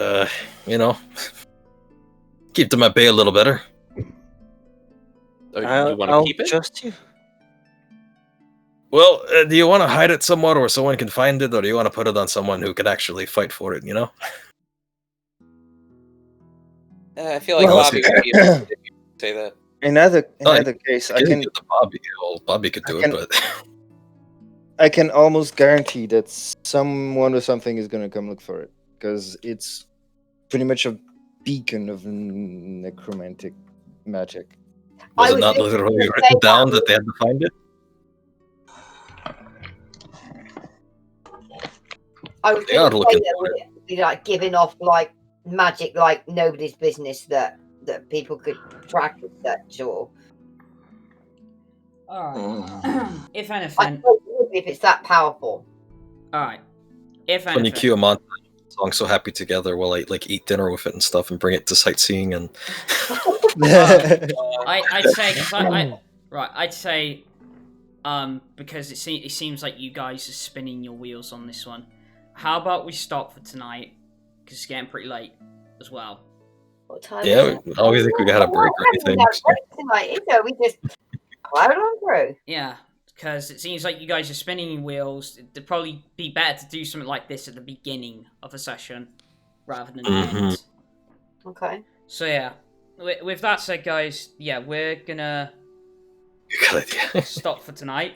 keep them at bay a little better. Oh, you want to keep it? Trust you. Well, do you want to hide it somewhat where someone can find it, or do you want to put it on someone who can actually fight for it, I feel like Bobby would be able to say that. In either case, I can. Bobby could do it, but I can almost guarantee that someone or something is gonna come look for it, because it's pretty much a beacon of necromantic magic. Was it not literally written down that they had to find it? I was going to say that would be like giving off like magic, like nobody's business that people could track as such, or. Alright. If anything. I suppose it would be if it's that powerful. Alright. If When you anything. cue a monster song "So Happy Together," while I eat dinner with it and stuff, and bring it to sightseeing and. I'd say, I'd say, because it seems like you guys are spinning your wheels on this one. How about we stop for tonight? Because it's getting pretty late as well. What time Yeah, is it? I don't think we got a break or anything. Tonight, we just cloud on through. Yeah, because it seems like you guys are spinning your wheels. It'd probably be better to do something like this at the beginning of a session rather than the end. Okay. So yeah, with that said, guys, yeah, we're gonna stop for tonight.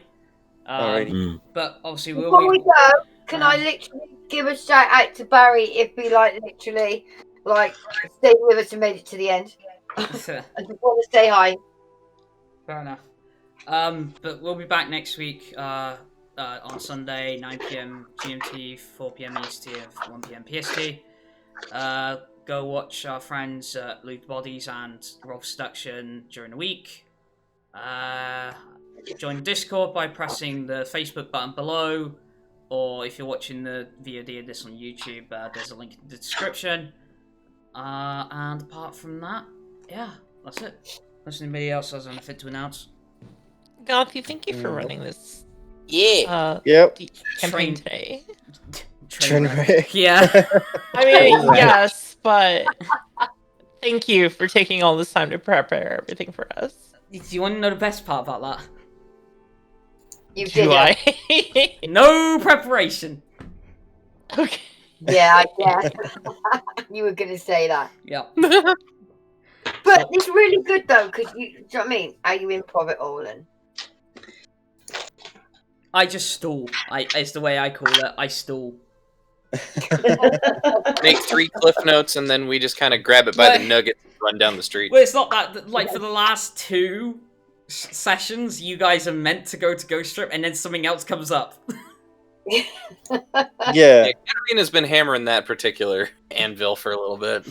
Alrighty. But obviously, Before we go, can I literally give a shout out to Barry if we literally stayed with us and made it to the end? I just want to say hi. Fair enough. But we'll be back next week on Sunday, 9 PM GMT, 4 PM EST, 1 PM PST. Go watch our friends Loot Bodies and Rolf Seduction during the week. Join the Discord by pressing the Facebook button below, or if you're watching the VOD of this on YouTube, there's a link in the description. And apart from that, yeah, that's it. Unless anybody else has anything to announce. Gothy, thank you for running this. Yeah. Campaign today. Yeah. I mean, yes, but Thank you for taking all this time to prepare everything for us. Do you want to know the best part about that? You Do did I? No preparation. Okay. Yeah, I guess. You were going to say that. Yeah. But it's really good, though, because do you know what I mean? How you improv it all in. I just stall. It's the way I call it. I stall. Make 3 cliff notes, and then we just kind of grab it by the nuggets and run down the street. Well, it's not that. Like, for the last 2 sessions, you guys are meant to go to Ghost Strip, and then something else comes up. Yeah. Katterina's been hammering that particular anvil for a little bit.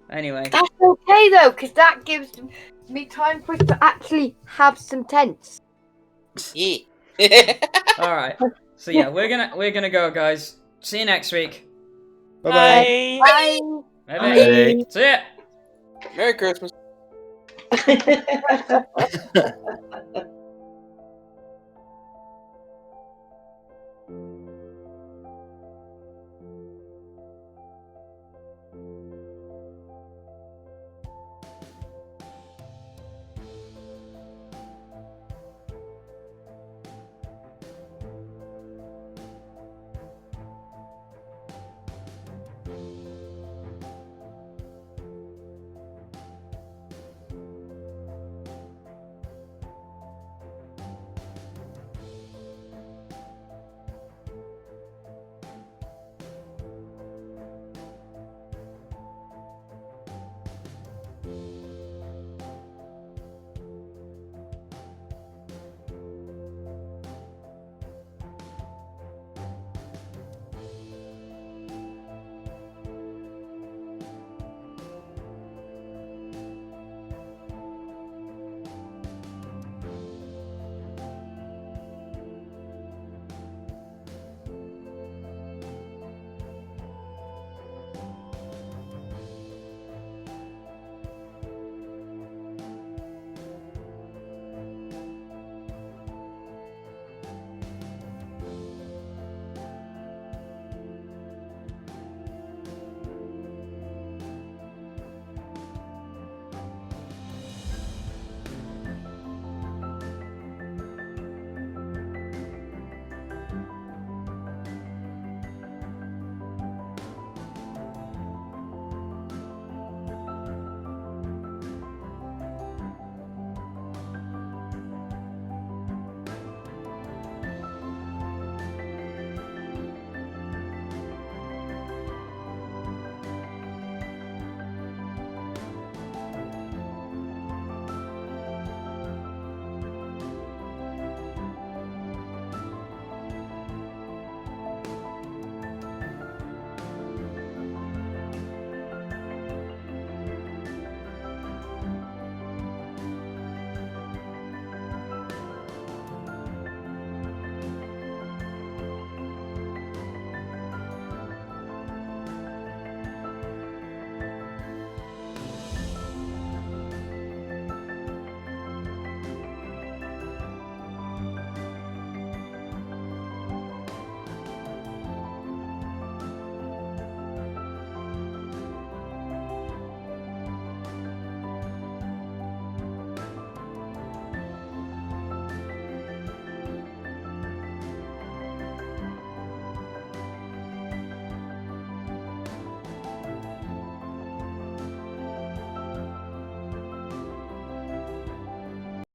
Anyway. That's okay, though, because that gives me time for us to actually have some tents. Yeah. Alright. So, yeah, we're gonna go, guys. See you next week. Bye-bye. Bye. Bye-bye. See ya. Merry Christmas.